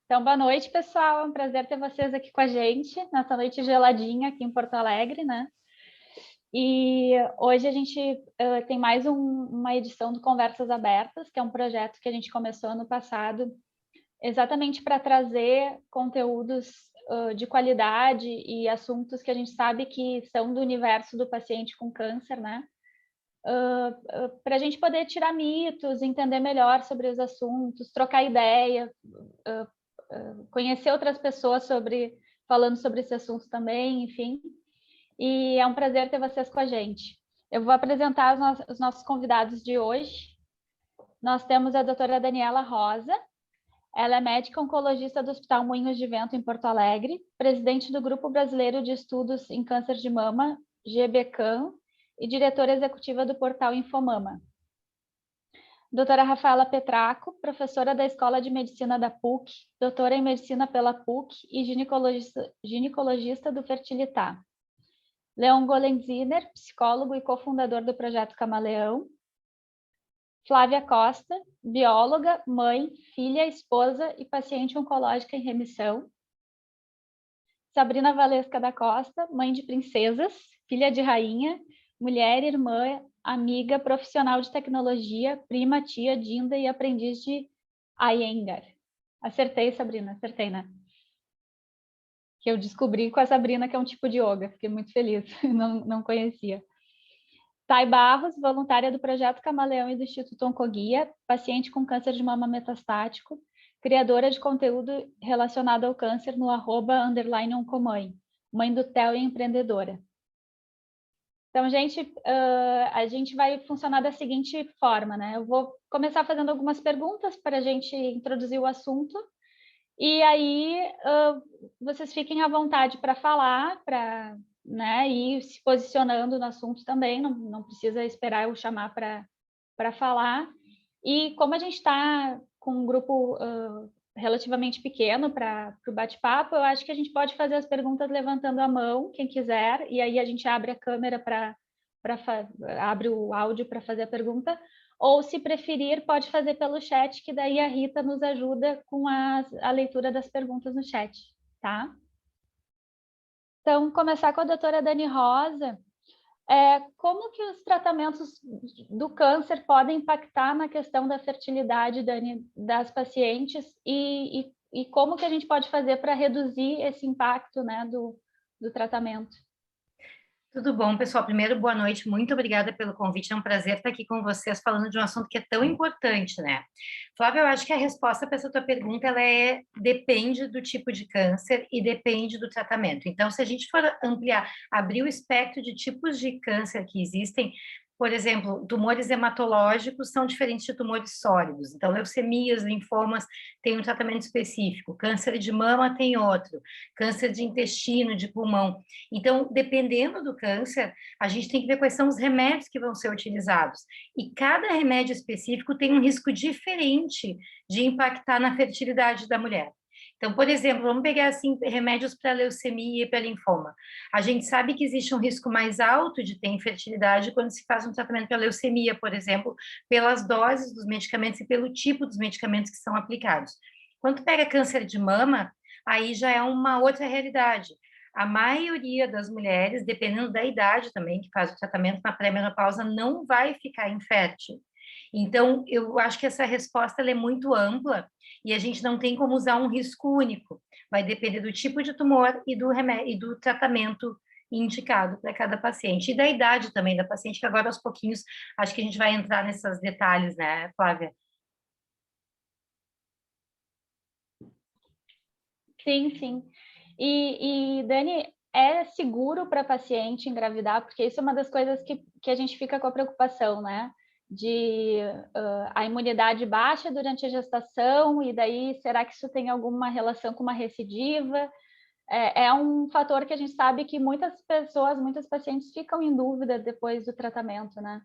Então, boa noite, pessoal. É um prazer ter vocês aqui com a gente nessa noite geladinha aqui em Porto Alegre, né? E hoje a gente tem mais uma edição do Conversas Abertas, que é um projeto que a gente começou ano passado, exatamente para trazer conteúdos de qualidade e assuntos que a gente sabe que são do universo do paciente com câncer, né? Para a gente poder tirar mitos, entender melhor sobre os assuntos, trocar ideia, conhecer outras pessoas falando sobre esse assunto também, enfim. E é um prazer ter vocês com a gente. Eu vou apresentar os nossos convidados de hoje. Nós temos a doutora Daniela Rosa. Ela é médica oncologista do Hospital Moinhos de Vento, em Porto Alegre, presidente do Grupo Brasileiro de Estudos em Câncer de Mama, GBCAM, e diretora executiva do portal Infomama. Doutora Rafaela Petraco, professora da Escola de Medicina da PUC, doutora em Medicina pela PUC e ginecologista do Fertilitá. Leon Golenziner, psicólogo e cofundador do Projeto Camaleão. Flávia Costa, bióloga, mãe, filha, esposa e paciente oncológica em remissão. Sabrina Valesca da Costa, mãe de princesas, filha de rainha, mulher, irmã, amiga, profissional de tecnologia, prima, tia, dinda e aprendiz de Iyengar. Acertei, Sabrina, acertei, né? Que eu descobri com a Sabrina que é um tipo de yoga, fiquei muito feliz, não conhecia. Thay Barros, voluntária do Projeto Camaleão e do Instituto Oncoguia, paciente com câncer de mama metastático, criadora de conteúdo relacionado ao câncer no @_oncomãe, mãe do Theo e empreendedora. Então, gente, a gente vai funcionar da seguinte forma, né? Eu vou começar fazendo algumas perguntas para a gente introduzir o assunto, e aí vocês fiquem à vontade para falar, né, ir se posicionando no assunto também, não precisa esperar eu chamar para falar. E como a gente está com um grupo relativamente pequeno para o bate-papo, eu acho que a gente pode fazer as perguntas levantando a mão, quem quiser, e aí a gente abre a câmera abre o áudio para fazer a pergunta, ou se preferir, pode fazer pelo chat, que daí a Rita nos ajuda com a leitura das perguntas no chat, tá? Então, começar com a doutora Dani Rosa. Como que os tratamentos do câncer podem impactar na questão da fertilidade, Dani, das pacientes e como que a gente pode fazer para reduzir esse impacto, né, do tratamento? Tudo bom, pessoal? Primeiro, boa noite, muito obrigada pelo convite, é um prazer estar aqui com vocês falando de um assunto que é tão importante, né? Flávia, eu acho que a resposta para essa tua pergunta, depende do tipo de câncer e depende do tratamento. Então, se a gente for ampliar, abrir o espectro de tipos de câncer que existem, por exemplo, tumores hematológicos são diferentes de tumores sólidos. Então, leucemias, linfomas têm um tratamento específico, câncer de mama tem outro, câncer de intestino, de pulmão. Então, dependendo do câncer, a gente tem que ver quais são os remédios que vão ser utilizados. E cada remédio específico tem um risco diferente de impactar na fertilidade da mulher. Então, por exemplo, vamos pegar assim remédios para leucemia e para linfoma. A gente sabe que existe um risco mais alto de ter infertilidade quando se faz um tratamento para leucemia, por exemplo, pelas doses dos medicamentos e pelo tipo dos medicamentos que são aplicados. Quando pega câncer de mama, aí já é uma outra realidade. A maioria das mulheres, dependendo da idade também, que faz o tratamento na pré-menopausa, não vai ficar infértil. Então, eu acho que essa resposta é muito ampla e a gente não tem como usar um risco único. Vai depender do tipo de tumor e do remédio, e do tratamento indicado para cada paciente. E da idade também da paciente, que agora aos pouquinhos acho que a gente vai entrar nesses detalhes, né, Flávia? Sim, sim. Dani, é seguro para paciente engravidar? Porque isso é uma das coisas que a gente fica com a preocupação, né? De a imunidade baixa durante a gestação, e daí será que isso tem alguma relação com uma recidiva? É um fator que a gente sabe que muitas pessoas, muitas pacientes ficam em dúvida depois do tratamento, né?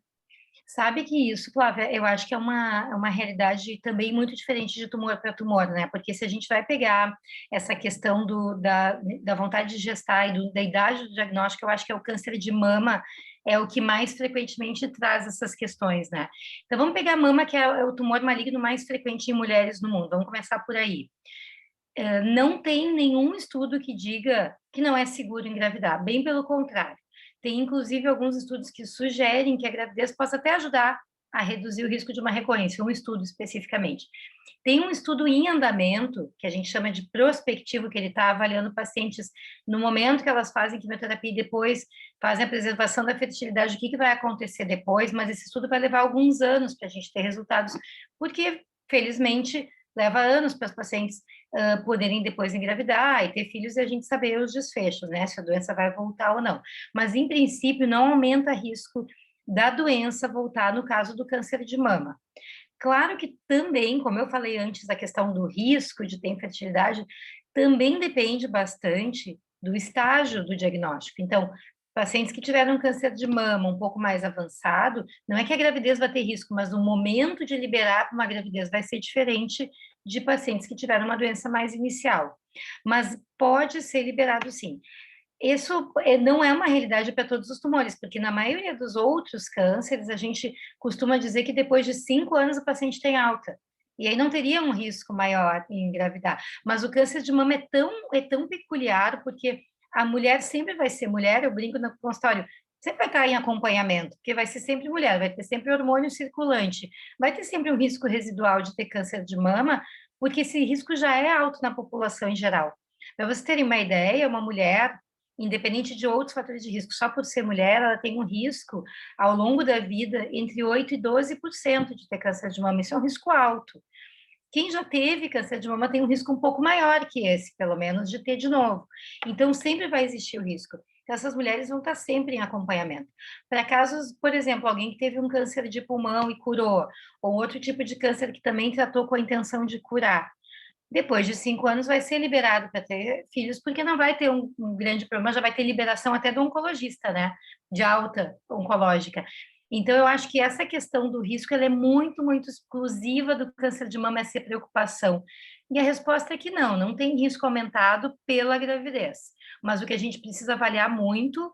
Sabe que isso, Flávia, eu acho que é uma realidade também muito diferente de tumor para tumor, né? Porque se a gente vai pegar essa questão da vontade de gestar e da idade do diagnóstico, eu acho que é o câncer de mama é o que mais frequentemente traz essas questões, né? Então vamos pegar a mama, que é o tumor maligno mais frequente em mulheres no mundo. Vamos começar por aí. não tem nenhum estudo que diga que não é seguro engravidar, bem pelo contrário. Tem, inclusive, alguns estudos que sugerem que a gravidez possa até ajudar a reduzir o risco de uma recorrência, um estudo especificamente. Tem um estudo em andamento, que a gente chama de prospectivo, que ele está avaliando pacientes no momento que elas fazem quimioterapia e depois fazem a preservação da fertilidade, o que vai acontecer depois, mas esse estudo vai levar alguns anos para a gente ter resultados, porque, felizmente, leva anos para as pacientes poderem depois engravidar e ter filhos e a gente saber os desfechos, né? Se a doença vai voltar ou não. Mas, em princípio, não aumenta risco da doença voltar no caso do câncer de mama. Claro que também, como eu falei antes, a questão do risco de ter infertilidade também depende bastante do estágio do diagnóstico. Então, pacientes que tiveram câncer de mama um pouco mais avançado, não é que a gravidez vai ter risco, mas o momento de liberar para uma gravidez vai ser diferente de pacientes que tiveram uma doença mais inicial. Mas pode ser liberado sim. Isso não é uma realidade para todos os tumores, porque na maioria dos outros cânceres, a gente costuma dizer que depois de 5 anos o paciente tem alta. E aí não teria um risco maior em engravidar. Mas o câncer de mama é tão peculiar, porque a mulher sempre vai ser mulher, eu brinco no consultório, sempre vai estar em acompanhamento, porque vai ser sempre mulher, vai ter sempre hormônio circulante, vai ter sempre um risco residual de ter câncer de mama, porque esse risco já é alto na população em geral. Para vocês terem uma ideia, uma mulher independente de outros fatores de risco, só por ser mulher, ela tem um risco ao longo da vida entre 8% e 12% de ter câncer de mama. Isso é um risco alto. Quem já teve câncer de mama tem um risco um pouco maior que esse, pelo menos, de ter de novo. Então, sempre vai existir o risco. Então, essas mulheres vão estar sempre em acompanhamento. Para casos, por exemplo, alguém que teve um câncer de pulmão e curou, ou outro tipo de câncer que também tratou com a intenção de curar, depois de 5 anos vai ser liberado para ter filhos, porque não vai ter um grande problema, já vai ter liberação até do oncologista, né? De alta oncológica. Então, eu acho que essa questão do risco ela é muito, muito exclusiva do câncer de mama, essa preocupação. E a resposta é que não tem risco aumentado pela gravidez. Mas o que a gente precisa avaliar muito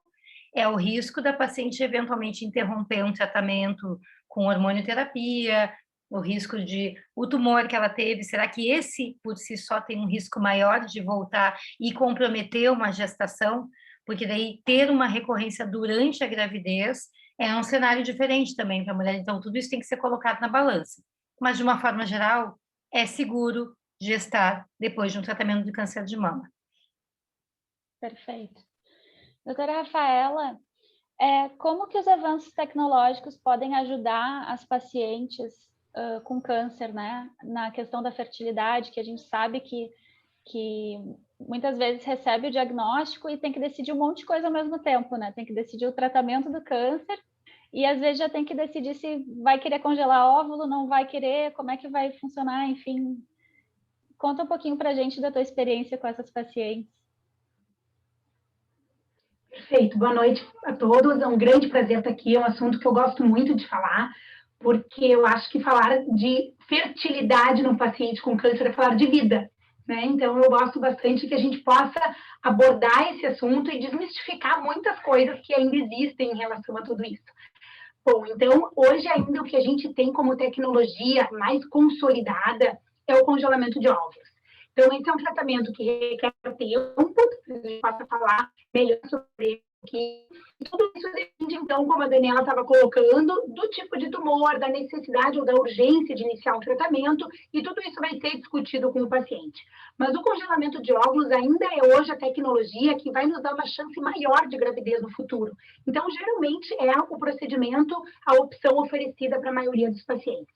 é o risco da paciente eventualmente interromper um tratamento com hormonioterapia, o risco de o tumor que ela teve, será que esse por si só tem um risco maior de voltar e comprometer uma gestação? Porque daí ter uma recorrência durante a gravidez é um cenário diferente também para a mulher, então tudo isso tem que ser colocado na balança. Mas de uma forma geral, é seguro gestar depois de um tratamento de câncer de mama. Perfeito. Doutora Rafaela, como que os avanços tecnológicos podem ajudar as pacientes com câncer, né? Na questão da fertilidade, que a gente sabe que muitas vezes recebe o diagnóstico e tem que decidir um monte de coisa ao mesmo tempo, né? Tem que decidir o tratamento do câncer e às vezes já tem que decidir se vai querer congelar óvulo, não vai querer, como é que vai funcionar, enfim. Conta um pouquinho para a gente da tua experiência com essas pacientes. Perfeito, boa noite a todos, é um grande prazer estar aqui, é um assunto que eu gosto muito de falar, porque eu acho que falar de fertilidade no paciente com câncer é falar de vida, né? Então eu gosto bastante que a gente possa abordar esse assunto e desmistificar muitas coisas que ainda existem em relação a tudo isso. Bom, então hoje ainda o que a gente tem como tecnologia mais consolidada é o congelamento de óvulos. Então, esse é um tratamento que requer tempo, a gente possa falar melhor sobre aqui. E tudo isso depende, então, como a Daniela estava colocando, do tipo de tumor, da necessidade ou da urgência de iniciar um tratamento, e tudo isso vai ser discutido com o paciente. Mas o congelamento de óvulos ainda é hoje a tecnologia que vai nos dar uma chance maior de gravidez no futuro. Então, geralmente, é o procedimento, a opção oferecida para a maioria dos pacientes.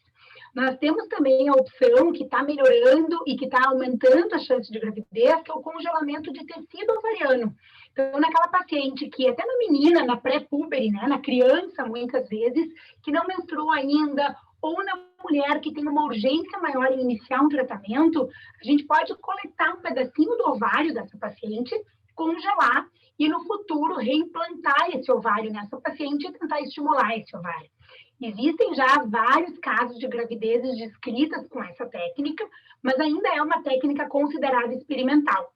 Nós temos também a opção que está melhorando e que está aumentando a chance de gravidez, que é o congelamento de tecido ovariano. Então, naquela paciente que, até na menina, na pré-púbere, né, na criança, muitas vezes, que não menstruou ainda, ou na mulher que tem uma urgência maior em iniciar um tratamento, a gente pode coletar um pedacinho do ovário dessa paciente, congelar e, no futuro, reimplantar esse ovário nessa paciente e tentar estimular esse ovário. Existem já vários casos de gravidezes descritas com essa técnica, mas ainda é uma técnica considerada experimental.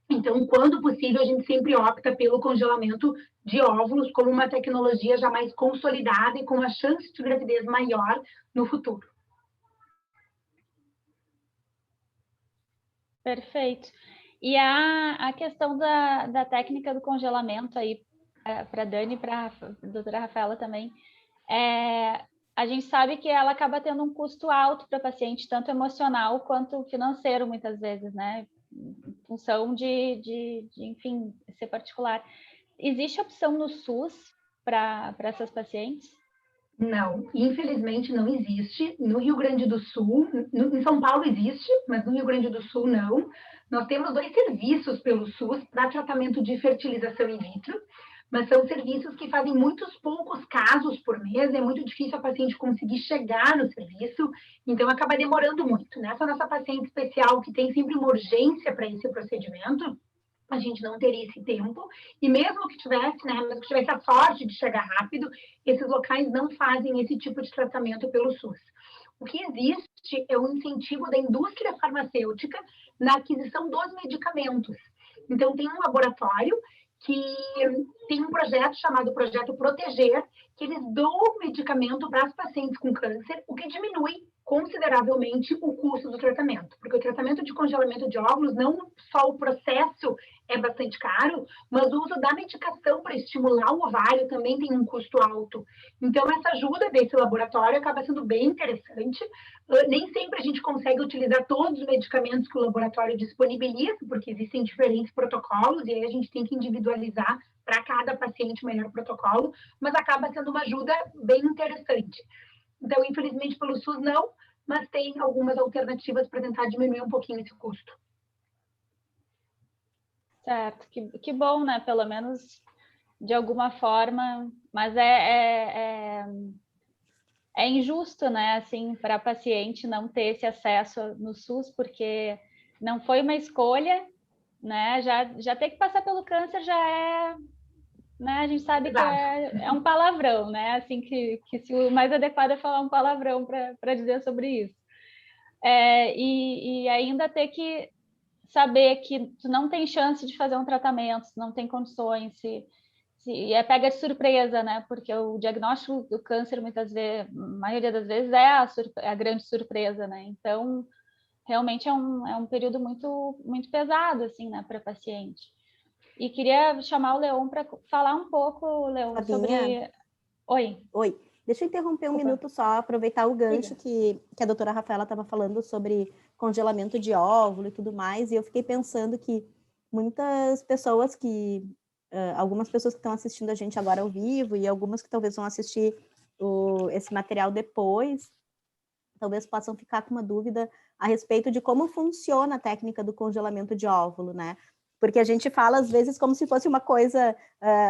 Então, quando possível, a gente sempre opta pelo congelamento de óvulos como uma tecnologia já mais consolidada e com uma chance de gravidez maior no futuro. Perfeito. E a questão da técnica do congelamento aí, para a Dani e para a doutora Rafaela também, a gente sabe que ela acaba tendo um custo alto para a paciente, tanto emocional quanto financeiro, muitas vezes, né? Em função enfim, ser particular. Existe opção no SUS para essas pacientes? Não, infelizmente não existe. No Rio Grande do Sul, em São Paulo existe, mas no Rio Grande do Sul não. Nós temos 2 serviços pelo SUS para tratamento de fertilização in vitro, mas são serviços que fazem muitos poucos casos por mês, é muito difícil a paciente conseguir chegar no serviço, então acaba demorando muito. Nessa nossa paciente especial, que tem sempre uma urgência para esse procedimento, a gente não teria esse tempo, e mesmo que tivesse, né, mesmo que tivesse a sorte de chegar rápido, esses locais não fazem esse tipo de tratamento pelo SUS. O que existe é um incentivo da indústria farmacêutica na aquisição dos medicamentos. Então, tem um laboratório que tem um projeto chamado Projeto Proteger, que eles dão medicamento para as pacientes com câncer, o que diminui consideravelmente o custo do tratamento, porque o tratamento de congelamento de óvulos, não só o processo é bastante caro, mas o uso da medicação para estimular o ovário também tem um custo alto. Então, essa ajuda desse laboratório acaba sendo bem interessante. Nem sempre a gente consegue utilizar todos os medicamentos que o laboratório disponibiliza, porque existem diferentes protocolos, e aí a gente tem que individualizar para cada paciente o melhor protocolo, mas acaba sendo uma ajuda bem interessante. Então, infelizmente, pelo SUS não, mas tem algumas alternativas para tentar diminuir um pouquinho esse custo. Certo, que bom, né? Pelo menos de alguma forma, mas é injusto, né? Assim, para a paciente não ter esse acesso no SUS, porque não foi uma escolha, né? Já ter que passar pelo câncer já é, né? A gente sabe que é um palavrão, né? Assim, que se o mais adequado é falar um palavrão para dizer sobre isso. E ainda ter que saber que tu não tem chance de fazer um tratamento, não tem condições, e é pega de surpresa, né? Porque o diagnóstico do câncer, muitas vezes, a maioria das vezes, é a grande surpresa, né? Então, realmente é um período muito, muito pesado, assim, né, para a paciente. E queria chamar o Leon para falar um pouco, Leon, sobre... Oi. Deixa eu interromper um minuto só, aproveitar o gancho que a doutora Rafaela estava falando sobre congelamento de óvulo e tudo mais, e eu fiquei pensando que muitas pessoas algumas pessoas que estão assistindo a gente agora ao vivo e algumas que talvez vão assistir esse material depois, talvez possam ficar com uma dúvida a respeito de como funciona a técnica do congelamento de óvulo, né? Porque a gente fala, às vezes, como se fosse uma coisa,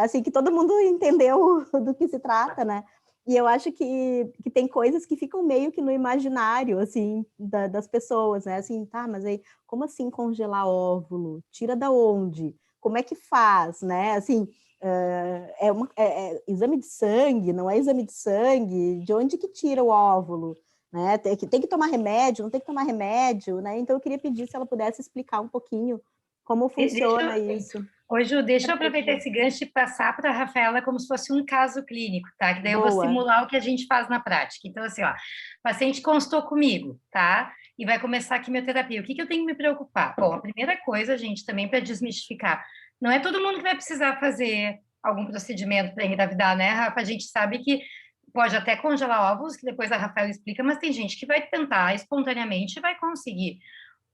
assim, que todo mundo entendeu do que se trata, né? E eu acho que tem coisas que ficam meio que no imaginário, assim, das pessoas, né? Assim, tá, mas aí, como assim congelar óvulo? Tira da onde? Como é que faz, né? Assim, exame de sangue, não é exame de sangue? De onde que tira o óvulo? Né? Tem que tomar remédio, não tem que tomar remédio, né? Então, eu queria pedir se ela pudesse explicar um pouquinho como funciona isso. Ô, Ju, deixa eu aproveitar esse gancho e passar para a Rafaela como se fosse um caso clínico, tá? Que daí eu vou simular o que a gente faz na prática. Então, assim, ó, o paciente consultou comigo, tá? E vai começar a quimioterapia. O que eu tenho que me preocupar? Bom, a primeira coisa, gente, também para desmistificar, não é todo mundo que vai precisar fazer algum procedimento para engravidar, né, Rafa? A gente sabe que pode até congelar óvulos, que depois a Rafaela explica, mas tem gente que vai tentar espontaneamente e vai conseguir.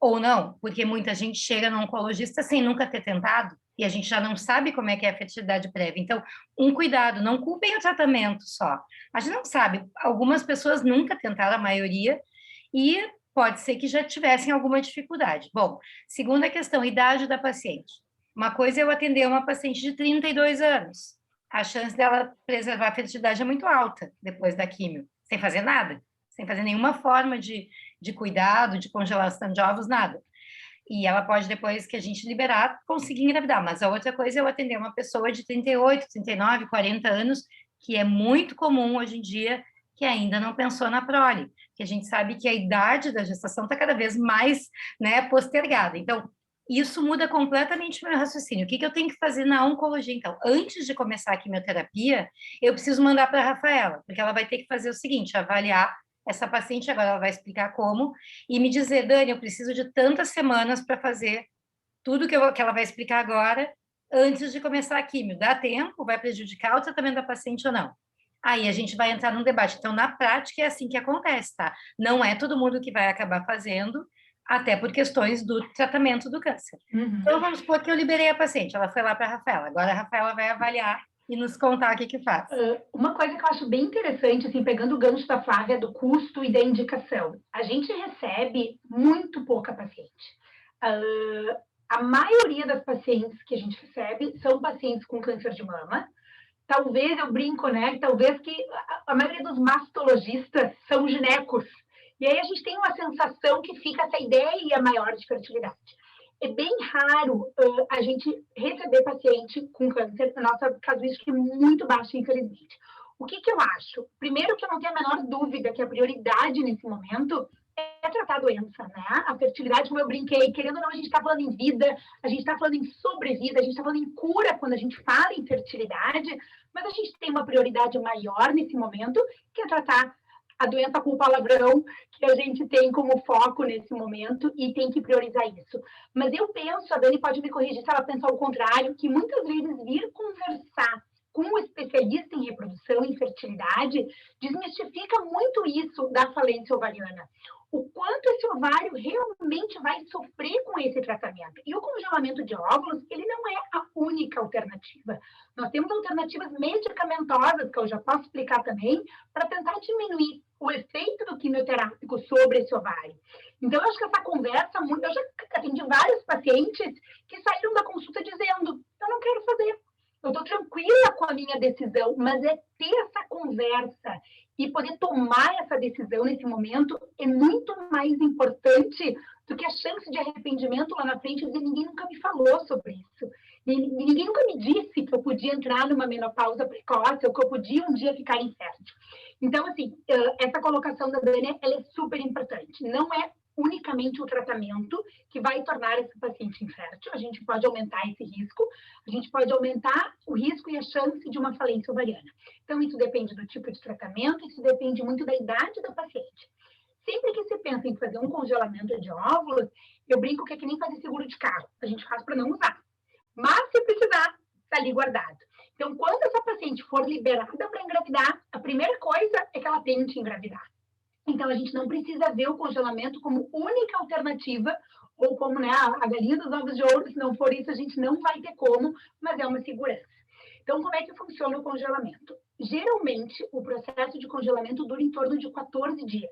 Ou não, porque muita gente chega no oncologista sem nunca ter tentado, e a gente já não sabe como é que é a fertilidade prévia. Então, um cuidado, não culpem o tratamento só. A gente não sabe, algumas pessoas nunca tentaram, a maioria, e pode ser que já tivessem alguma dificuldade. Bom, segunda questão, idade da paciente. Uma coisa é eu atender uma paciente de 32 anos. A chance dela preservar a fertilidade é muito alta depois da químio, sem fazer nada, sem fazer nenhuma forma de cuidado, de congelação de ovos, nada. E ela pode, depois que a gente liberar, conseguir engravidar. Mas a outra coisa é eu atender uma pessoa de 38, 39, 40 anos, que é muito comum hoje em dia, que ainda não pensou na prole, que a gente sabe que a idade da gestação está cada vez mais, né, postergada. Então, isso muda completamente o meu raciocínio. O que eu tenho que fazer na oncologia? Então, antes de começar a quimioterapia, eu preciso mandar para a Rafaela, porque ela vai ter que fazer o seguinte, avaliar essa paciente, agora ela vai explicar como, e me dizer, Dani, eu preciso de tantas semanas para fazer tudo que ela vai explicar agora, antes de começar a químio. Dá tempo? Vai prejudicar o tratamento da paciente ou não? Aí a gente vai entrar num debate. Então, na prática, é assim que acontece, tá? Não é todo mundo que vai acabar fazendo, até por questões do tratamento do câncer. Então, vamos supor que eu liberei a paciente, ela foi lá para a Rafaela. Agora a Rafaela vai avaliar e nos contar o que que faz. Uma coisa que eu acho bem interessante, assim, pegando o gancho da Flávia, do custo e da indicação. A gente recebe muito pouca paciente. A maioria das pacientes que a gente recebe são pacientes com câncer de mama. Talvez, eu brinco, né? Talvez que a maioria dos mastologistas são ginecos. E aí a gente tem uma sensação que fica essa ideia maior de fertilidade. É bem raro a gente receber paciente com câncer. A nossa casuística é muito baixa, infelizmente. O que eu acho? Primeiro, que eu não tenho a menor dúvida que a prioridade nesse momento é tratar a doença, né? A fertilidade, como eu brinquei, querendo ou não, a gente está falando em vida, a gente está falando em sobrevida, a gente está falando em cura quando a gente fala em fertilidade, mas a gente tem uma prioridade maior nesse momento, que é tratar a doença com o palavrão que a gente tem como foco nesse momento e tem que priorizar isso. Mas eu penso, a Dani pode me corrigir se ela pensa ao contrário, que muitas vezes vir conversar com um especialista em reprodução e fertilidade desmistifica muito isso da falência ovariana. O quanto esse ovário realmente vai sofrer com esse tratamento. E o congelamento de óvulos, ele não é a única alternativa. Nós temos alternativas medicamentosas, que eu já posso explicar também, para tentar diminuir o efeito do quimioterápico sobre esse ovário. Então, eu acho que essa conversa, eu já atendi vários pacientes que saíram da consulta dizendo, eu não quero fazer, eu estou tranquila com a minha decisão, mas é ter essa conversa e poder tomar essa decisão nesse momento é muito mais importante do que a chance de arrependimento lá na frente, dizer ninguém nunca me falou sobre isso. Ninguém nunca me disse que eu podia entrar numa menopausa precoce ou que eu podia um dia ficar infértil. Então, assim, essa colocação da Dani, ela é super importante. Não é unicamente o tratamento que vai tornar esse paciente infértil. A gente pode aumentar esse risco, a gente pode aumentar o risco e a chance de uma falência ovariana. Então, isso depende do tipo de tratamento, isso depende muito da idade da paciente. Sempre que se pensa em fazer um congelamento de óvulos, eu brinco que é que nem fazer seguro de carro. A gente faz para não usar. Mas, se precisar, está ali guardado. Então, quando essa paciente for liberada para engravidar, a primeira coisa é que ela tente engravidar. Então, a gente não precisa ver o congelamento como única alternativa, ou como, né, a galinha dos ovos de ouro. Se não for isso, a gente não vai ter como, mas é uma segurança. Então, como é que funciona o congelamento? Geralmente, o processo de congelamento dura em torno de 14 dias,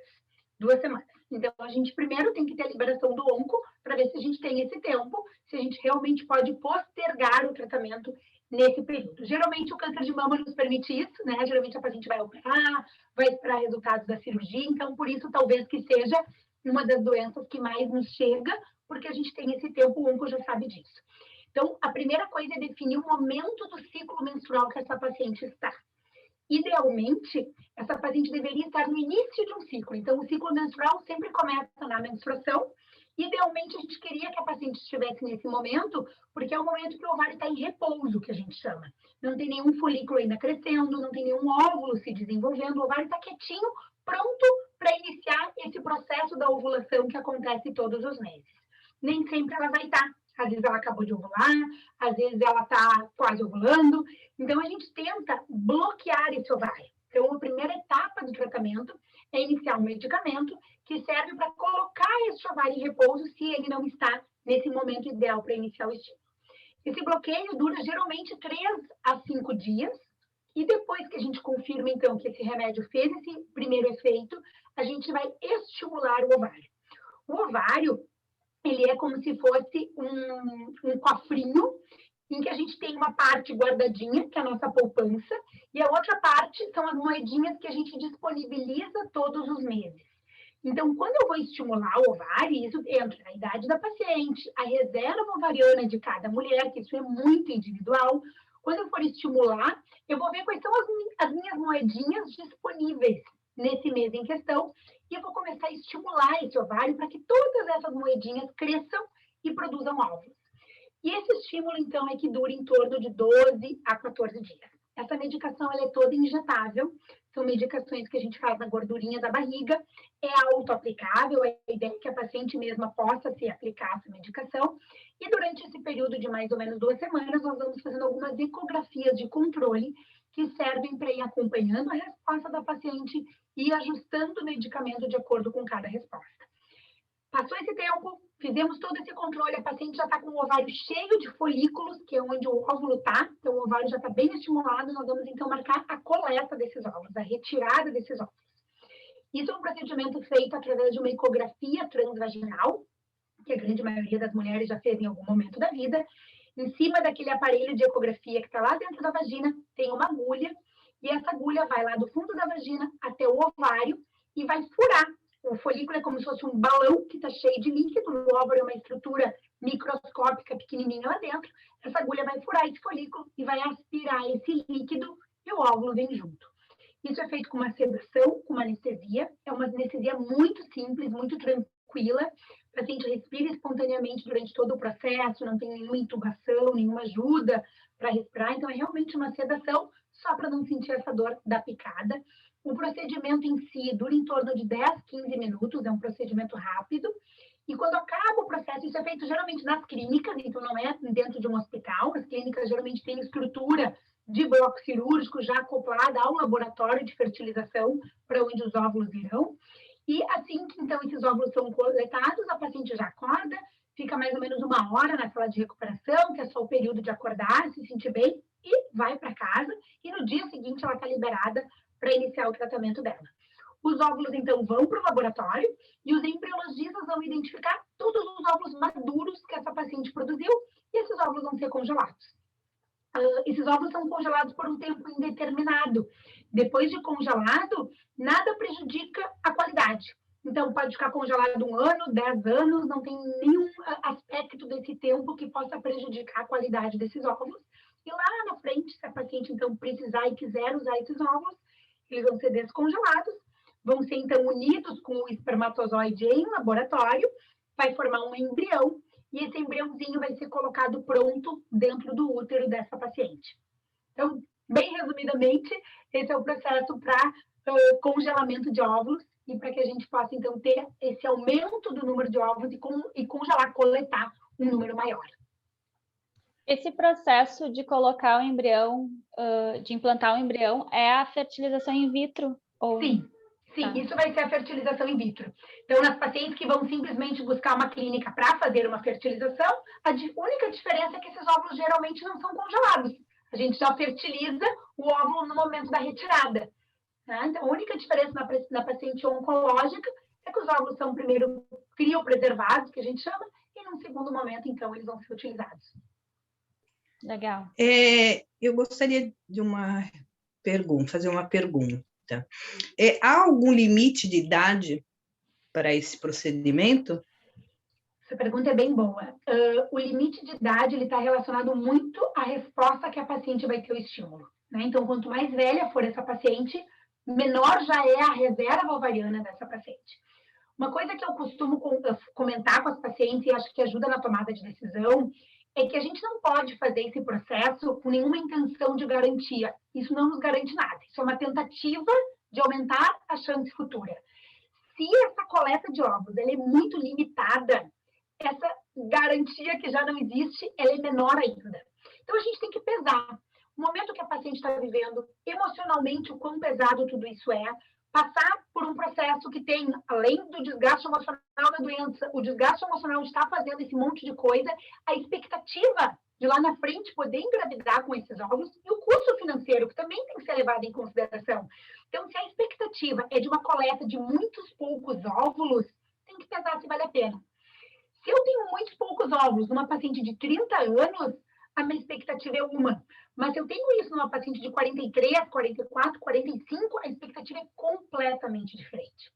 2 semanas. Então, a gente primeiro tem que ter a liberação do onco, para ver se a gente tem esse tempo, se a gente realmente pode postergar o tratamento nesse período. Geralmente, o câncer de mama nos permite isso, né? Geralmente, a paciente vai operar, vai esperar resultados da cirurgia, então, por isso, talvez que seja uma das doenças que mais nos chega, porque a gente tem esse tempo, o onco já sabe disso. Então, a primeira coisa é definir o momento do ciclo menstrual que essa paciente está. Idealmente, essa paciente deveria estar no início de um ciclo. Então, o ciclo menstrual sempre começa na menstruação. Idealmente, a gente queria que a paciente estivesse nesse momento, porque é o momento que o ovário está em repouso, que a gente chama. Não tem nenhum folículo ainda crescendo, não tem nenhum óvulo se desenvolvendo, o ovário está quietinho, pronto para iniciar esse processo da ovulação que acontece todos os meses. Nem sempre ela vai estar. Às vezes ela acabou de ovular, às vezes ela está quase ovulando. Então, a gente tenta bloquear esse ovário. Então, a primeira etapa do tratamento é iniciar um medicamento que serve para colocar esse ovário em repouso se ele não está nesse momento ideal para iniciar o estímulo. Esse bloqueio dura geralmente 3 a 5 dias, e depois que a gente confirma, então, que esse remédio fez esse primeiro efeito, a gente vai estimular o ovário. O ovário, ele é como se fosse um cofrinho em que a gente tem uma parte guardadinha, que é a nossa poupança, e a outra parte são as moedinhas que a gente disponibiliza todos os meses. Então, quando eu vou estimular o ovário, isso entra na idade da paciente, a reserva ovariana de cada mulher, que isso é muito individual. Quando eu for estimular, eu vou ver quais são as minhas moedinhas disponíveis nesse mês em questão, e eu vou começar a estimular esse ovário para que todas essas moedinhas cresçam e produzam óvulos. E esse estímulo, então, é que dura em torno de 12 a 14 dias. Essa medicação ela é toda injetável, são medicações que a gente faz na gordurinha da barriga, é autoaplicável, é a ideia que a paciente mesma possa se aplicar essa medicação, e durante esse período de mais ou menos 2 semanas, nós vamos fazendo algumas ecografias de controle que servem para ir acompanhando a resposta da paciente e ajustando o medicamento de acordo com cada resposta. Passou esse tempo, fizemos todo esse controle, a paciente já está com o ovário cheio de folículos, que é onde o óvulo está, então o ovário já está bem estimulado, nós vamos então marcar a coleta desses óvulos, a retirada desses óvulos. Isso é um procedimento feito através de uma ecografia transvaginal, que a grande maioria das mulheres já fez em algum momento da vida. Em cima daquele aparelho de ecografia que está lá dentro da vagina, tem uma agulha, e essa agulha vai lá do fundo da vagina até o ovário e vai furar. O folículo é como se fosse um balão que está cheio de líquido, o óvulo é uma estrutura microscópica pequenininha lá dentro. Essa agulha vai furar esse folículo e vai aspirar esse líquido e o óvulo vem junto. Isso é feito com uma sedação, com uma anestesia. É uma anestesia muito simples, muito tranquila. O paciente respira espontaneamente durante todo o processo, não tem nenhuma intubação, nenhuma ajuda para respirar. Então, é realmente uma sedação só para não sentir essa dor da picada. O procedimento em si dura em torno de 10, 15 minutos, é um procedimento rápido. E quando acaba o processo, isso é feito geralmente nas clínicas, então não é dentro de um hospital. As clínicas geralmente têm estrutura de bloco cirúrgico já acoplada ao laboratório de fertilização para onde os óvulos irão. E assim que então esses óvulos são coletados, a paciente já acorda, fica mais ou menos 1 hora na sala de recuperação, que é só o período de acordar, se sentir bem, e vai para casa. E no dia seguinte ela está liberada para iniciar o tratamento dela. Os óvulos, então, vão para o laboratório e os embriologistas vão identificar todos os óvulos maduros que essa paciente produziu e esses óvulos vão ser congelados. Esses óvulos são congelados por um tempo indeterminado. Depois de congelado, nada prejudica a qualidade. Então, pode ficar congelado 1 ano, 10 anos, não tem nenhum aspecto desse tempo que possa prejudicar a qualidade desses óvulos. E lá na frente, se a paciente, então, precisar e quiser usar esses óvulos, eles vão ser descongelados, vão ser, então, unidos com o espermatozoide em laboratório, vai formar um embrião, e esse embriãozinho vai ser colocado pronto dentro do útero dessa paciente. Então, bem resumidamente, esse é o processo para congelamento de óvulos, e para que a gente possa, então, ter esse aumento do número de óvulos e congelar, coletar um número maior. Esse processo de colocar o embrião, de implantar o embrião, é a fertilização in vitro? Ou... Sim, tá. Isso vai ser a fertilização in vitro. Então, nas pacientes que vão simplesmente buscar uma clínica para fazer uma fertilização, a única diferença é que esses óvulos geralmente não são congelados. A gente já fertiliza o óvulo no momento da retirada. Né? Então, a única diferença na paciente oncológica é que os óvulos são, primeiro, criopreservados, que a gente chama, e num segundo momento, então, eles vão ser utilizados. Legal. Eu gostaria de fazer uma pergunta. Há algum limite de idade para esse procedimento? Essa pergunta é bem boa. O limite de idade está relacionado muito à resposta que a paciente vai ter o estímulo. Né? Então, quanto mais velha for essa paciente, menor já é a reserva ovariana dessa paciente. Uma coisa que eu costumo comentar com as pacientes e acho que ajuda na tomada de decisão é que a gente não pode fazer esse processo com nenhuma intenção de garantia. Isso não nos garante nada. Isso é uma tentativa de aumentar a chance futura. Se essa coleta de óvulos ela é muito limitada, essa garantia que já não existe, ela é menor ainda. Então, a gente tem que pesar o momento que a paciente está vivendo, emocionalmente, o quão pesado tudo isso é, passar por um processo que tem, além do desgaste emocional da doença, o desgaste emocional de estar fazendo esse monte de coisa, a expectativa de lá na frente poder engravidar com esses óvulos e o custo financeiro, que também tem que ser levado em consideração. Então, se a expectativa é de uma coleta de muitos poucos óvulos, tem que pesar se vale a pena. Se eu tenho muitos poucos óvulos numa paciente de 30 anos, a minha expectativa é uma. Mas se eu tenho isso numa paciente de 43, 44, 45, a expectativa é completamente diferente.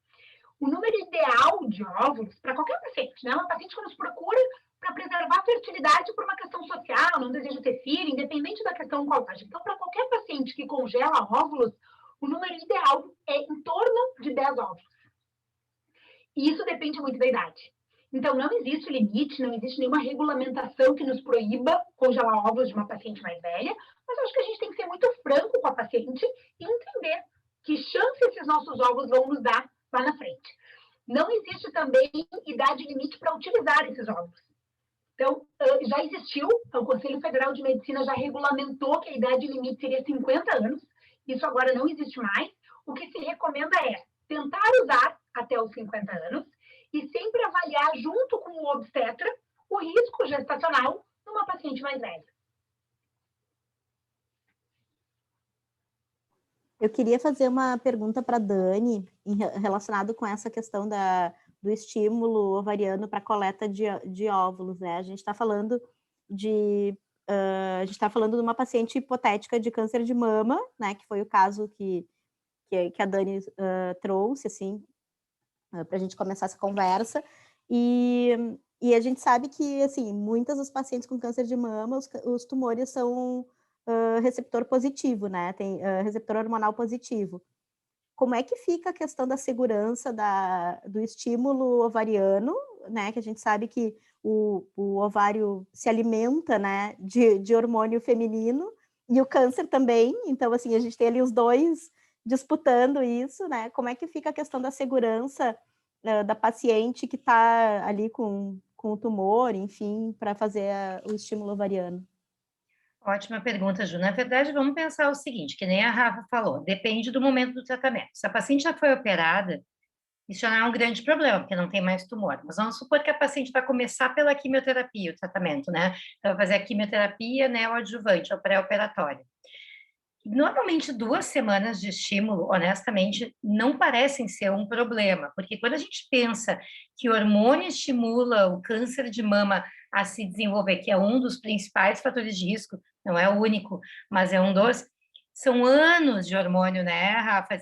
O número ideal de óvulos, para qualquer paciente, né? Uma paciente que nos procura para preservar a fertilidade por uma questão social, não deseja ter filho, independente da questão oncológica. Então, para qualquer paciente que congela óvulos, o número ideal é em torno de 10 óvulos. E isso depende muito da idade. Então, não existe limite, não existe nenhuma regulamentação que nos proíba congelar óvulos de uma paciente mais velha, mas eu acho que a gente tem que ser muito franco com a paciente e entender que chance esses nossos óvulos vão nos dar lá na frente. Não existe também idade limite para utilizar esses óvulos. Então, já existiu, o Conselho Federal de Medicina já regulamentou que a idade limite seria 50 anos, isso agora não existe mais. O que se recomenda é tentar usar até os 50 anos e sempre avaliar junto com o obstetra o risco gestacional numa paciente mais velha. Eu queria fazer uma pergunta para a Dani, relacionado com essa questão do estímulo ovariano para coleta de óvulos, né? A gente está falando de uma paciente hipotética de câncer de mama, né? Que foi o caso que a Dani trouxe, assim, para a gente começar essa conversa. E a gente sabe que, assim, muitas das pacientes com câncer de mama, os tumores são receptor positivo, né? Tem receptor hormonal positivo. Como é que fica a questão da segurança do estímulo ovariano, né? Que a gente sabe que o ovário se alimenta, né, de hormônio feminino, e o câncer também. Então, assim, a gente tem ali os dois disputando isso, né? Como é que fica a questão da segurança da paciente que está ali com o tumor, enfim, para fazer o estímulo ovariano? Ótima pergunta, Ju. Na verdade, vamos pensar o seguinte, que nem a Rafa falou, depende do momento do tratamento. Se a paciente já foi operada, isso já não é um grande problema, porque não tem mais tumor. Mas vamos supor que a paciente vai começar pela quimioterapia, o tratamento, né? Então, vai fazer a quimioterapia neoadjuvante, ou pré-operatória. Normalmente, 2 semanas de estímulo, honestamente, não parecem ser um problema, porque quando a gente pensa que o hormônio estimula o câncer de mama a se desenvolver, que é um dos principais fatores de risco, não é o único, mas é um dos, são anos de hormônio, né, Rafa?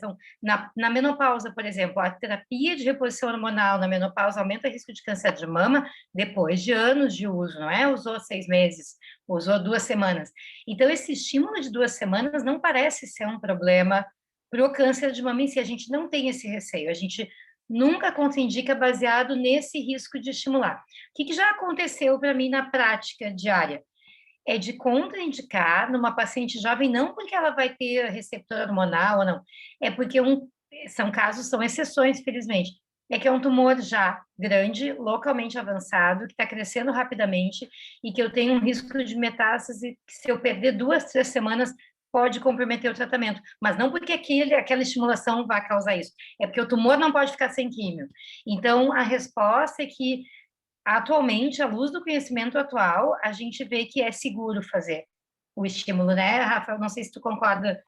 Na menopausa, por exemplo, a terapia de reposição hormonal na menopausa aumenta o risco de câncer de mama depois de anos de uso, não é? Usou 6 meses, usou 2 semanas. Então, esse estímulo de 2 semanas não parece ser um problema para o câncer de mama em si. A gente não tem esse receio, a gente nunca contraindica baseado nesse risco de estimular. O que já aconteceu para mim na prática diária? É de contraindicar numa paciente jovem, não porque ela vai ter receptor hormonal ou não, é porque são exceções, felizmente, é que é um tumor já grande, localmente avançado, que está crescendo rapidamente e que eu tenho um risco de metástase que, se eu perder 2, 3 semanas, pode comprometer o tratamento. Mas não porque aquela estimulação vai causar isso, é porque o tumor não pode ficar sem químio. Então, a resposta é que, atualmente, à luz do conhecimento atual, a gente vê que é seguro fazer o estímulo, né, Rafa? Não sei se tu concorda.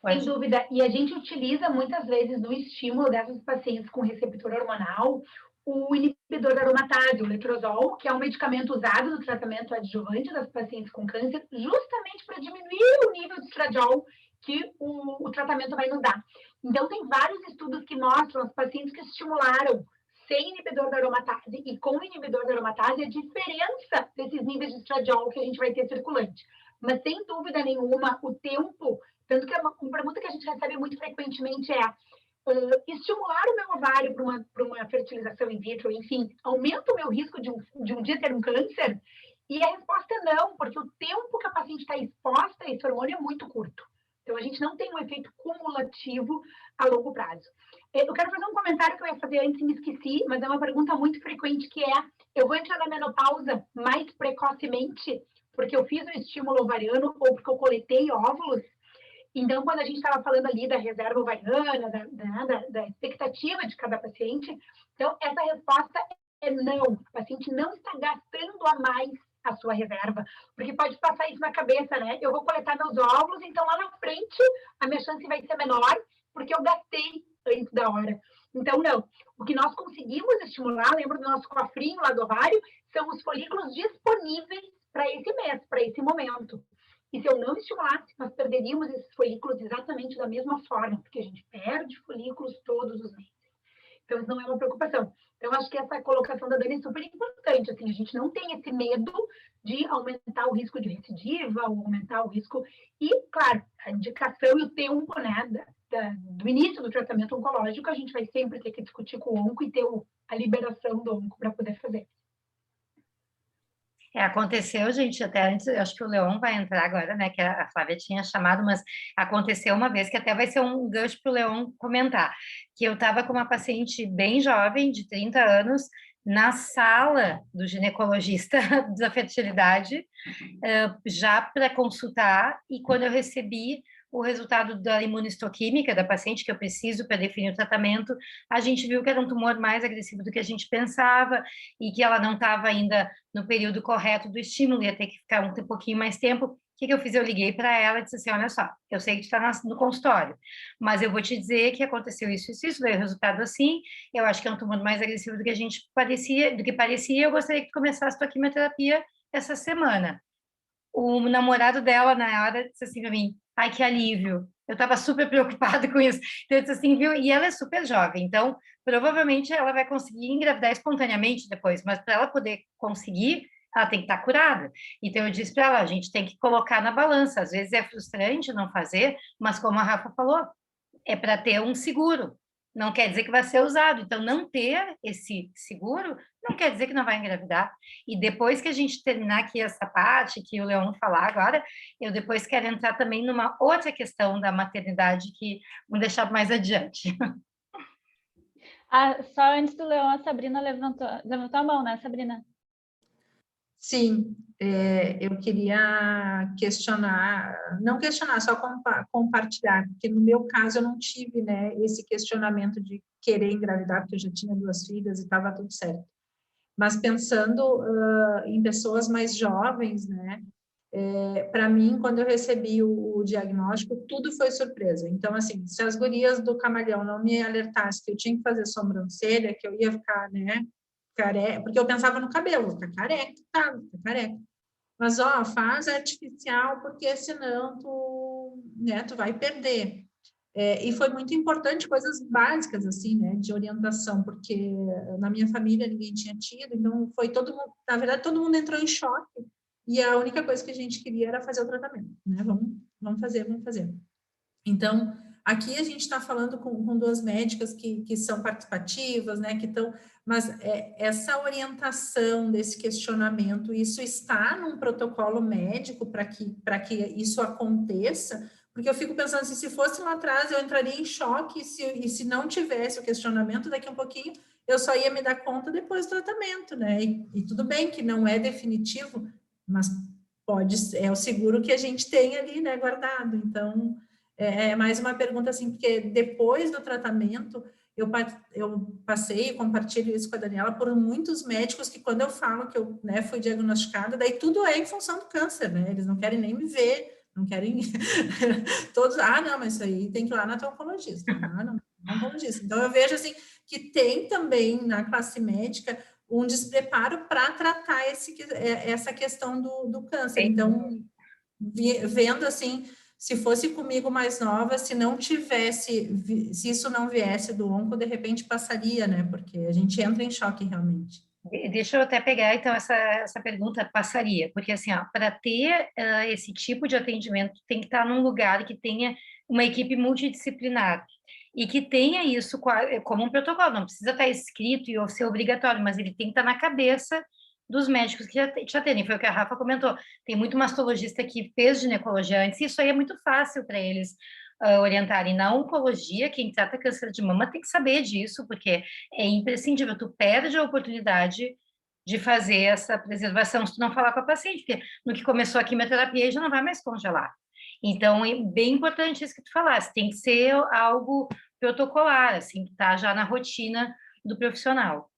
Sem dúvida. E a gente utiliza muitas vezes no estímulo dessas pacientes com receptor hormonal o inibidor da aromatase, o letrozol, que é um medicamento usado no tratamento adjuvante das pacientes com câncer, justamente para diminuir o nível de estradiol que o tratamento vai nos dar. Então, tem vários estudos que mostram as pacientes que estimularam sem inibidor da aromatase e com inibidor da aromatase a diferença desses níveis de estradiol que a gente vai ter circulante. Mas, sem dúvida nenhuma, o tempo, tanto que uma pergunta que a gente recebe muito frequentemente é estimular o meu ovário para uma fertilização in vitro, enfim, aumenta o meu risco de um dia ter um câncer? E a resposta é não, porque o tempo que a paciente está exposta a esse hormônio é muito curto. Então, a gente não tem um efeito cumulativo a longo prazo. Eu quero fazer um comentário que eu ia fazer antes e me esqueci, mas é uma pergunta muito frequente, que é: eu vou entrar na menopausa mais precocemente porque eu fiz o estímulo ovariano ou porque eu coletei óvulos? Então, quando a gente estava falando ali da reserva ovariana, da expectativa de cada paciente, então, essa resposta é não. O paciente não está gastando a mais a sua reserva, porque pode passar isso na cabeça, né? Eu vou coletar meus óvulos, então lá na frente a minha chance vai ser menor, porque eu gastei antes da hora. Então, não. O que nós conseguimos estimular, lembra do nosso cofrinho lá do ovário, são os folículos disponíveis para esse mês, para esse momento. E se eu não estimulasse, nós perderíamos esses folículos exatamente da mesma forma, porque a gente perde folículos todos os meses. Então, isso não é uma preocupação. Então, acho que essa colocação da Dani é super importante. Assim, a gente não tem esse medo de aumentar o risco de recidiva, ou aumentar o risco. E, claro, a indicação e o tempo, né, do início do tratamento oncológico, a gente vai sempre ter que discutir com o onco e ter a liberação do onco para poder fazer. Aconteceu, gente, até antes, eu acho que o Leon vai entrar agora, né, que a Flávia tinha chamado, mas aconteceu uma vez, que até vai ser um gancho para o Leon comentar, que eu estava com uma paciente bem jovem, de 30 anos, na sala do ginecologista da fertilidade, já para consultar, e quando eu recebi o resultado da imunistoquímica da paciente, que eu preciso para definir o tratamento, a gente viu que era um tumor mais agressivo do que a gente pensava, e que ela não estava ainda no período correto do estímulo, ia ter que ficar um pouquinho mais tempo. O que eu fiz? Eu liguei para ela e disse assim, olha só, eu sei que tu está no consultório, mas eu vou te dizer que aconteceu isso, veio o resultado assim, eu acho que é um tumor mais agressivo do que parecia, eu gostaria que tu começasse tua quimioterapia essa semana. O namorado dela, na hora, disse assim para mim, ai, que alívio. Eu estava super preocupada com isso. Então, eu disse assim, viu? E ela é super jovem, então, provavelmente, ela vai conseguir engravidar espontaneamente depois, mas para ela poder conseguir, ela tem que estar curada. Então, eu disse para ela, a gente tem que colocar na balança. Às vezes é frustrante não fazer, mas como a Rafa falou, é para ter um seguro. Não quer dizer que vai ser usado. Então, não ter esse seguro não quer dizer que não vai engravidar. E depois que a gente terminar aqui essa parte que o Leon falar agora, eu depois quero entrar também numa outra questão da maternidade que vou deixar mais adiante. Só antes do Leon, a Sabrina levantou a mão, né, Sabrina? Sim, eu queria não questionar, só compartilhar, porque no meu caso eu não tive, né, esse questionamento de querer engravidar, porque eu já tinha 2 filhas e estava tudo certo. Mas pensando em pessoas mais jovens, né, para mim, quando eu recebi o diagnóstico, tudo foi surpresa. Então, assim, se as gurias do Camaleão não me alertassem que eu tinha que fazer sobrancelha, que eu ia ficar, né, careca, porque eu pensava no cabelo, ficar careca, tá careca. Mas, ó, faz artificial, porque senão tu vai perder. E foi muito importante, coisas básicas, assim, né, de orientação, porque na minha família ninguém tinha tido, então foi todo mundo, na verdade, todo mundo entrou em choque, e a única coisa que a gente queria era fazer o tratamento, né, vamos fazer. Então, aqui a gente está falando com 2 médicas que são participativas, né, que estão, mas essa orientação desse questionamento, isso está num protocolo médico para que isso aconteça, porque eu fico pensando assim, se fosse lá atrás eu entraria em choque, e se não tivesse o questionamento, daqui a um pouquinho eu só ia me dar conta depois do tratamento, né, e tudo bem que não é definitivo, mas é o seguro que a gente tem ali, né, guardado. Então, mais uma pergunta assim, porque depois do tratamento, eu passei, compartilho isso com a Daniela, por muitos médicos que quando eu falo que eu, né, fui diagnosticada, daí tudo é em função do câncer, né, eles não querem nem me ver, não querem, todos, não, mas isso aí tem que ir lá na tua oncologista, não, oncologista. Então, eu vejo assim, que tem também na classe médica um despreparo para tratar essa questão do câncer. Então, vendo assim, se fosse comigo mais nova, se isso não viesse do onco, de repente passaria, né? Porque a gente entra em choque realmente. Deixa eu até pegar, então, essa pergunta, passaria, porque, assim, para ter esse tipo de atendimento, tem que estar num lugar que tenha uma equipe multidisciplinar, e que tenha isso como um protocolo, não precisa estar escrito e ser obrigatório, mas ele tem que estar na cabeça dos médicos que já atendem, foi o que a Rafa comentou, tem muito mastologista que fez ginecologia antes, e isso aí é muito fácil para eles orientarem. Na oncologia, quem trata câncer de mama tem que saber disso, porque é imprescindível, tu perde a oportunidade de fazer essa preservação se tu não falar com a paciente, porque no que começou a quimioterapia já não vai mais congelar. Então, é bem importante isso que tu falasse, tem que ser algo protocolar, assim, que tá já na rotina do profissional.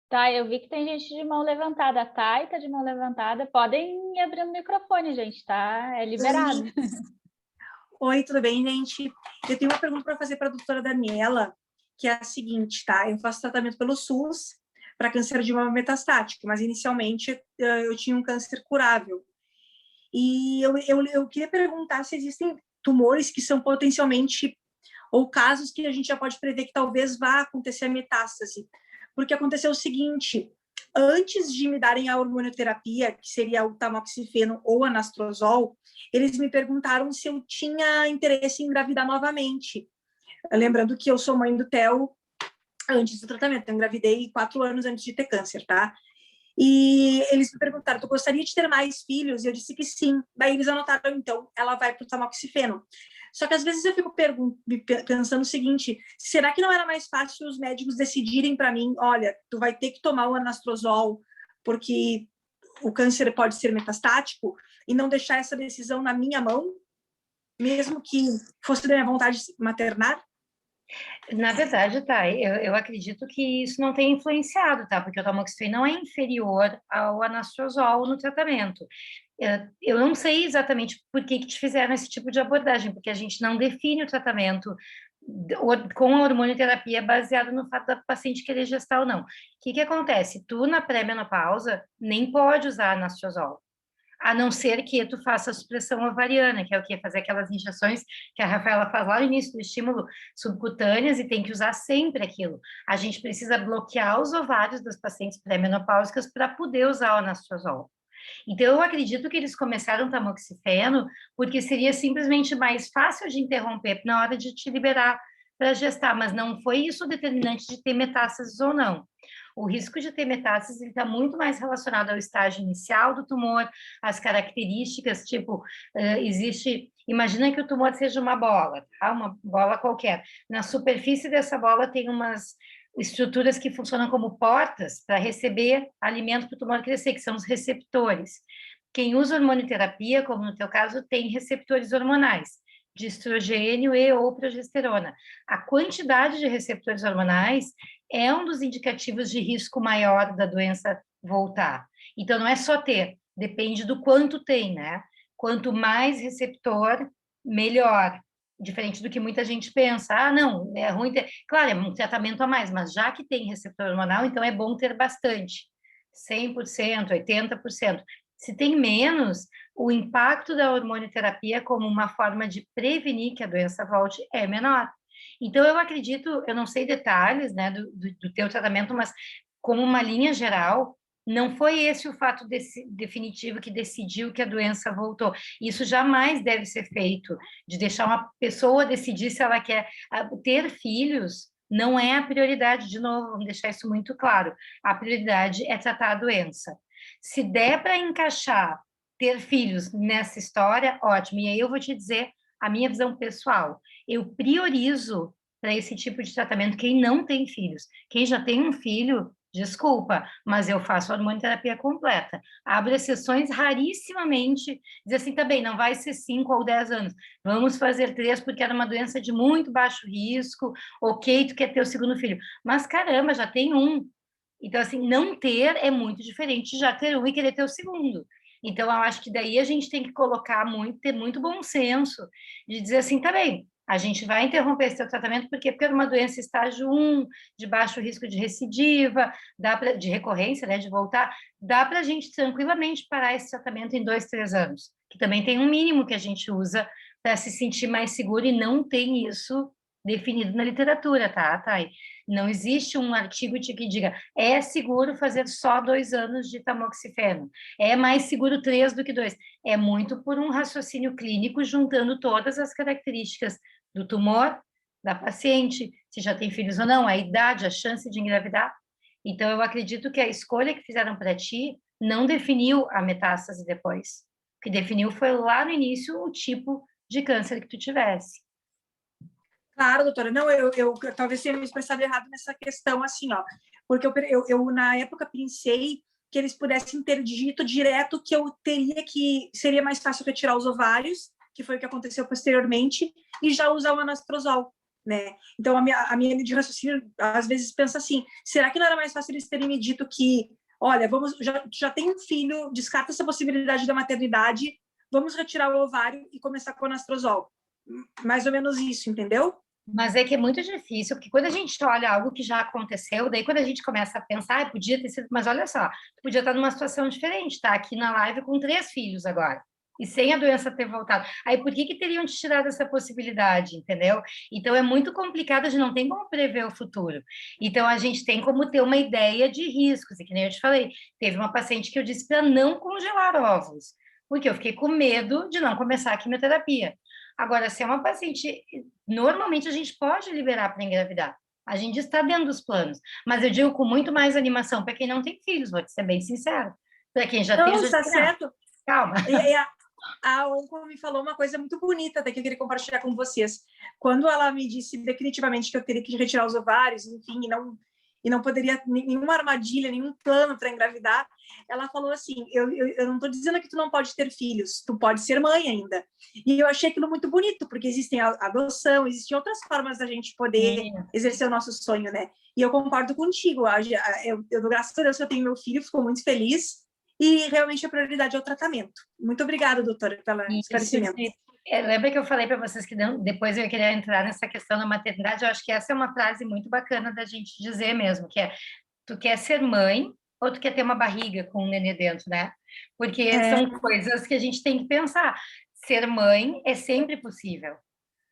Tá, eu vi que tem gente de mão levantada. A Thay tá de mão levantada. Podem ir abrindo o microfone, gente, tá? É liberado. Oi, tudo bem, gente? Eu tenho uma pergunta para fazer para a doutora Daniela, que é a seguinte, tá? Eu faço tratamento pelo SUS para câncer de mama metastático, mas inicialmente eu tinha um câncer curável. E eu queria perguntar se existem tumores que são potencialmente, ou casos que a gente já pode prever que talvez vá acontecer a metástase. Porque aconteceu o seguinte, antes de me darem a hormonioterapia, que seria o tamoxifeno ou anastrozol, eles me perguntaram se eu tinha interesse em engravidar novamente. Lembrando que eu sou mãe do Theo antes do tratamento. Eu engravidei 4 anos antes de ter câncer, tá? E eles me perguntaram, tu gostaria de ter mais filhos? E eu disse que sim. Daí eles anotaram, então, ela vai para o tamoxifeno. Só que às vezes eu fico pensando o seguinte, será que não era mais fácil os médicos decidirem para mim, olha, tu vai ter que tomar o anastrozol, porque o câncer pode ser metastático, e não deixar essa decisão na minha mão, mesmo que fosse da minha vontade maternar? Na verdade, tá, eu acredito que isso não tem influenciado, tá? Porque o tamoxifeno não é inferior ao anastrozol no tratamento. Eu não sei exatamente por que te fizeram esse tipo de abordagem, porque a gente não define o tratamento com a hormonioterapia baseado no fato da paciente querer gestar ou não. O que acontece? Tu, na pré-menopausa, nem pode usar anastrozol, a não ser que tu faça a supressão ovariana, que é o que? Fazer aquelas injeções que a Rafaela faz lá no início do estímulo subcutâneas, e tem que usar sempre aquilo. A gente precisa bloquear os ovários das pacientes pré-menopáusicas para poder usar o anastrozol. Então, eu acredito que eles começaram o tamoxifeno porque seria simplesmente mais fácil de interromper na hora de te liberar para gestar, mas não foi isso o determinante de ter metástases ou não. O risco de ter metástases está muito mais relacionado ao estágio inicial do tumor, às características, tipo, imagina que o tumor seja uma bola, tá? Uma bola qualquer. Na superfície dessa bola tem umas estruturas que funcionam como portas para receber alimento para o tumor crescer, que são os receptores. Quem usa hormonioterapia, como no teu caso, tem receptores hormonais, de estrogênio e ou progesterona. A quantidade de receptores hormonais é um dos indicativos de risco maior da doença voltar. Então, não é só ter, depende do quanto tem, né? Quanto mais receptor, melhor. Diferente do que muita gente pensa. Ah, não, é ruim ter... Claro, é um tratamento a mais, mas já que tem receptor hormonal, então é bom ter bastante. 100%, 80%. Se tem menos, o impacto da hormonioterapia como uma forma de prevenir que a doença volte é menor. Então, eu acredito, eu não sei detalhes, né, do teu tratamento, mas como uma linha geral, não foi esse o fato definitivo que decidiu que a doença voltou. Isso jamais deve ser feito, de deixar uma pessoa decidir se ela quer ter filhos. Não é a prioridade, de novo, vamos deixar isso muito claro. A prioridade é tratar a doença. Se der para encaixar ter filhos nessa história, ótimo. E aí eu vou te dizer a minha visão pessoal. Eu priorizo para esse tipo de tratamento quem não tem filhos. Quem já tem um filho, desculpa, mas eu faço hormonioterapia completa. Abro exceções rarissimamente, diz assim, tá bem, não vai ser 5 ou 10 anos, vamos fazer 3 porque era uma doença de muito baixo risco, ok, tu quer ter o segundo filho, mas caramba, já tem um. Então, assim, não ter é muito diferente de já ter um e querer ter o segundo. Então, eu acho que daí a gente tem que colocar ter muito bom senso, de dizer assim, tá bem, a gente vai interromper esse tratamento porque é uma doença estágio 1, de baixo risco de recidiva, de recorrência, né, de voltar, dá para a gente tranquilamente parar esse tratamento em 2, 3 anos, que também tem um mínimo que a gente usa para se sentir mais seguro e não tem isso definido na literatura, tá, Thay? Não existe um artigo que diga é seguro fazer só 2 anos de tamoxifeno, é mais seguro 3 do que 2. É muito por um raciocínio clínico juntando todas as características do tumor, da paciente, se já tem filhos ou não, a idade, a chance de engravidar. Então, eu acredito que a escolha que fizeram para ti não definiu a metástase depois. O que definiu foi lá no início o tipo de câncer que tu tivesse. Claro, doutora. Não, eu talvez tenha me expressado errado nessa questão, assim, ó. Porque eu na época, pensei que eles pudessem ter dito direto que eu teria que... Seria mais fácil retirar os ovários, que foi o que aconteceu posteriormente, e já usar o anastrozol, né? Então, a minha linha de raciocínio, às vezes, pensa assim, será que não era mais fácil eles terem me dito que, olha, já tem um filho, descarta essa possibilidade da maternidade, vamos retirar o ovário e começar com o anastrozol. Mais ou menos isso, entendeu? Mas é que é muito difícil, porque quando a gente olha algo que já aconteceu, daí quando a gente começa a pensar, podia ter sido, mas olha só, podia estar numa situação diferente, tá? Aqui na live com 3 filhos agora, e sem a doença ter voltado. Aí por que teriam te tirado essa possibilidade, entendeu? Então é muito complicado, a gente não tem como prever o futuro. Então a gente tem como ter uma ideia de riscos, e que nem eu te falei, teve uma paciente que eu disse para não congelar óvulos, porque eu fiquei com medo de não começar a quimioterapia. Agora, se é uma paciente, normalmente a gente pode liberar para engravidar. A gente está dentro dos planos, mas eu digo com muito mais animação para quem não tem filhos, vou te ser bem sincero. Para quem já tem, Não, já está digo, certo. calma. A Onco me falou uma coisa muito bonita, até que eu queria compartilhar com vocês. Quando ela me disse definitivamente que eu teria que retirar os ovários, enfim, e não poderia nenhuma armadilha, nenhum plano para engravidar, ela falou assim: eu não estou dizendo que tu não pode ter filhos, tu pode ser mãe ainda. E eu achei aquilo muito bonito, porque existem a adoção, existem outras formas da gente poder exercer o nosso sonho, né? E eu concordo contigo. Graças a Deus, eu tenho meu filho, fico muito feliz. E realmente a prioridade é o tratamento. Muito obrigada, doutora, pelo esclarecimento. Lembra que eu falei para vocês que depois eu ia querer entrar nessa questão da maternidade? Eu acho que essa é uma frase muito bacana da gente dizer mesmo, que é: tu quer ser mãe ou tu quer ter uma barriga com um nenê dentro, né? Porque são coisas que a gente tem que pensar. Ser mãe é sempre possível,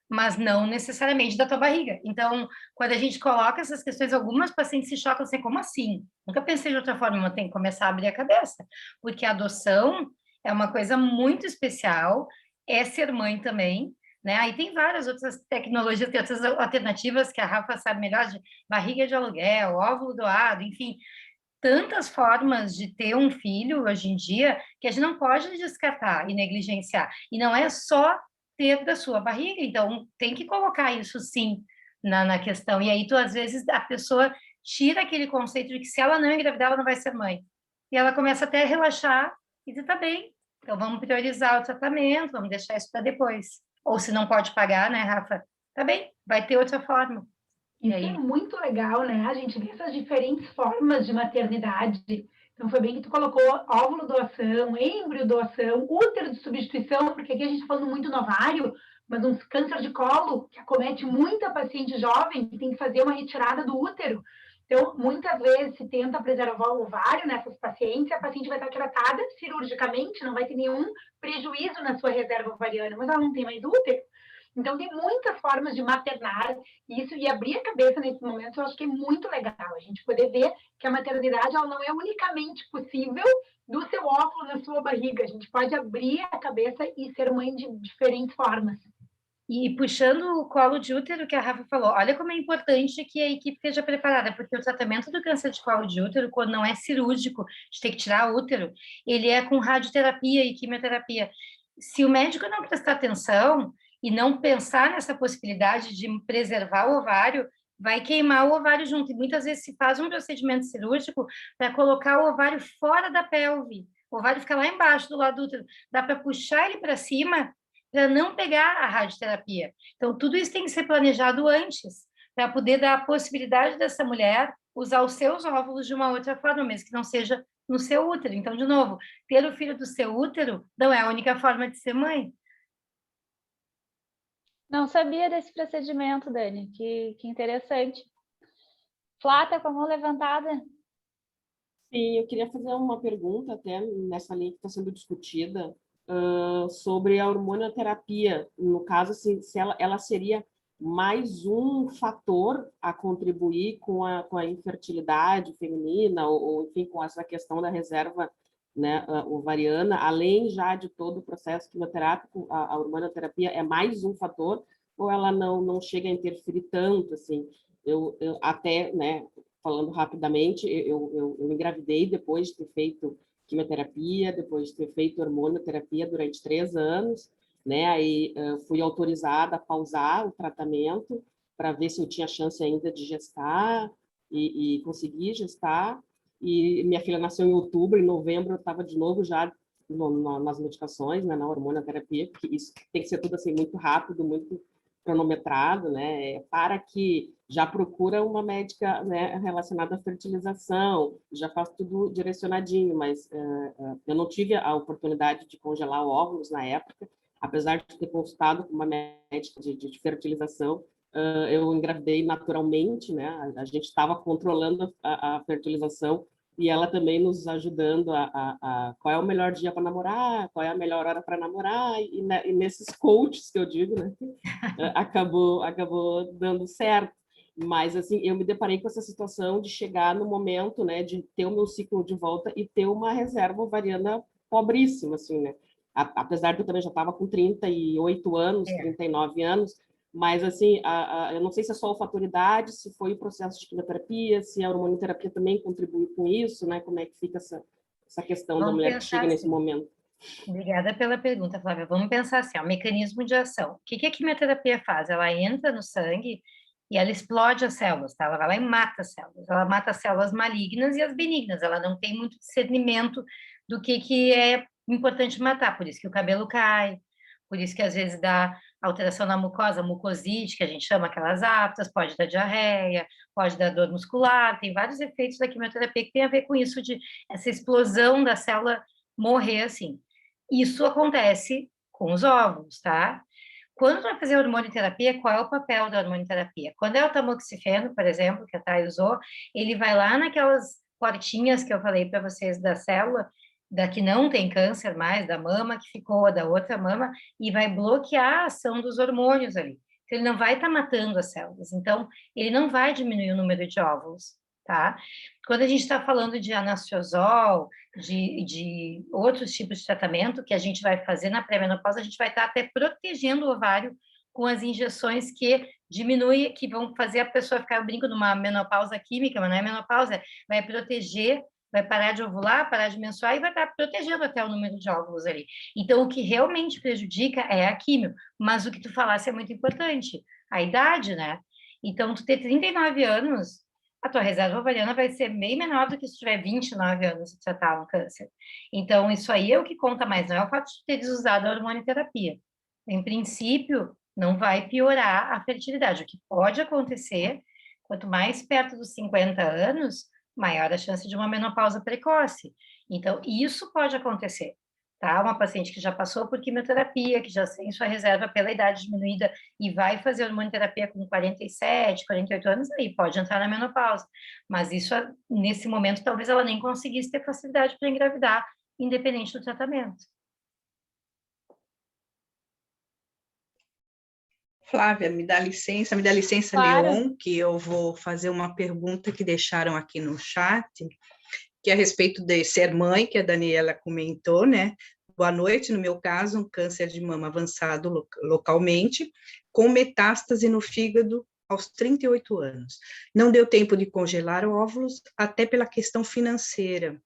mas não necessariamente da tua barriga. Então, quando a gente coloca essas questões, algumas pacientes se chocam assim, como assim? Nunca pensei de outra forma, mas tem que começar a abrir a cabeça, porque a adoção é uma coisa muito especial, é ser mãe também, né? Aí tem várias outras tecnologias, tem outras alternativas que a Rafa sabe melhor, de barriga de aluguel, óvulo doado, enfim, tantas formas de ter um filho hoje em dia que a gente não pode descartar e negligenciar. E não é só ter da sua barriga, então tem que colocar isso sim na questão. E aí, às vezes, a pessoa tira aquele conceito de que se ela não engravidar, ela não vai ser mãe. E ela começa até a relaxar e dizer, tá bem, então vamos priorizar o tratamento, vamos deixar isso para depois. Ou se não pode pagar, né, Rafa? Tá bem, vai ter outra forma. Isso é muito legal, né? A gente vê essas diferentes formas de maternidade. Então, foi bem que tu colocou óvulo doação, êmbrio doação, útero de substituição, porque aqui a gente está falando muito no ovário, mas um câncer de colo que acomete muita paciente jovem que tem que fazer uma retirada do útero. Então, muitas vezes se tenta preservar o ovário nessas pacientes, a paciente vai estar tratada cirurgicamente, não vai ter nenhum prejuízo na sua reserva ovariana, mas ela não tem mais útero. Então, tem muitas formas de maternar isso e abrir a cabeça nesse momento, eu acho que é muito legal. A gente poder ver que a maternidade ela não é unicamente possível do seu óvulo na sua barriga. A gente pode abrir a cabeça e ser mãe de diferentes formas. E puxando o colo de útero que a Rafa falou, olha como é importante que a equipe esteja preparada, porque o tratamento do câncer de colo de útero, quando não é cirúrgico, de ter que tirar o útero, ele é com radioterapia e quimioterapia. Se o médico não prestar atenção e não pensar nessa possibilidade de preservar o ovário, vai queimar o ovário junto. E muitas vezes se faz um procedimento cirúrgico para colocar o ovário fora da pelve. O ovário fica lá embaixo do lado do útero. Dá para puxar ele para cima para não pegar a radioterapia. Então, tudo isso tem que ser planejado antes, para poder dar a possibilidade dessa mulher usar os seus óvulos de uma outra forma, mesmo que não seja no seu útero. Então, de novo, ter o filho do seu útero não é a única forma de ser mãe. Não sabia desse procedimento, Dani. Que interessante. Flá, com a mão levantada. Sim, eu queria fazer uma pergunta até nessa linha que está sendo discutida sobre a hormonioterapia. No caso, assim, se ela seria mais um fator a contribuir com a infertilidade feminina ou, enfim, com essa questão da reserva, né, ovariana, além já de todo o processo quimioterápico, a hormonioterapia é mais um fator, ou ela não chega a interferir tanto, assim? Eu até, né, falando rapidamente, eu engravidei depois de ter feito quimioterapia, depois de ter feito hormonioterapia durante 3 anos, né, aí fui autorizada a pausar o tratamento para ver se eu tinha chance ainda de gestar e consegui gestar. E minha filha nasceu em outubro, em novembro eu estava de novo já nas medicações, né, na hormonioterapia, porque isso tem que ser tudo assim muito rápido, muito cronometrado, né, para que já procura uma médica, né, relacionada à fertilização, já faz tudo direcionadinho, mas eu não tive a oportunidade de congelar óvulos na época, apesar de ter consultado com uma médica de fertilização. Eu engravidei naturalmente, né? A gente estava controlando a fertilização e ela também nos ajudando a qual é o melhor dia para namorar, qual é a melhor hora para namorar, e nesses coaches que eu digo, né? acabou dando certo. Mas, assim, eu me deparei com essa situação de chegar no momento, né, de ter o meu ciclo de volta e ter uma reserva ovariana pobríssima, assim, né? Apesar de eu também já estava com 38 anos, 39 anos, Mas, assim, eu não sei se é só a fator idade, se foi o processo de quimioterapia, se a hormonioterapia também contribui com isso, né? Como é que fica essa questão da mulher que chega nesse momento? Obrigada pela pergunta, Flávia. Vamos pensar assim, ó, mecanismo de ação. O que a quimioterapia faz? Ela entra no sangue e ela explode as células, tá? Ela vai lá e mata as células. Ela mata as células malignas e as benignas. Ela não tem muito discernimento do que é importante matar. Por isso que o cabelo cai, por isso que às vezes dá alteração na mucosa, mucosite, que a gente chama aquelas aftas, pode dar diarreia, pode dar dor muscular, tem vários efeitos da quimioterapia que tem a ver com isso, de essa explosão da célula morrer assim. Isso acontece com os óvulos, tá? Quando vai fazer hormonioterapia, qual é o papel da hormonioterapia? Quando é o tamoxifeno, por exemplo, que a Thay usou, ele vai lá naquelas portinhas que eu falei para vocês da célula, da que não tem câncer mais, da mama que ficou, da outra mama, e vai bloquear a ação dos hormônios ali. Então, ele não vai estar matando as células. Então, ele não vai diminuir o número de óvulos, tá? Quando a gente está falando de anastiosol, de outros tipos de tratamento que a gente vai fazer na pré-menopausa, a gente vai estar até protegendo o ovário com as injeções que diminuem, que vão fazer a pessoa ficar, eu brinco, numa menopausa química, mas não é menopausa, vai proteger, vai parar de ovular, parar de menstruar e vai estar protegendo até o número de óvulos ali. Então, o que realmente prejudica é a químio, mas o que tu falasse é muito importante, a idade, né? Então, tu ter 39 anos, a tua reserva ovariana vai ser bem menor do que se tiver 29 anos e tratar um câncer. Então, isso aí é o que conta mais, não é o fato de teres usado a hormonioterapia. Em princípio, não vai piorar a fertilidade. O que pode acontecer, quanto mais perto dos 50 anos, maior a chance de uma menopausa precoce. Então, isso pode acontecer, tá? Uma paciente que já passou por quimioterapia, que já tem sua reserva pela idade diminuída e vai fazer hormonioterapia com 47, 48 anos, aí pode entrar na menopausa. Mas isso, nesse momento, talvez ela nem conseguisse ter facilidade para engravidar, independente do tratamento. Flávia, me dá licença, Claro. Leon, que eu vou fazer uma pergunta que deixaram aqui no chat, que é a respeito de ser mãe, que a Daniela comentou, né? Boa noite, no meu caso, um câncer de mama avançado localmente, com metástase no fígado aos 38 anos. Não deu tempo de congelar óvulos, até pela questão financeira.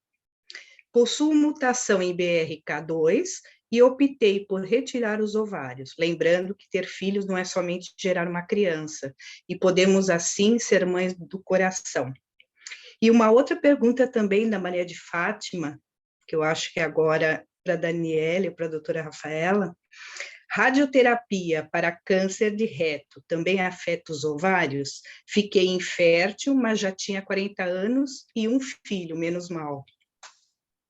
Possuo mutação em BRCA2 e optei por retirar os ovários, lembrando que ter filhos não é somente gerar uma criança, e podemos, assim, ser mães do coração. E uma outra pergunta também da Maria de Fátima, que eu acho que agora para a Daniela e para a doutora Rafaela, radioterapia para câncer de reto também afeta os ovários? Fiquei infértil, mas já tinha 40 anos e um filho, menos mal.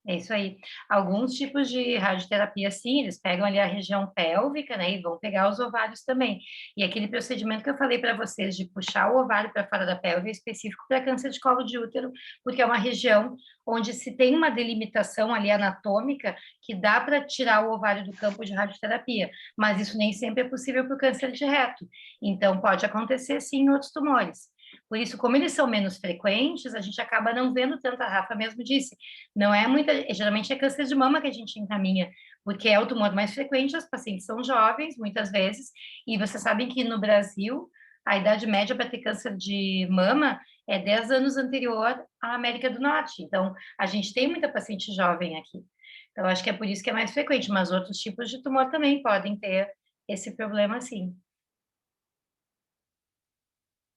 É isso aí. Alguns tipos de radioterapia, sim, eles pegam ali a região pélvica, né, e vão pegar os ovários também. E aquele procedimento que eu falei para vocês de puxar o ovário para fora da pelve é específico para câncer de colo de útero, porque é uma região onde se tem uma delimitação ali anatômica que dá para tirar o ovário do campo de radioterapia, mas isso nem sempre é possível para o câncer de reto. Então, pode acontecer, sim, em outros tumores. Por isso, como eles são menos frequentes, a gente acaba não vendo tanto, a Rafa mesmo disse, não é muita, geralmente é câncer de mama que a gente encaminha, porque é o tumor mais frequente, as pacientes são jovens, muitas vezes, e vocês sabem que no Brasil, a idade média para ter câncer de mama é 10 anos anterior à América do Norte, então a gente tem muita paciente jovem aqui. Então, acho que é por isso que é mais frequente, mas outros tipos de tumor também podem ter esse problema, sim.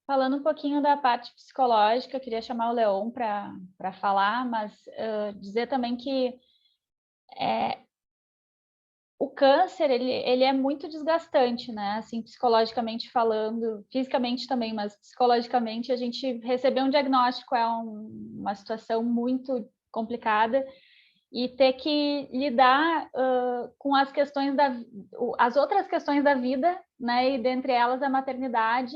Falando um pouquinho da parte psicológica, eu queria chamar o Leon para falar, mas dizer também que o câncer, ele é muito desgastante, né? Assim, psicologicamente falando, fisicamente também, mas psicologicamente, a gente receber um diagnóstico é uma situação muito complicada e ter que lidar com as questões as outras questões da vida, né? E dentre elas a maternidade,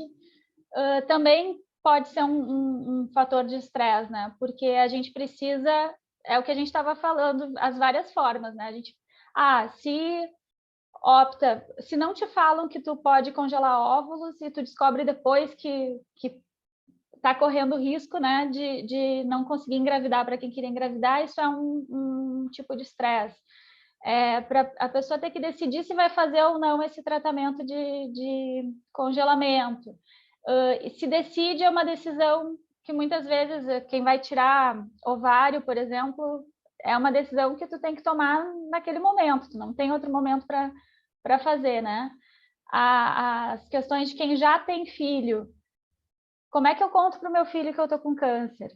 também pode ser um fator de estresse, né? Porque a gente precisa, é o que a gente estava falando, as várias formas, né? A gente, se não te falam que tu pode congelar óvulos e tu descobre depois que está correndo risco, né, de não conseguir engravidar para quem queria engravidar, isso é um tipo de estresse. para a pessoa ter que decidir se vai fazer ou não esse tratamento de congelamento. Se decide, é uma decisão que muitas vezes quem vai tirar ovário, por exemplo, é uma decisão que tu tem que tomar naquele momento, tu não tem outro momento para fazer, né? As questões de quem já tem filho. Como é que eu conto para o meu filho que eu estou com câncer?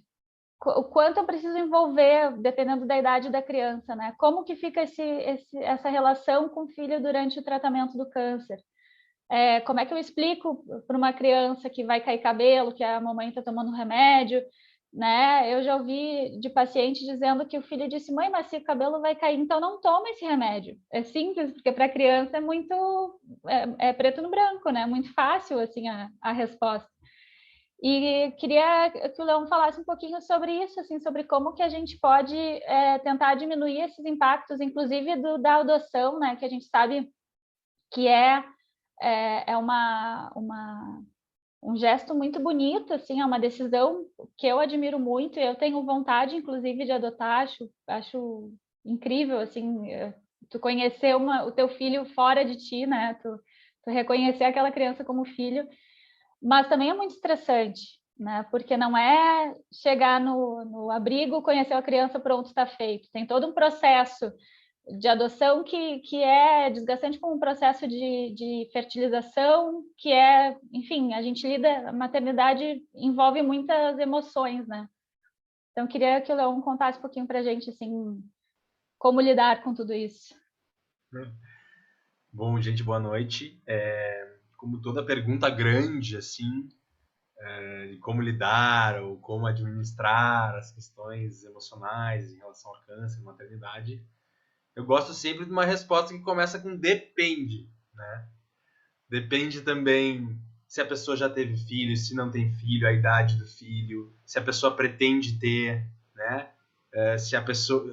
O quanto eu preciso envolver, dependendo da idade da criança, né? Como que fica essa relação com o filho durante o tratamento do câncer? Como é que eu explico para uma criança que vai cair cabelo, que a mamãe está tomando remédio, né? Eu já ouvi de paciente dizendo que o filho disse: mãe, mas se o cabelo vai cair, então não toma esse remédio. É simples, porque para a criança é muito preto no branco, né? Muito fácil assim a resposta. E queria que o Leão falasse um pouquinho sobre isso, assim, sobre como que a gente pode tentar diminuir esses impactos, inclusive da adoção, né? Que a gente sabe que é um gesto muito bonito, assim, é uma decisão que eu admiro muito, eu tenho vontade, inclusive, de adotar, acho incrível, assim, tu conhecer o teu filho fora de ti, né, tu reconhecer aquela criança como filho, mas também é muito estressante, né, porque não é chegar no abrigo, conhecer a criança, pronto, está feito, tem todo um processo de adoção que é desgastante, com um processo de fertilização, que enfim, a gente a maternidade envolve muitas emoções, né? Então, queria que o Leão contasse um pouquinho para a gente, assim, como lidar com tudo isso. Bom, gente, boa noite. Como toda pergunta grande, assim, de como lidar ou como administrar as questões emocionais em relação ao câncer, maternidade, eu gosto sempre de uma resposta que começa com depende, né? Depende também se a pessoa já teve filho, se não tem filho, a idade do filho, se a pessoa pretende ter, né? Se a pessoa...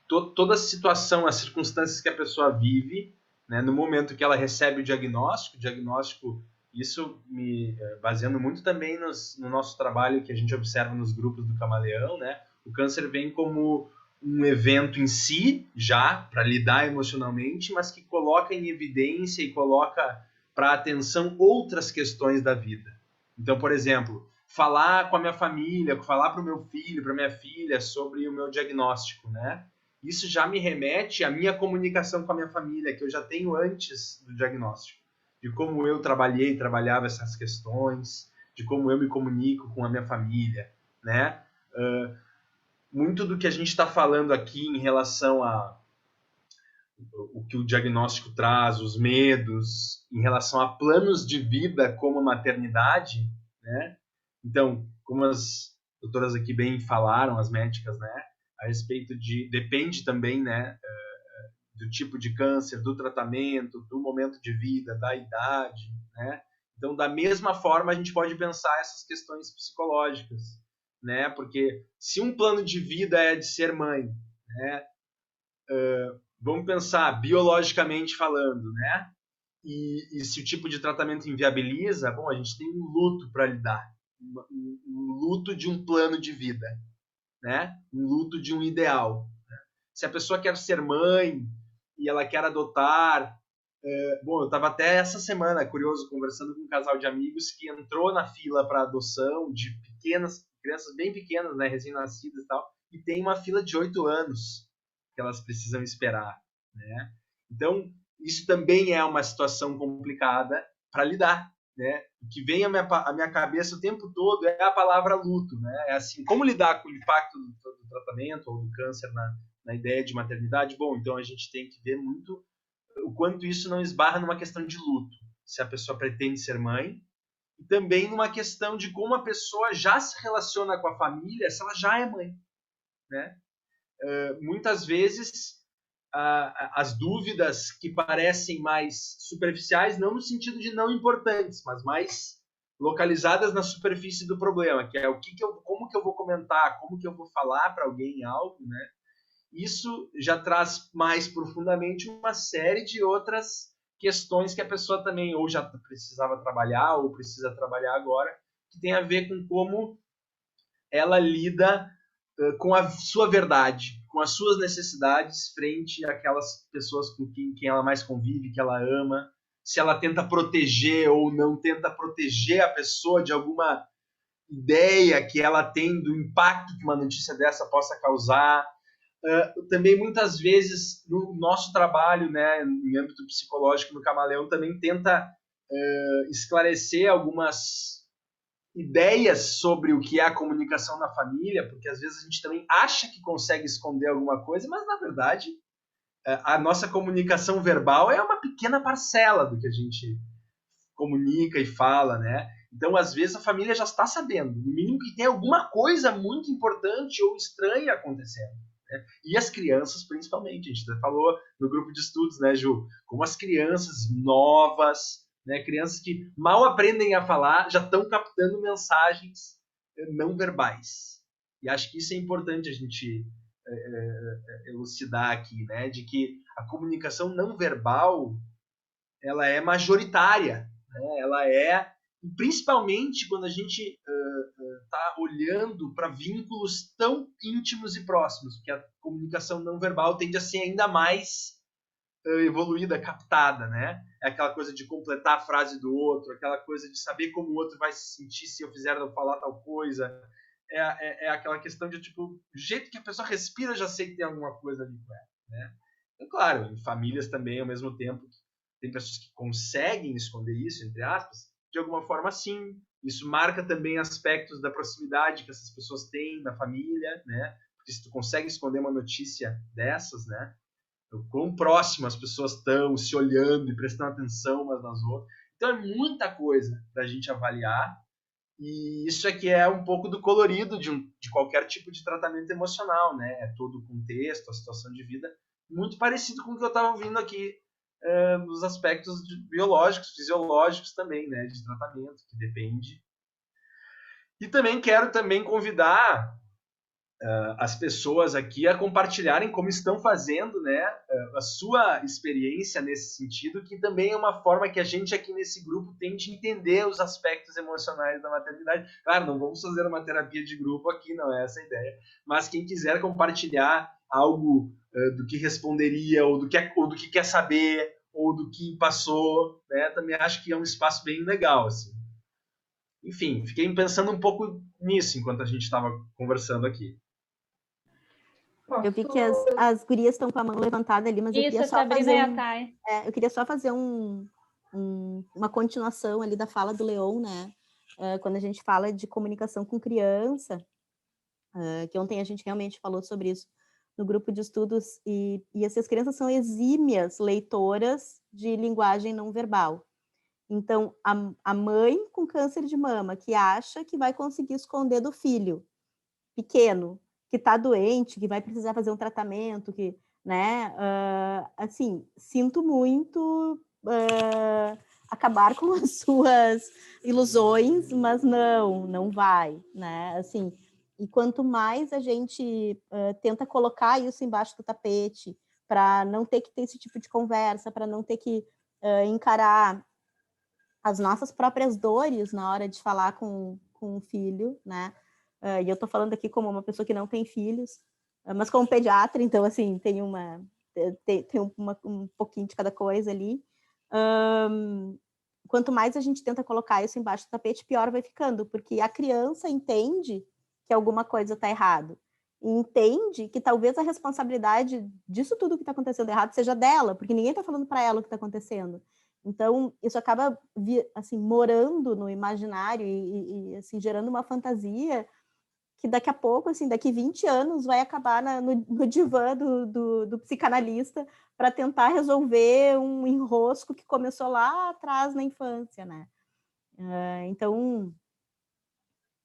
Toda a situação, as circunstâncias que a pessoa vive, né? No momento que ela recebe o diagnóstico, isso me baseando muito também no nosso trabalho que a gente observa nos grupos do Camaleão, né? O câncer vem como um evento em si, já, para lidar emocionalmente, mas que coloca em evidência e coloca para atenção outras questões da vida. Então, por exemplo, falar com a minha família, falar para o meu filho, para a minha filha sobre o meu diagnóstico, né? Isso já me remete à minha comunicação com a minha família, que eu já tenho antes do diagnóstico, de como eu trabalhava essas questões, de como eu me comunico com a minha família, né? Muito do que a gente está falando aqui em relação a o que o diagnóstico traz, os medos, em relação a planos de vida como a maternidade, né? Então, como as doutoras aqui bem falaram, as médicas, né? A respeito depende também, né? Do tipo de câncer, do tratamento, do momento de vida, da idade, né? Então, da mesma forma, a gente pode pensar essas questões psicológicas, né? Porque se um plano de vida é de ser mãe, né? Vamos pensar biologicamente falando, né? E se o tipo de tratamento inviabiliza, bom, a gente tem um luto para lidar, um luto de um plano de vida, né? Um luto de um ideal. Né? Se a pessoa quer ser mãe e ela quer adotar, bom, eu estava até essa semana curioso conversando com um casal de amigos que entrou na fila para adoção de crianças bem pequenas, né, recém-nascidas e tal, e tem uma fila de 8 anos que elas precisam esperar, né? Então, isso também é uma situação complicada para lidar, né? O que vem à minha cabeça o tempo todo é a palavra luto, né? É assim, como lidar com o impacto do tratamento ou do câncer na ideia de maternidade? Bom, então a gente tem que ver muito o quanto isso não esbarra numa questão de luto, se a pessoa pretende ser mãe, e também numa questão de como a pessoa já se relaciona com a família, se ela já é mãe, né? Muitas vezes as dúvidas que parecem mais superficiais, não no sentido de não importantes, mas mais localizadas na superfície do problema, que é como que eu vou comentar, como que eu vou falar para alguém algo, né? Isso já traz mais profundamente uma série de outras questões que a pessoa também ou já precisava trabalhar ou precisa trabalhar agora, que tem a ver com como ela lida com a sua verdade, com as suas necessidades frente àquelas pessoas com quem ela mais convive, que ela ama, se ela tenta proteger ou não tenta proteger a pessoa de alguma ideia que ela tem do impacto que uma notícia dessa possa causar. Também muitas vezes no nosso trabalho, né, em âmbito psicológico no Camaleão, também tenta esclarecer algumas ideias sobre o que é a comunicação na família, porque às vezes a gente também acha que consegue esconder alguma coisa, mas na verdade a nossa comunicação verbal é uma pequena parcela do que a gente comunica e fala, né? Então, às vezes, a família já está sabendo, no mínimo que tem alguma coisa muito importante ou estranha acontecendo. Né? E as crianças, principalmente. A gente já falou no grupo de estudos, né, Ju? Como as crianças novas, né, crianças que mal aprendem a falar, já estão captando mensagens não verbais. E acho que isso é importante a gente elucidar aqui, né? De que a comunicação não verbal ela é majoritária, né? Ela é, principalmente quando a gente está olhando para vínculos tão íntimos e próximos, porque a comunicação não verbal tende a ser ainda mais evoluída, captada, né? É aquela coisa de completar a frase do outro, aquela coisa de saber como o outro vai se sentir se eu fizer ou falar tal coisa. É aquela questão de, tipo, do jeito que a pessoa respira, eu já sei que tem alguma coisa ali com ela, né? E, claro, em famílias também, ao mesmo tempo, tem pessoas que conseguem esconder isso, entre aspas, de alguma forma sim. Isso marca também aspectos da proximidade que essas pessoas têm na família, né? Porque se tu consegue esconder uma notícia dessas, né? O quão próximo as pessoas estão, se olhando e prestando atenção umas nas outras. Então é muita coisa para a gente avaliar. E isso aqui é um pouco do colorido de qualquer tipo de tratamento emocional, né? É todo o contexto, a situação de vida, muito parecido com o que eu estava ouvindo aqui nos aspectos biológicos, fisiológicos também, né? De tratamento, que depende. E também quero convidar as pessoas aqui a compartilharem como estão fazendo, né, a sua experiência nesse sentido, que também é uma forma que a gente aqui nesse grupo tem de entender os aspectos emocionais da maternidade. Claro, não vamos fazer uma terapia de grupo aqui, não é essa a ideia, mas quem quiser compartilhar algo do que responderia, ou do que quer saber, ou do que passou, né, também acho que é um espaço bem legal, assim. Enfim, fiquei pensando um pouco nisso enquanto a gente estava conversando aqui. Eu vi que as gurias estão com a mão levantada ali, mas eu queria só fazer eu queria só fazer uma continuação ali da fala do Leon, né? Quando a gente fala de comunicação com criança, que ontem a gente realmente falou sobre isso no grupo de estudos, e essas crianças são exímias leitoras de linguagem não verbal. Então, a mãe com câncer de mama que acha que vai conseguir esconder do filho pequeno, que está doente, que vai precisar fazer um tratamento, que, né, assim, sinto muito acabar com as suas ilusões, mas não vai, né, assim, e quanto mais a gente tenta colocar isso embaixo do tapete, para não ter que ter esse tipo de conversa, para não ter que encarar as nossas próprias dores na hora de falar com o filho, né, e eu estou falando aqui como uma pessoa que não tem filhos, mas como pediatra, então, assim, tem um pouquinho de cada coisa ali. Quanto mais a gente tenta colocar isso embaixo do tapete, pior vai ficando, porque a criança entende que alguma coisa está errado, e entende que talvez a responsabilidade disso tudo que está acontecendo errado seja dela, porque ninguém está falando para ela o que está acontecendo. Então, isso acaba, assim, morando no imaginário e assim, gerando uma fantasia que daqui a pouco, assim, daqui 20 anos, vai acabar no divã do psicanalista para tentar resolver um enrosco que começou lá atrás na infância, né? Então,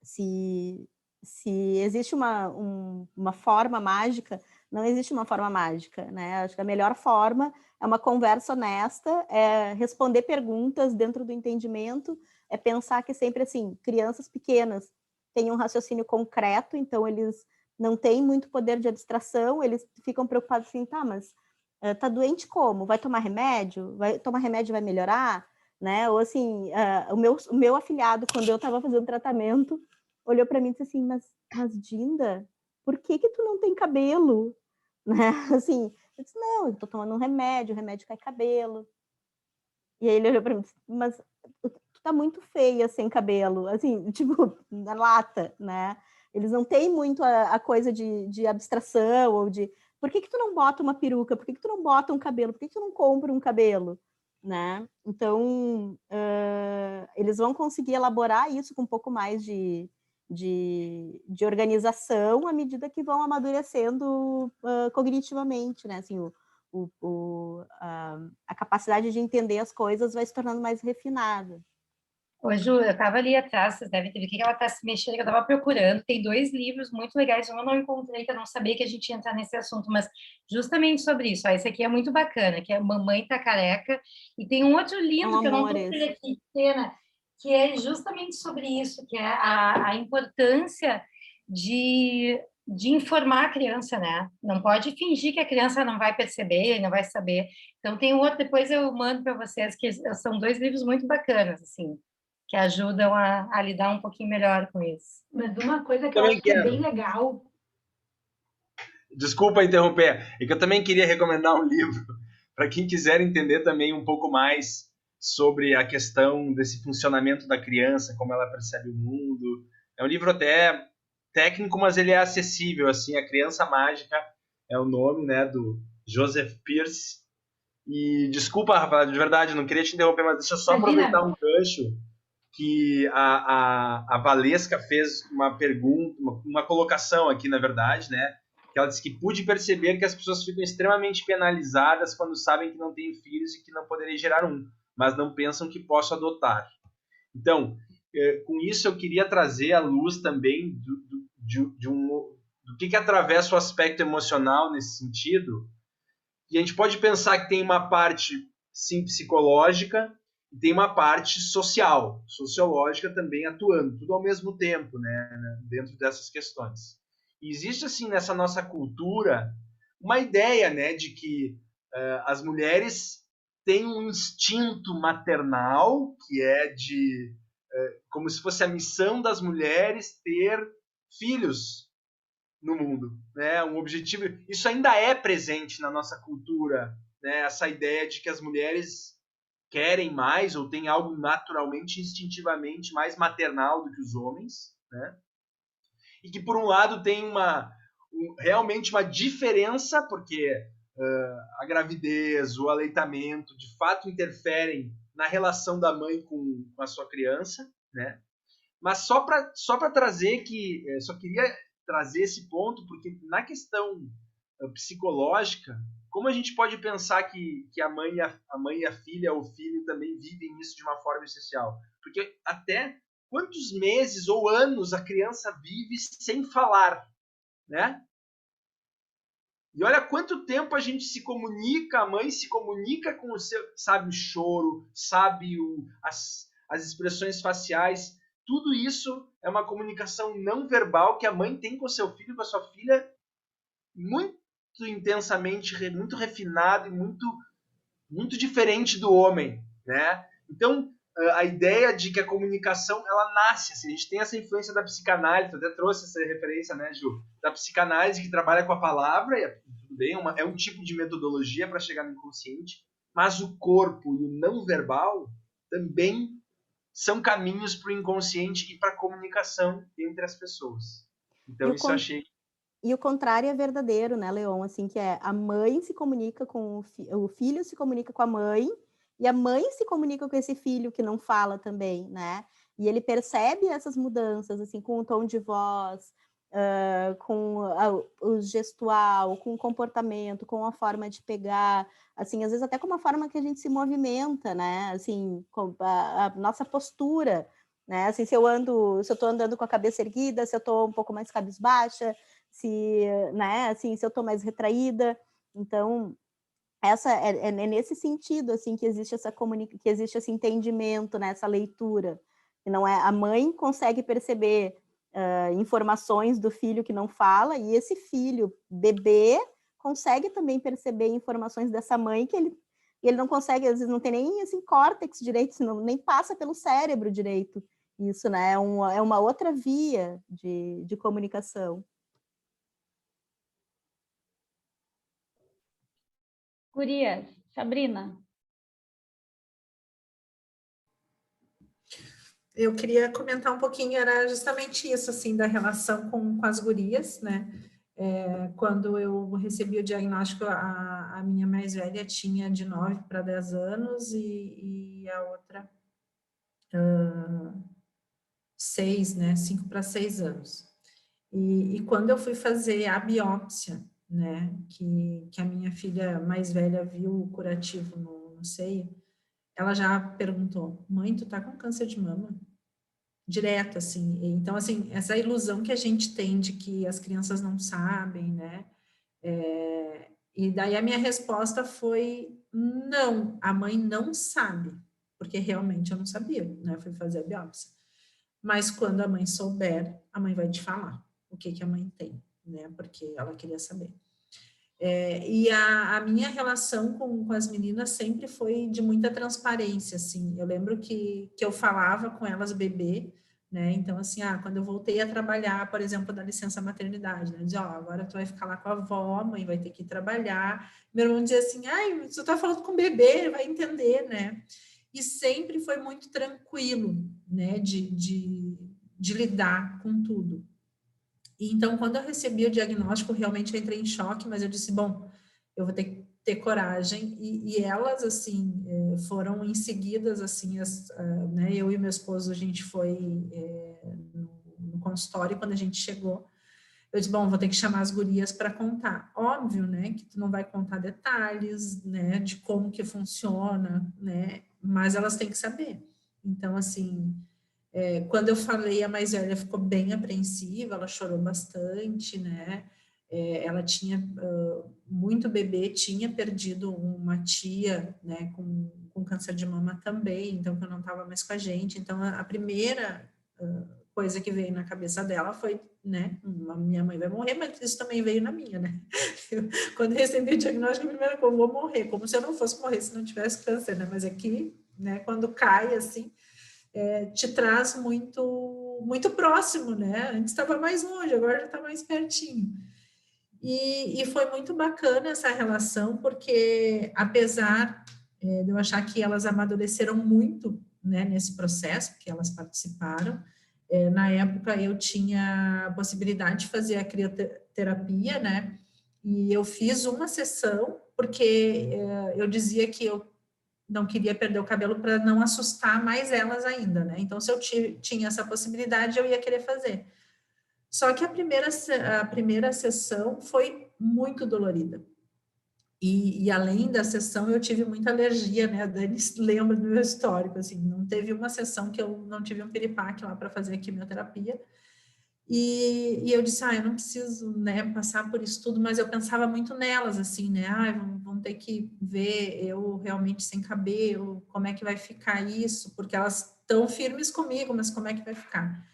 se existe uma forma mágica, não existe uma forma mágica, né? Acho que a melhor forma é uma conversa honesta, é responder perguntas dentro do entendimento, é pensar que sempre, assim, crianças pequenas têm um raciocínio concreto, então eles não têm muito poder de abstração, eles ficam preocupados assim, tá, mas tá doente como? Vai tomar remédio? Vai tomar remédio e vai melhorar? Né? Ou assim, o meu afilhado, quando eu estava fazendo tratamento, olhou para mim e disse assim, mas Dinda, por que tu não tem cabelo? Né? Assim, eu disse, não, eu tô tomando um remédio, o remédio cai cabelo. E aí ele olhou para mim e disse, mas tu tá muito feia sem cabelo, assim, tipo, na lata, né? Eles não têm muito a coisa de abstração ou de por que tu não bota uma peruca, por que tu não bota um cabelo, por que tu não compra um cabelo, né? Então, eles vão conseguir elaborar isso com um pouco mais de organização à medida que vão amadurecendo cognitivamente, né? Assim, a capacidade de entender as coisas vai se tornando mais refinada. Ô, Ju, eu estava ali atrás, vocês devem ter visto que ela está se mexendo, que eu estava procurando. Tem 2 livros muito legais, um eu não encontrei, que eu não sabia que a gente ia entrar nesse assunto, mas justamente sobre isso. Ó, esse aqui é muito bacana, que é Mamãe Tá Careca. E tem um outro lindo, que eu não estou vendo aqui, pena, que é justamente sobre isso, que é a importância de informar a criança, né? Não pode fingir que a criança não vai perceber, não vai saber. Então, tem um outro, depois eu mando para vocês, que são 2 livros muito bacanas, assim, que ajudam a lidar um pouquinho melhor com isso. Mas uma coisa que eu acho que é bem legal... Desculpa interromper, é que eu também queria recomendar um livro para quem quiser entender também um pouco mais sobre a questão desse funcionamento da criança, como ela percebe o mundo. É um livro até técnico, mas ele é acessível, assim, A Criança Mágica é o nome, né, do Joseph Pearce. E desculpa, Rafa, de verdade, não queria te interromper, mas deixa eu só aproveitar um gancho que a Valesca fez uma pergunta, uma colocação aqui, na verdade, né? Que ela disse que pude perceber que as pessoas ficam extremamente penalizadas quando sabem que não têm filhos e que não poderei gerar um, mas não pensam que posso adotar. Então, com isso eu queria trazer à luz também do que atravessa o aspecto emocional nesse sentido. E a gente pode pensar que tem uma parte, sim, psicológica, e tem uma parte social, sociológica também atuando, tudo ao mesmo tempo, né, dentro dessas questões. E existe, assim, nessa nossa cultura, uma ideia, né, de que as mulheres têm um instinto maternal, que é como se fosse a missão das mulheres ter filhos no mundo, né? Um objetivo. Isso ainda é presente na nossa cultura, né? Essa ideia de que as mulheres querem mais ou têm algo naturalmente, instintivamente mais maternal do que os homens, né? E que por um lado tem realmente uma diferença, porque a gravidez, o aleitamento, de fato interferem na relação da mãe com a sua criança, né? Mas só para trazer que só queria trazer esse ponto, porque na questão psicológica, como a gente pode pensar que a mãe e a filha ou o filho também vivem isso de uma forma essencial? Porque até quantos meses ou anos a criança vive sem falar, né? E olha quanto tempo a gente se comunica, a mãe se comunica com o seu, sabe, o choro, sabe as expressões faciais. Tudo isso é uma comunicação não verbal que a mãe tem com o seu filho, com a sua filha, muito intensamente, muito refinado e muito diferente do homem, né? Então, a ideia de que a comunicação, ela nasce, assim, a gente tem essa influência da psicanálise, eu até trouxe essa referência, né, Ju? Da psicanálise que trabalha com a palavra, e tudo bem, é um tipo de metodologia para chegar no inconsciente, mas o corpo e o não verbal também são caminhos para o inconsciente e para a comunicação entre as pessoas. Então, isso eu achei... E o contrário é verdadeiro, né, Leon? Assim, que é a mãe se comunica com o filho se comunica com a mãe, e a mãe se comunica com esse filho que não fala também, né? E ele percebe essas mudanças, assim, com o tom de voz, com o gestual, com o comportamento, com a forma de pegar, assim, às vezes até com a forma que a gente se movimenta, né? Assim, com a nossa postura, né? Assim, se eu estou andando com a cabeça erguida, se eu estou um pouco mais cabisbaixa, né? Assim, se eu estou mais retraída. Então, é nesse sentido, assim, que existe que existe esse entendimento, né? Essa leitura. Que não é a mãe consegue perceber informações do filho que não fala, e esse filho, bebê, consegue também perceber informações dessa mãe que ele não consegue, às vezes não tem nem assim, córtex direito, nem passa pelo cérebro direito. Isso, né? É uma outra via de comunicação. Gurias, Sabrina. Eu queria comentar um pouquinho, era justamente isso, assim, da relação com as gurias, né? Quando eu recebi o diagnóstico, a minha mais velha tinha de 9 para 10 anos e a outra 6, né? 5 para 6 anos. E quando eu fui fazer a biópsia, né? Que a minha filha mais velha viu o curativo no seio, ela já perguntou: mãe, tu tá com câncer de mama? Direto, assim. Então, assim, essa ilusão que a gente tem de que as crianças não sabem, né? E daí a minha resposta foi: não, a mãe não sabe, porque realmente eu não sabia, né? Fui fazer a biópsia. Mas quando a mãe souber, a mãe vai te falar o que a mãe tem, né? Porque ela queria saber. E a minha relação com as meninas sempre foi de muita transparência, assim. Eu lembro que eu falava com elas bebê, né? Então, assim, quando eu voltei a trabalhar, por exemplo, da licença maternidade, né? Dizia, agora tu vai ficar lá com a avó, a mãe vai ter que ir trabalhar. Meu irmão dizia assim, você tá falando com o bebê, ele vai entender, né? E sempre foi muito tranquilo, né? De lidar com tudo. E então, quando eu recebi o diagnóstico, realmente eu entrei em choque, mas eu disse, bom, eu vou ter que ter coragem. E elas, assim, foram em seguidas, assim, né, eu e meu esposo, a gente foi no consultório, quando a gente chegou, eu disse, bom, vou ter que chamar as gurias para contar. Óbvio, né, que tu não vai contar detalhes, né, de como que funciona, né, mas elas têm que saber. Então, assim... quando eu falei, a mais velha ficou bem apreensiva, ela chorou bastante, né? Ela tinha muito bebê, tinha perdido uma tia, né, com câncer de mama também, então que não estava mais com a gente. Então, a primeira coisa que veio na cabeça dela foi, né, minha mãe vai morrer, mas isso também veio na minha, né? Quando eu recebi o diagnóstico, a primeira coisa, eu vou morrer, como se eu não fosse morrer se não tivesse câncer, né? Mas aqui, né, quando cai, assim, te traz muito próximo, né? Antes estava mais longe, agora já está mais pertinho. E foi muito bacana essa relação, porque apesar de eu achar que elas amadureceram muito, né, nesse processo, que elas participaram, na época eu tinha a possibilidade de fazer a crioterapia, né? E eu fiz uma sessão, porque eu dizia que eu não queria perder o cabelo para não assustar mais elas ainda, né? Então, se eu tinha essa possibilidade, eu ia querer fazer. Só que a primeira sessão foi muito dolorida. E além da sessão, eu tive muita alergia, né? A Dani lembra do meu histórico, assim, não teve uma sessão que eu não tive um piripaque lá para fazer a quimioterapia. E eu disse, eu não preciso, né, passar por isso tudo, mas eu pensava muito nelas, assim, né, vão ter que ver eu realmente sem cabelo, como é que vai ficar isso, porque elas estão firmes comigo, mas como é que vai ficar?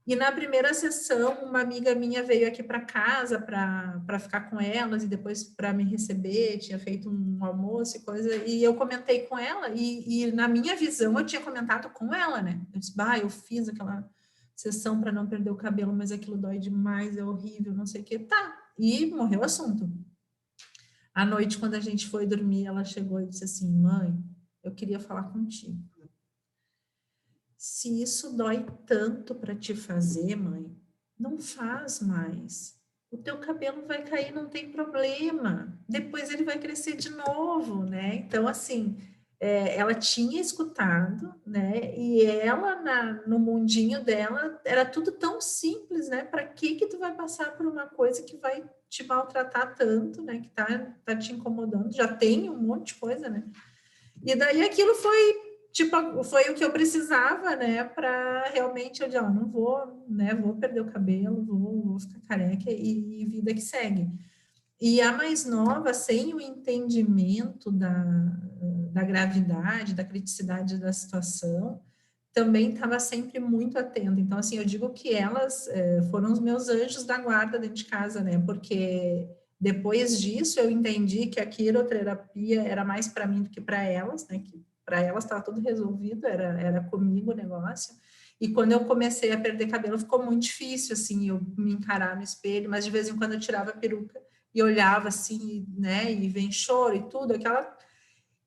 E na primeira sessão, uma amiga minha veio aqui para casa para ficar com elas e depois para me receber, tinha feito um almoço e coisa, e eu comentei com ela, e na minha visão eu tinha comentado com ela, né, eu disse, eu fiz aquela sessão para não perder o cabelo, mas aquilo dói demais, é horrível, não sei o que. Tá, e morreu o assunto. À noite, quando a gente foi dormir, ela chegou e disse assim, mãe, eu queria falar contigo. Se isso dói tanto para te fazer, mãe, não faz mais. O teu cabelo vai cair, não tem problema. Depois ele vai crescer de novo, né? Então, assim, ela tinha escutado, né? E ela, no mundinho dela, era tudo tão simples, né? Para que tu vai passar por uma coisa que vai te maltratar tanto, né? Que tá te incomodando, já tem um monte de coisa, né? E daí aquilo foi o que eu precisava, né? Para realmente eu dizer, não vou, né? Vou perder o cabelo, vou ficar careca e vida que segue. E a mais nova, sem o entendimento da gravidade, da criticidade da situação, também estava sempre muito atenta. Então, assim, eu digo que elas foram os meus anjos da guarda dentro de casa, né? Porque depois disso eu entendi que a quiroterapia era mais para mim do que para elas, né? Que para elas estava tudo resolvido, era comigo o negócio. E quando eu comecei a perder cabelo, ficou muito difícil, assim, eu me encarar no espelho, mas de vez em quando eu tirava a peruca e olhava assim, né, e vem choro e tudo,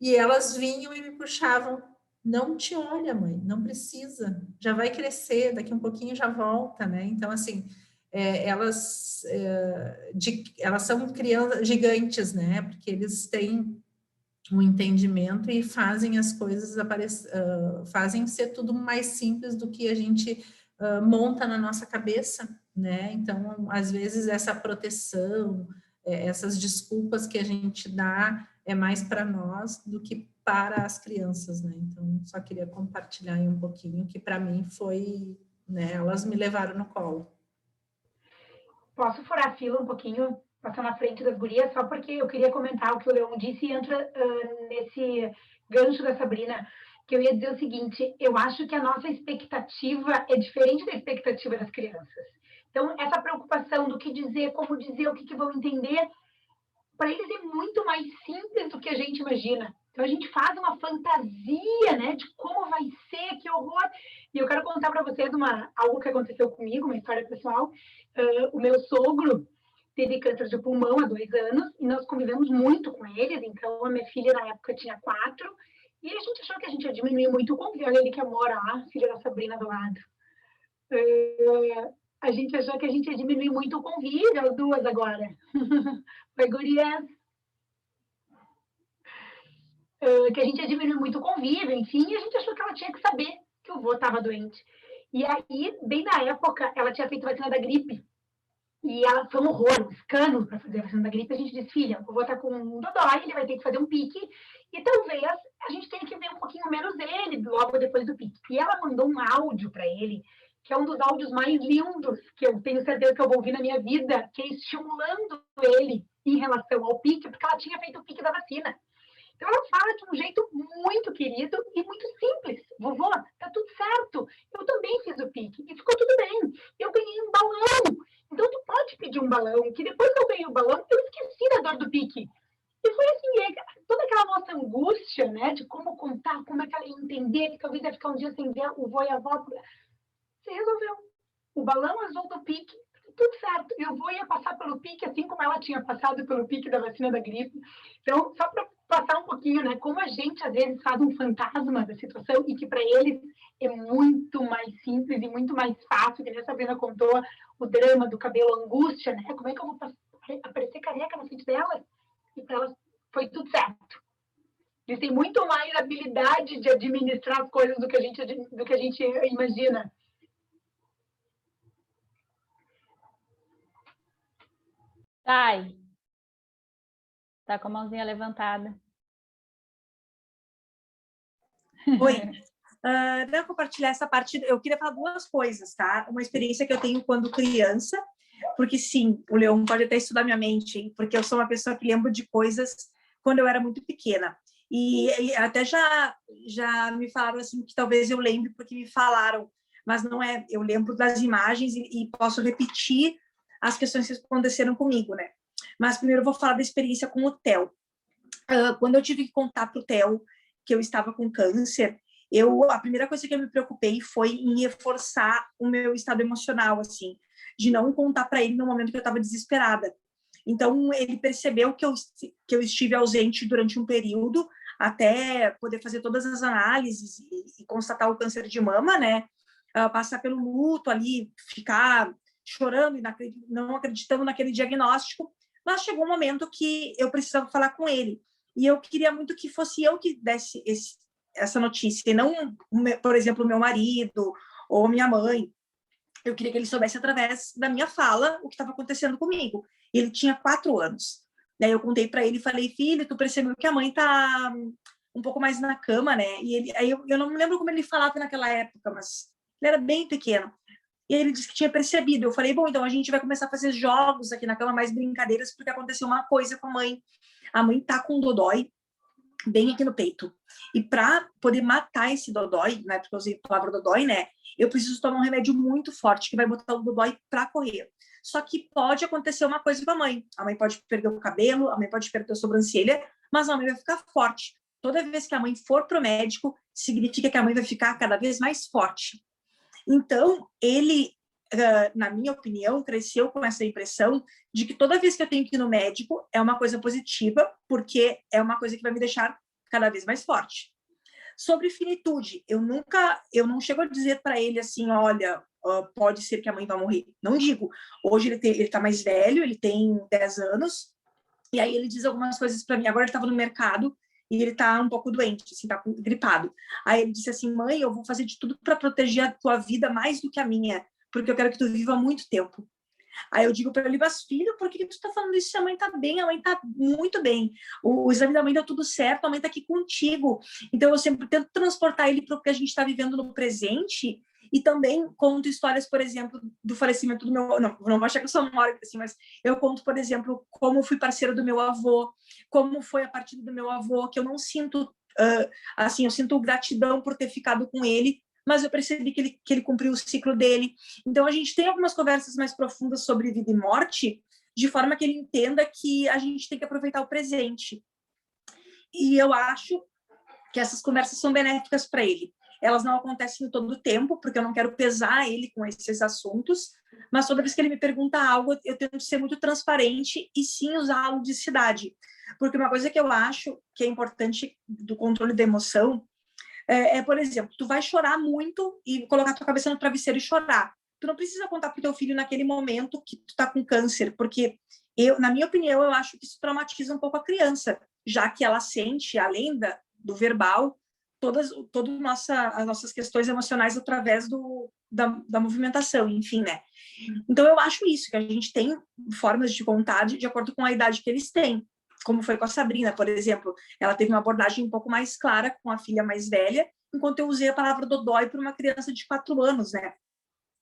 e elas vinham e me puxavam. Não te olha, mãe, não precisa, já vai crescer, daqui um pouquinho já volta, né? Então, assim, elas são crianças gigantes, né? Porque eles têm um entendimento e fazem as coisas fazem ser tudo mais simples do que a gente monta na nossa cabeça, né? Então, às vezes, essa proteção, essas desculpas que a gente dá é mais para nós do que para as crianças, né? Então, só queria compartilhar aí um pouquinho, que para mim foi, né? Elas me levaram no colo. Posso furar a fila um pouquinho, passar na frente das gurias, só porque eu queria comentar o que o Leon disse e entra nesse gancho da Sabrina, que eu ia dizer o seguinte: eu acho que a nossa expectativa é diferente da expectativa das crianças. Então, essa preocupação do que dizer, como dizer, o que vão entender, para eles é muito mais simples do que a gente imagina. Então, a gente faz uma fantasia, né, de como vai ser, que horror. E eu quero contar para vocês algo que aconteceu comigo, uma história pessoal. O meu sogro teve câncer de pulmão há 2 anos e nós convivemos muito com eles. Então, a minha filha, na época, tinha 4. E a gente achou que a gente ia diminuir muito o convívio. Olha ele que mora lá, filha da Sabrina do lado. A gente achou que a gente ia diminuir muito o convívio, as duas agora. Oi, gurias. Que a gente ia diminuir muito o convívio, enfim, e a gente achou que ela tinha que saber que o vô estava doente. E aí, bem na época, ela tinha feito vacina da gripe. E ela foi um horror, um escândalo para fazer a vacina da gripe. A gente disse: filha, o vô está com um dodói, ele vai ter que fazer um pique, e talvez a gente tenha que ver um pouquinho menos dele logo depois do pique. E ela mandou um áudio para ele, que é um dos áudios mais lindos que eu tenho certeza que eu vou ouvir na minha vida, que é estimulando ele em relação ao pique, porque ela tinha feito o pique da vacina. Então, ela fala de um jeito muito querido e muito simples. Vovó, tá tudo certo. Eu também fiz o pique e ficou tudo bem. Eu ganhei um balão. Então, tu pode pedir um balão, que depois que eu ganhei o balão, eu esqueci da dor do pique. E foi assim, toda aquela nossa angústia, né, de como contar, como é que ela ia entender, que talvez ia ficar um dia sem ver o vô e a avó. Se resolveu. O balão azul do pique, tudo certo. Eu vou ia passar pelo pique, assim como ela tinha passado pelo pique da vacina da gripe. Então, só para passar um pouquinho, né, como a gente às vezes faz um fantasma da situação e que para eles é muito mais simples e muito mais fácil, que a Sabrina contou o drama do cabelo, a angústia, né? Como é que eu vou aparecer careca na frente delas? E para elas foi tudo certo. Eles têm muito mais habilidade de administrar as coisas do que a gente imagina. Thay, tá com a mãozinha levantada. Oi. Não compartilhar essa parte. Eu queria falar 2 coisas, tá? Uma experiência que eu tenho quando criança, porque sim, o Leon pode até estudar minha mente, hein? Porque eu sou uma pessoa que lembro de coisas quando eu era muito pequena. E até já me falaram assim que talvez eu lembre porque me falaram, mas não é. Eu lembro das imagens e posso repetir as questões que aconteceram comigo, né? Mas primeiro eu vou falar da experiência com o Theo. Quando eu tive que contar para o Theo que eu estava com câncer, a primeira coisa que eu me preocupei foi em reforçar o meu estado emocional, assim, de não contar para ele no momento que eu estava desesperada. Então, ele percebeu que eu estive ausente durante um período, até poder fazer todas as análises e constatar o câncer de mama, né? Passar pelo luto ali, ficar chorando e não acreditando naquele diagnóstico, mas chegou um momento que eu precisava falar com ele. E eu queria muito que fosse eu que desse essa notícia, e não, por exemplo, o meu marido ou minha mãe. Eu queria que ele soubesse através da minha fala o que estava acontecendo comigo. Ele tinha 4 anos. Daí eu contei para ele e falei: filho, tu percebeu que a mãe tá um pouco mais na cama, né? E aí eu não me lembro como ele falava naquela época, mas ele era bem pequeno. E ele disse que tinha percebido. Eu falei: bom, então a gente vai começar a fazer jogos aqui na cama, mais brincadeiras, porque aconteceu uma coisa com a mãe. A mãe tá com um dodói bem aqui no peito. E para poder matar esse dodói, né, porque eu usei a palavra dodói, né, eu preciso tomar um remédio muito forte que vai botar o dodói para correr. Só que pode acontecer uma coisa com a mãe. A mãe pode perder o cabelo, a mãe pode perder a sobrancelha, mas a mãe vai ficar forte. Toda vez que a mãe for pro médico, significa que a mãe vai ficar cada vez mais forte. Então, ele na minha opinião, cresceu com essa impressão de que toda vez que eu tenho que ir no médico é uma coisa positiva, porque é uma coisa que vai me deixar cada vez mais forte. Sobre finitude, eu não chego a dizer para ele assim, olha, pode ser que a mãe vá morrer. Não digo. Hoje ele está mais velho, ele tem 10 anos, e aí ele diz algumas coisas para mim. Agora ele estava no mercado e ele está um pouco doente, assim, está gripado. Aí ele disse assim, mãe, eu vou fazer de tudo para proteger a tua vida mais do que a minha, porque eu quero que tu viva muito tempo. Aí eu digo para ele, mas filho, por que tu está falando isso? A mãe está bem, a mãe está muito bem. O exame da mãe deu tudo certo, a mãe está aqui contigo. Então eu sempre tento transportar ele para o que a gente está vivendo no presente. E também conto histórias, por exemplo, do falecimento do meu... Não vou achar que eu sou morta, assim, mas eu conto, por exemplo, como fui parceira do meu avô, como foi a partida do meu avô, que eu não sinto... assim, eu sinto gratidão por ter ficado com ele, mas eu percebi que ele cumpriu o ciclo dele. Então, a gente tem algumas conversas mais profundas sobre vida e morte, de forma que ele entenda que a gente tem que aproveitar o presente. E eu acho que essas conversas são benéficas para ele. Elas não acontecem todo o tempo, porque eu não quero pesar ele com esses assuntos, mas toda vez que ele me pergunta algo, eu tento ser muito transparente e sim usar a ludicidade. Porque uma coisa que eu acho que é importante do controle da emoção por exemplo, tu vai chorar muito e colocar tua cabeça no travesseiro e chorar. Tu não precisa contar pro teu filho naquele momento que tu tá com câncer, porque na minha opinião, eu acho que isso traumatiza um pouco a criança, já que ela sente, além do verbal, todas as nossas questões emocionais através da movimentação, enfim, né? Então, eu acho isso, que a gente tem formas de contar de acordo com a idade que eles têm. Como foi com a Sabrina, por exemplo. Ela teve uma abordagem um pouco mais clara com a filha mais velha, enquanto eu usei a palavra dodói para uma criança de 4 anos, né?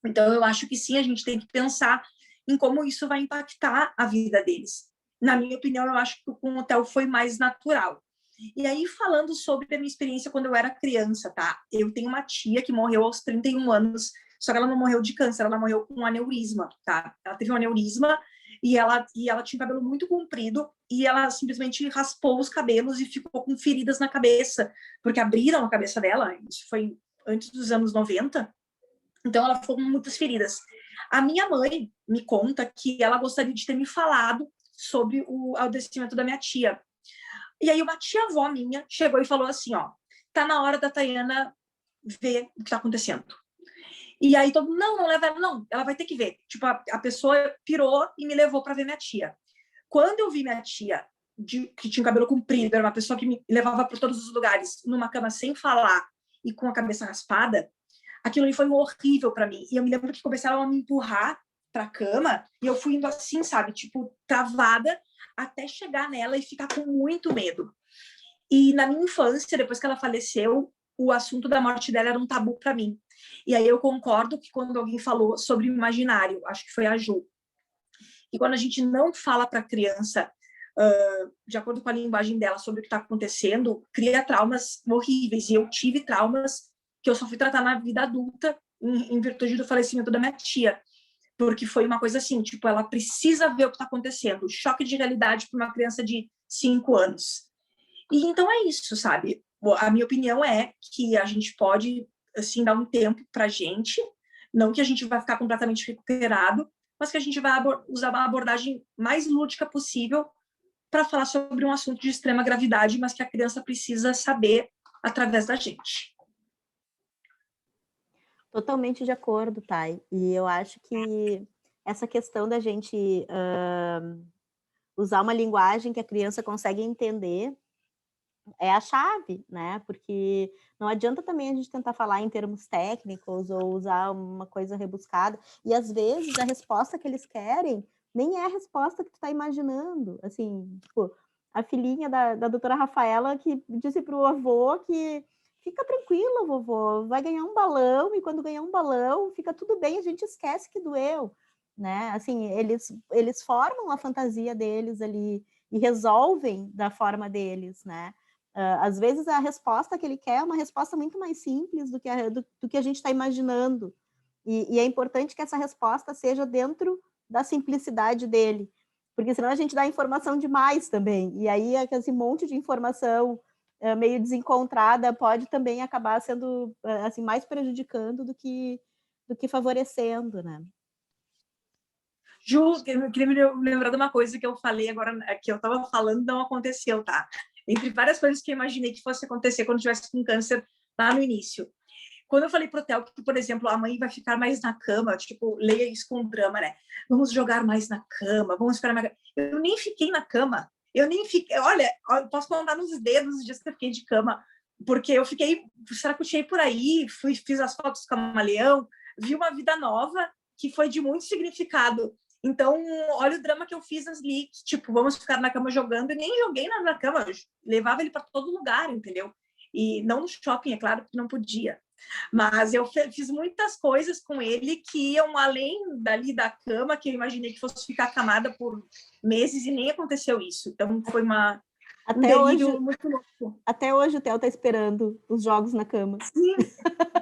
Então, eu acho que sim, a gente tem que pensar em como isso vai impactar a vida deles. Na minha opinião, eu acho que com o Theo foi mais natural. E aí, falando sobre a minha experiência quando eu era criança, tá? Eu tenho uma tia que morreu aos 31 anos, só que ela não morreu de câncer, ela morreu com um aneurisma, tá? Ela teve um aneurisma e ela tinha o cabelo muito comprido e ela simplesmente raspou os cabelos e ficou com feridas na cabeça, porque abriram a cabeça dela, isso foi antes dos anos 90, então ela ficou com muitas feridas. A minha mãe me conta que ela gostaria de ter me falado sobre o adoecimento da minha tia. E aí uma tia-avó minha chegou e falou assim, ó, tá na hora da Tayana ver o que tá acontecendo. E aí todo mundo, não leva ela, não, ela vai ter que ver. Tipo, a pessoa pirou e me levou para ver minha tia. Quando eu vi minha tia, que tinha o cabelo comprido, era uma pessoa que me levava por todos os lugares, numa cama sem falar e com a cabeça raspada, aquilo ali foi horrível para mim. E eu me lembro que começaram a me empurrar para a cama e eu fui indo assim, sabe, tipo, travada, até chegar nela e ficar com muito medo. E na minha infância, depois que ela faleceu, o assunto da morte dela era um tabu para mim. E aí eu concordo que quando alguém falou sobre o imaginário, acho que foi a Ju, e quando a gente não fala para a criança, de acordo com a linguagem dela, sobre o que está acontecendo, cria traumas horríveis. E eu tive traumas que eu só fui tratar na vida adulta, em virtude do falecimento da minha tia. Porque foi uma coisa assim, tipo, ela precisa ver o que está acontecendo. Choque de realidade para uma criança de 5 anos. E então é isso, sabe? A minha opinião é que a gente pode, assim, dar um tempo para a gente, não que a gente vai ficar completamente recuperado, mas que a gente vai usar uma abordagem mais lúdica possível para falar sobre um assunto de extrema gravidade, mas que a criança precisa saber através da gente. Totalmente de acordo, Thay. E eu acho que essa questão da gente usar uma linguagem que a criança consegue entender é a chave, né? Porque não adianta também a gente tentar falar em termos técnicos ou usar uma coisa rebuscada. E às vezes a resposta que eles querem nem é a resposta que tu tá imaginando. Assim, tipo, a filhinha da doutora Rafaela que disse pro avô que fica tranquila, vovô, vai ganhar um balão e quando ganhar um balão fica tudo bem, a gente esquece que doeu, né? Assim, eles formam a fantasia deles ali e resolvem da forma deles, né? Às vezes a resposta que ele quer é uma resposta muito mais simples do que a gente está imaginando. E é importante que essa resposta seja dentro da simplicidade dele, porque senão a gente dá informação demais também. E aí esse monte de informação meio desencontrada pode também acabar sendo assim, mais prejudicando do que do que favorecendo, né? Ju, eu queria me lembrar de uma coisa que eu falei agora, que eu estava falando, não aconteceu, tá? Entre várias coisas que eu imaginei que fosse acontecer quando tivesse com câncer lá no início. Quando eu falei pro Theo que, por exemplo, a mãe vai ficar mais na cama, tipo, leia isso com drama, né? Vamos jogar mais na cama, vamos ficar mais... Eu nem fiquei na cama. Eu nem fiquei... Olha, eu posso contar nos dedos os dias que eu fiquei de cama, porque eu fiquei... Será que eu tirei por aí? Fiz as fotos do camaleão, vi uma vida nova que foi de muito significado. Então, olha o drama que eu fiz ali, tipo, vamos ficar na cama jogando, e nem joguei na cama, eu levava ele para todo lugar, entendeu? E não no shopping, é claro, porque não podia. Mas eu fiz muitas coisas com ele que iam além dali da cama, que eu imaginei que fosse ficar acamada por meses, e nem aconteceu isso. Então, foi um delírio muito louco. Até hoje o Theo tá esperando os jogos na cama. Sim,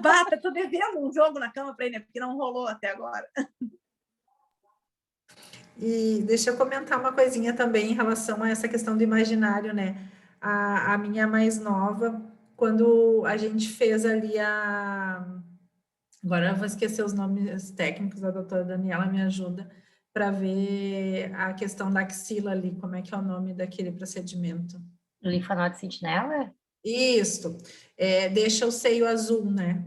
bata, tô devendo um jogo na cama para ele, né? Porque não rolou até agora. E deixa eu comentar uma coisinha também em relação a essa questão do imaginário, né? A minha mais nova, quando a gente fez ali Agora eu vou esquecer os nomes técnicos, a doutora Daniela me ajuda para ver a questão da axila ali, como é que é o nome daquele procedimento. Linfonodo sentinela? Isso. Deixa o seio azul, né?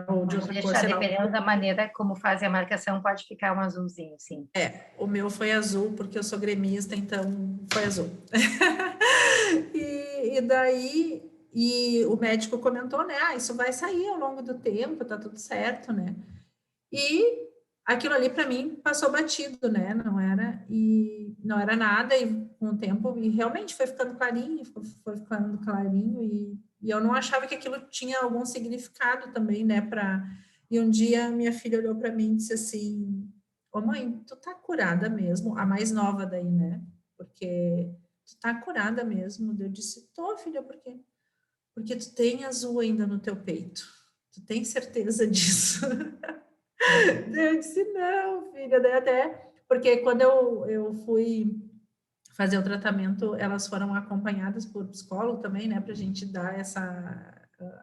Ou de outra cor, dependendo da maneira como fazem a marcação, pode ficar um azulzinho, sim. O meu foi azul, porque eu sou gremista, então foi azul. e daí, o médico comentou, né, isso vai sair ao longo do tempo, tá tudo certo, né? E aquilo ali, para mim, passou batido, né? Não era nada, e com o tempo, e realmente foi ficando clarinho, e eu não achava que aquilo tinha algum significado também, né? E um dia minha filha olhou para mim e disse assim: ô mãe, tu tá curada mesmo? A mais nova daí, né? Porque tu tá curada mesmo. Eu disse: tô, filha, por quê? Porque tu tem azul ainda no teu peito. Tu tem certeza disso? Eu disse: não, filha. Daí até, porque quando eu fui fazer o tratamento, elas foram acompanhadas por psicólogo também, né, pra gente dar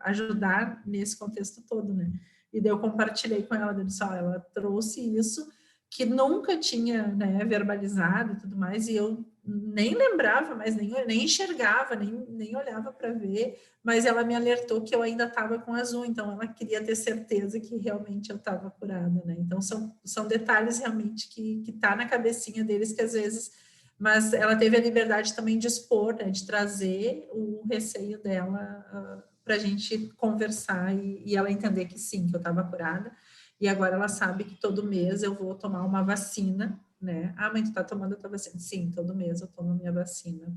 ajudar nesse contexto todo, né, e daí eu compartilhei com ela, eu disse: ela trouxe isso que nunca tinha, né, verbalizado e tudo mais, e eu nem lembrava, mas nem enxergava, nem olhava para ver, mas ela me alertou que eu ainda estava com azul, então ela queria ter certeza que realmente eu estava curada, né, então são detalhes realmente que tá na cabecinha deles, que às vezes, mas ela teve a liberdade também de expor, né, de trazer o receio dela para a gente conversar e ela entender que sim, que eu estava curada, e agora ela sabe que todo mês eu vou tomar uma vacina, né? Ah, mãe, tu tá tomando a tua vacina? Sim, todo mês eu tomo a minha vacina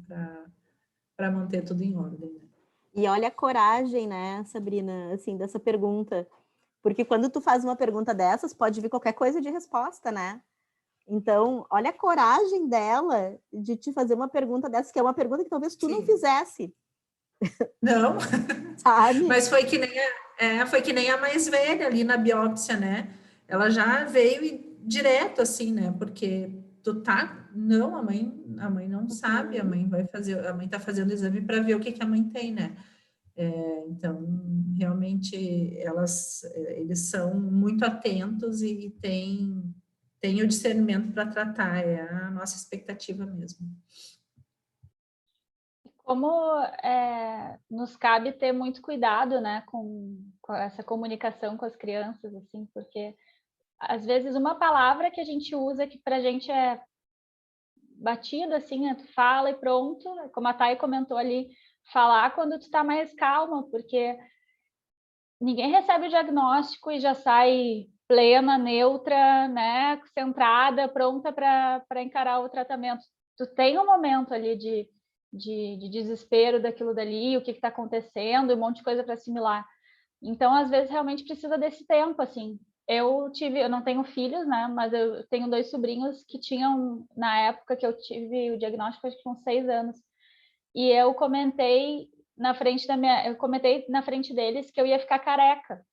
para manter tudo em ordem, né? E olha a coragem, né, Sabrina, assim, dessa pergunta, porque quando tu faz uma pergunta dessas, pode vir qualquer coisa de resposta, né? Então, olha a coragem dela de te fazer uma pergunta dessa, que é uma pergunta que talvez tu não fizesse. Não, sabe? Mas foi que nem a mais velha ali na biópsia, né? Ela já veio direto assim, né? Porque não, a mãe não sabe, a mãe tá fazendo o exame para ver o que a mãe tem, né? Então, realmente, eles são muito atentos e têm o discernimento para tratar, é a nossa expectativa mesmo. Como nos cabe ter muito cuidado, né, com essa comunicação com as crianças, assim, porque às vezes uma palavra que a gente usa que para a gente é batida, assim, né, tu fala e pronto, como a Thay comentou ali, falar quando tu tá mais calma, porque ninguém recebe o diagnóstico e já sai plena, neutra, né, centrada, pronta para encarar o tratamento. Tu tem um momento ali de desespero daquilo dali, o que está acontecendo, um monte de coisa para assimilar. Então, às vezes, realmente precisa desse tempo, assim. Eu não tenho filhos, né, mas eu tenho 2 sobrinhos que tinham, na época que eu tive o diagnóstico, acho que tinham 6 anos. E eu comentei na frente deles que eu ia ficar careca.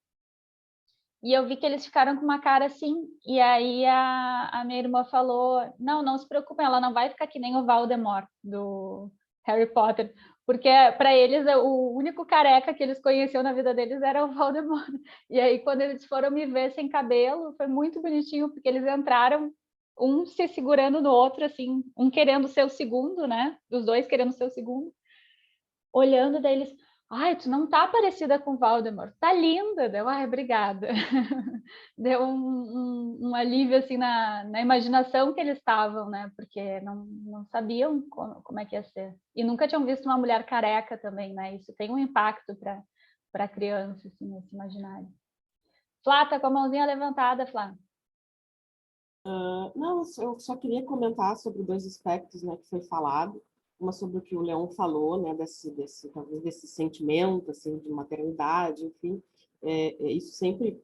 E eu vi que eles ficaram com uma cara assim, e aí a minha irmã falou: não se preocupem, ela não vai ficar que nem o Voldemort do Harry Potter, porque para eles o único careca que eles conheciam na vida deles era o Voldemort. E aí, quando eles foram me ver sem cabelo, foi muito bonitinho, porque eles entraram, um se segurando no outro, assim, um querendo ser o segundo, né? Os dois querendo ser o segundo, olhando, daí eles, ai, tu não tá parecida com o Voldemort, tá linda. Deu, ai, obrigada. Deu um alívio, assim, na imaginação que eles estavam, né? Porque não sabiam como é que ia ser. E nunca tinham visto uma mulher careca também, né? Isso tem um impacto para a criança, assim, nesse imaginário. Flá, tá com a mãozinha levantada, Flá. Não, eu só queria comentar sobre 2 aspectos, né, que foi falado. Uma sobre o que o Leon falou, né, talvez desse sentimento, assim, de maternidade, enfim. Isso sempre,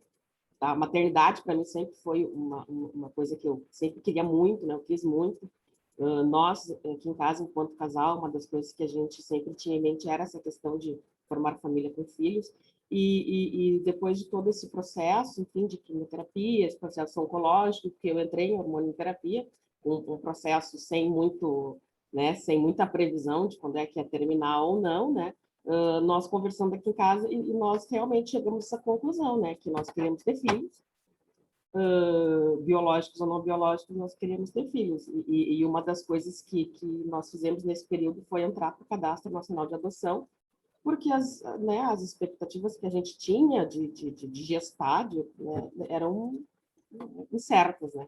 a maternidade para mim sempre foi uma coisa que eu sempre queria muito, né, eu quis muito. Nós, aqui em casa, enquanto casal, uma das coisas que a gente sempre tinha em mente era essa questão de formar família com filhos. E depois de todo esse processo, enfim, de quimioterapia, esse processo oncológico, que eu entrei em hormonioterapia, um processo sem muito, né, sem muita previsão de quando é que ia terminar ou não, né? Nós conversando aqui em casa e nós realmente chegamos a essa conclusão, né, que nós queremos ter filhos, biológicos ou não biológicos, nós queríamos ter filhos. E uma das coisas que nós fizemos nesse período foi entrar para o Cadastro Nacional de Adoção, porque as expectativas que a gente tinha de gestar, né, eram incertas, né?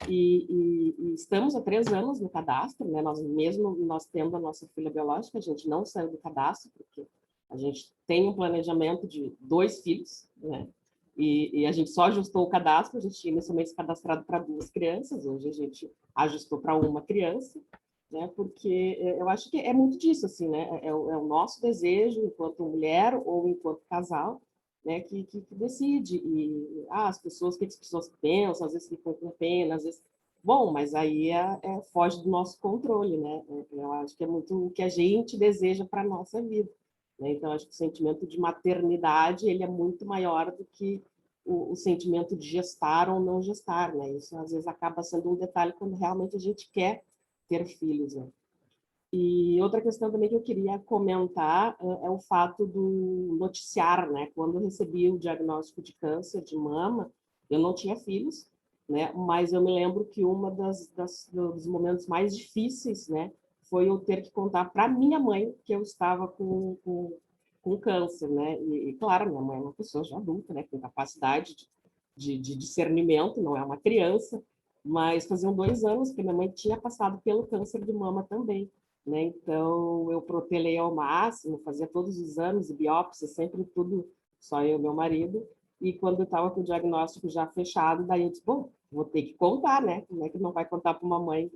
E estamos há 3 anos no cadastro, né? Nós tendo a nossa filha biológica, a gente não saiu do cadastro, porque a gente tem um planejamento de 2 filhos, né? E a gente só ajustou o cadastro, a gente tinha inicialmente cadastrado para 2 crianças, hoje a gente ajustou para 1 criança, né? Porque eu acho que é muito disso, assim, né? É o nosso desejo, enquanto mulher ou enquanto casal, né? Que decide. E as pessoas, o que as pessoas pensam, às vezes ficam com pena, às vezes... Bom, mas aí foge do nosso controle, né? Eu acho que é muito o que a gente deseja para a nossa vida, né? Então, acho que o sentimento de maternidade, ele é muito maior do que o sentimento de gestar ou não gestar, né? Isso, às vezes, acaba sendo um detalhe quando realmente a gente quer ter filhos, né? E outra questão também que eu queria comentar é o fato do noticiar, né? Quando eu recebi o diagnóstico de câncer de mama, eu não tinha filhos, né? Mas eu me lembro que dos momentos mais difíceis, né, foi eu ter que contar para minha mãe que eu estava com câncer, né? E claro, minha mãe é uma pessoa já adulta, né, com capacidade de discernimento, não é uma criança, mas faziam 2 anos que minha mãe tinha passado pelo câncer de mama também, né? Então, eu protelei ao máximo, fazia todos os exames e biópsia, sempre tudo, só eu e meu marido. E quando eu estava com o diagnóstico já fechado, daí eu disse, bom, vou ter que contar, né? Como é que não vai contar para uma mãe?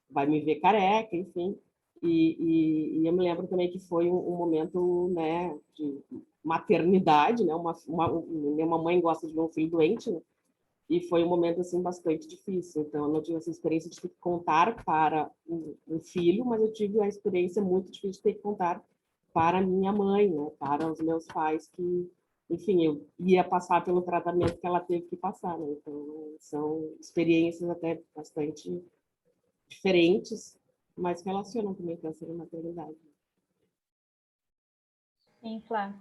Vai me ver careca, enfim. E eu me lembro também que foi um momento, né, de maternidade, né? Uma mãe gosta de ver um filho doente, né? E foi um momento assim bastante difícil. Então, eu não tive essa experiência de ter que contar para um filho, mas eu tive a experiência muito difícil de ter que contar para minha mãe, né? Para os meus pais, que, enfim, eu ia passar pelo tratamento que ela teve que passar, né? Então, são experiências até bastante diferentes, mas relacionam também câncer e maternidade. Sim, Flá.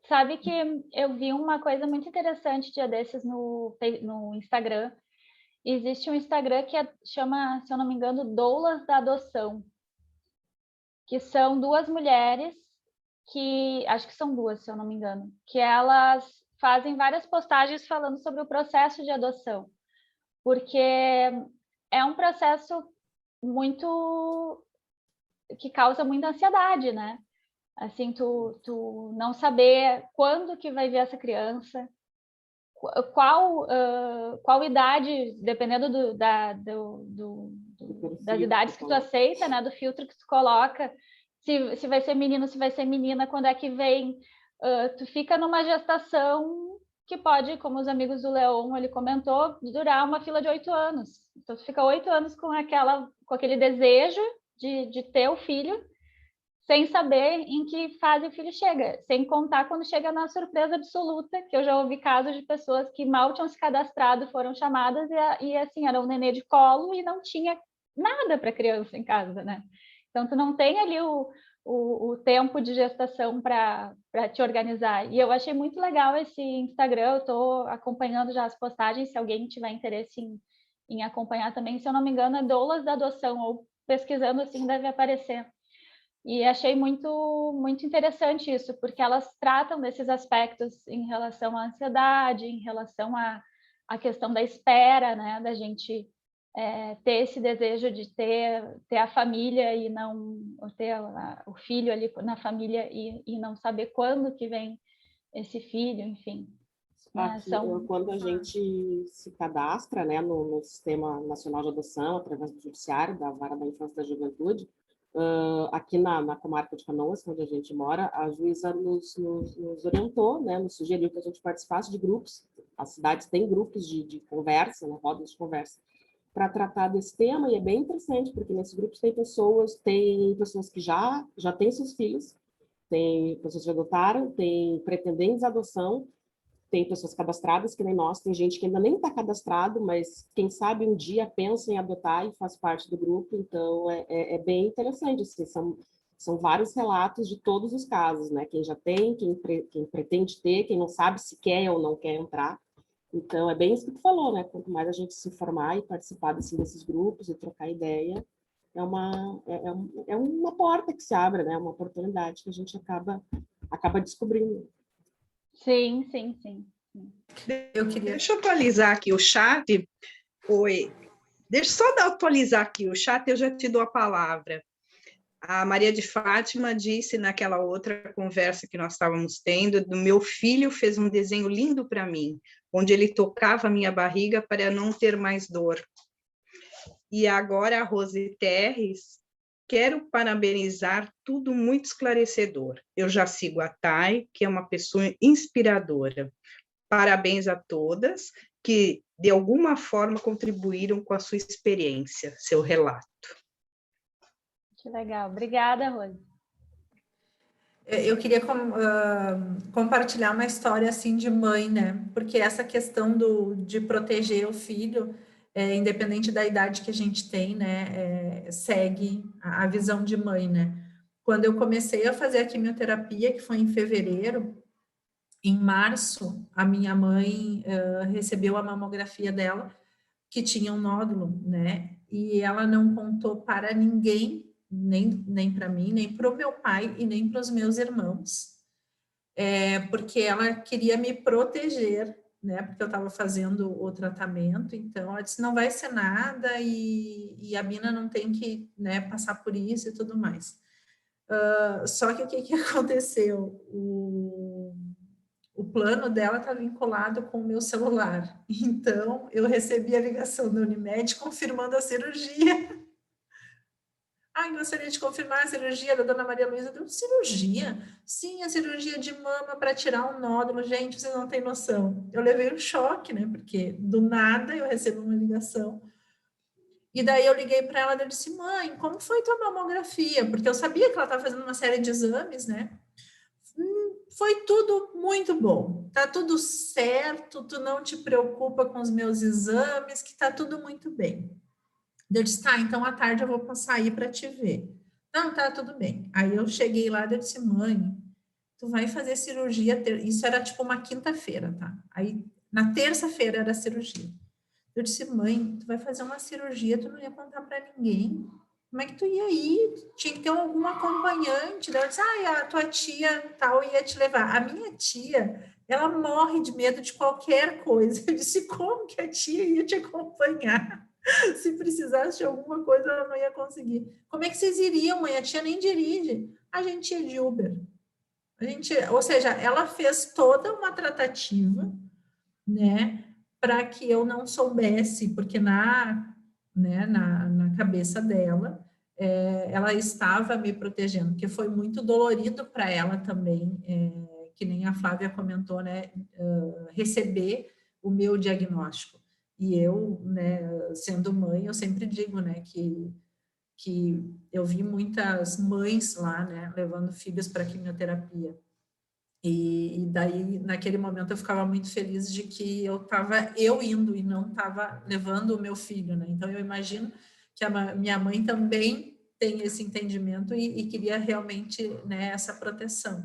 Sabe que eu vi uma coisa muito interessante dia desses no Instagram. Existe um Instagram que chama, se eu não me engano, Doulas da Adoção, que são 2 mulheres que, acho que são 2, se eu não me engano, que elas fazem várias postagens falando sobre o processo de adoção, porque é um processo muito que causa muita ansiedade, né? Assim, tu não saber quando que vai vir essa criança, qual idade, dependendo das idades que tu aceita, né, do filtro que tu coloca, se vai ser menino, se vai ser menina, quando é que vem, tu fica numa gestação que pode, como os amigos do Leon, ele comentou, durar uma fila de 8 anos. Então, tu fica 8 anos com aquele desejo de ter o filho, sem saber em que fase o filho chega, sem contar quando chega na surpresa absoluta, que eu já ouvi casos de pessoas que mal tinham se cadastrado, foram chamadas e assim, era um nenê de colo e não tinha nada para criança em casa, né? Então, tu não tem ali o tempo de gestação para te organizar. E eu achei muito legal esse Instagram, eu estou acompanhando já as postagens, se alguém tiver interesse em acompanhar também, se eu não me engano, é Doulas da Adoção, ou pesquisando assim deve aparecer. E achei muito, muito interessante isso, porque elas tratam desses aspectos em relação à ansiedade, em relação à questão da espera, né, da gente ter esse desejo de ter a família e não ter o filho ali na família e não saber quando que vem esse filho, enfim. Aqui, quando a gente se cadastra, né, no Sistema Nacional de Adoção, através do Judiciário, da Vara da Infância e da Juventude, aqui na comarca de Canoas, onde a gente mora, a juíza nos orientou, né, nos sugeriu que a gente participasse de grupos. As cidades têm grupos de conversa, né, rodas de conversa, para tratar desse tema, e é bem interessante, porque nesses grupos tem pessoas que já têm seus filhos, tem pessoas que adotaram, tem pretendentes à adoção, tem pessoas cadastradas, que nem nós, tem gente que ainda nem está cadastrado, mas quem sabe um dia pensa em adotar e faz parte do grupo, então é bem interessante, assim, são vários relatos de todos os casos, né? Quem já tem, quem pretende ter, quem não sabe se quer ou não quer entrar. Então, é bem isso que tu falou, né? Quanto mais a gente se informar e participar desses grupos e trocar ideia, é uma porta que se abre, né? Uma oportunidade que a gente acaba descobrindo. Sim. Deixa eu atualizar aqui o chat. Oi. Deixa eu só atualizar aqui o chat, eu já te dou a palavra. A Maria de Fátima disse naquela outra conversa que nós estávamos tendo, do meu filho fez um desenho lindo para mim, onde ele tocava a minha barriga para não ter mais dor. E agora a Rose Terres, quero parabenizar, tudo muito esclarecedor. Eu já sigo a Thay, que é uma pessoa inspiradora. Parabéns a todas que, de alguma forma, contribuíram com a sua experiência, seu relato. Que legal. Obrigada, Rose. Eu queria compartilhar uma história assim de mãe, né? Porque essa questão de proteger o filho, independente da idade que a gente tem, né? Segue a visão de mãe, né? Quando eu comecei a fazer a quimioterapia, que foi em fevereiro, em março, a minha mãe recebeu a mamografia dela, que tinha um nódulo, né? E ela não contou para ninguém, nem para mim, nem para o meu pai e nem para os meus irmãos, porque ela queria me proteger, né? Porque eu estava fazendo o tratamento, então ela disse, não vai ser nada e a Bina não tem que, né, passar por isso e tudo mais. Só que o que aconteceu? O plano dela está vinculado com o meu celular. Então, eu recebi a ligação da Unimed confirmando a cirurgia. Gostaria de confirmar a cirurgia da dona Maria Luísa. Cirurgia? Sim, a cirurgia de mama para tirar um nódulo. Gente, vocês não têm noção. Eu levei um choque, né? Porque do nada eu recebo uma ligação. E daí eu liguei para ela e disse, mãe, como foi tua mamografia? Porque eu sabia que ela estava fazendo uma série de exames, né? Foi tudo muito bom, tá tudo certo, tu não te preocupa com os meus exames, que tá tudo muito bem. Eu disse, tá, então à tarde eu vou passar aí para te ver. Não, tá, tudo bem. Aí eu cheguei lá e eu disse, mãe, tu vai fazer cirurgia, isso era tipo uma quinta-feira, tá? Aí na terça-feira era a cirurgia. Eu disse, mãe, tu vai fazer uma cirurgia, tu não ia contar para ninguém. Como é que tu ia ir? Tinha que ter algum acompanhante. Ela disse, a tua tia tal ia te levar. A minha tia, ela morre de medo de qualquer coisa. Eu disse, como que a tia ia te acompanhar? Se precisasse de alguma coisa, ela não ia conseguir. Como é que vocês iriam, mãe? A tia nem dirige. A gente ia de Uber. Ou seja, ela fez toda uma tratativa, né, para que eu não soubesse, porque na cabeça dela, ela estava me protegendo, porque foi muito dolorido para ela também, que nem a Flávia comentou, né, receber o meu diagnóstico. E eu, né, sendo mãe, eu sempre digo, né, que eu vi muitas mães lá, né, levando filhos para quimioterapia. E daí, naquele momento, eu ficava muito feliz de que eu estava indo e não estava levando o meu filho, né? Então, eu imagino que a minha mãe também tem esse entendimento e queria realmente, né, essa proteção.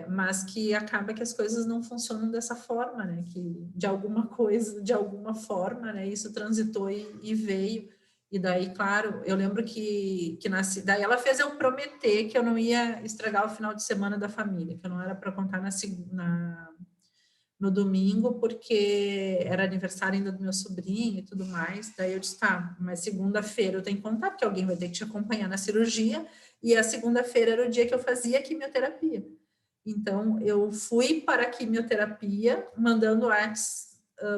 Mas que acaba que as coisas não funcionam dessa forma, né? Que de alguma forma, né? Isso transitou e veio. E daí, claro, eu lembro que daí ela fez eu prometer que eu não ia estragar o final de semana da família, que eu não era para contar no domingo, porque era aniversário ainda do meu sobrinho e tudo mais. Daí eu disse, tá, mas segunda-feira eu tenho que contar, porque alguém vai ter que te acompanhar na cirurgia, e a segunda-feira era o dia que eu fazia a quimioterapia. Então, eu fui para a quimioterapia, mandando WhatsApp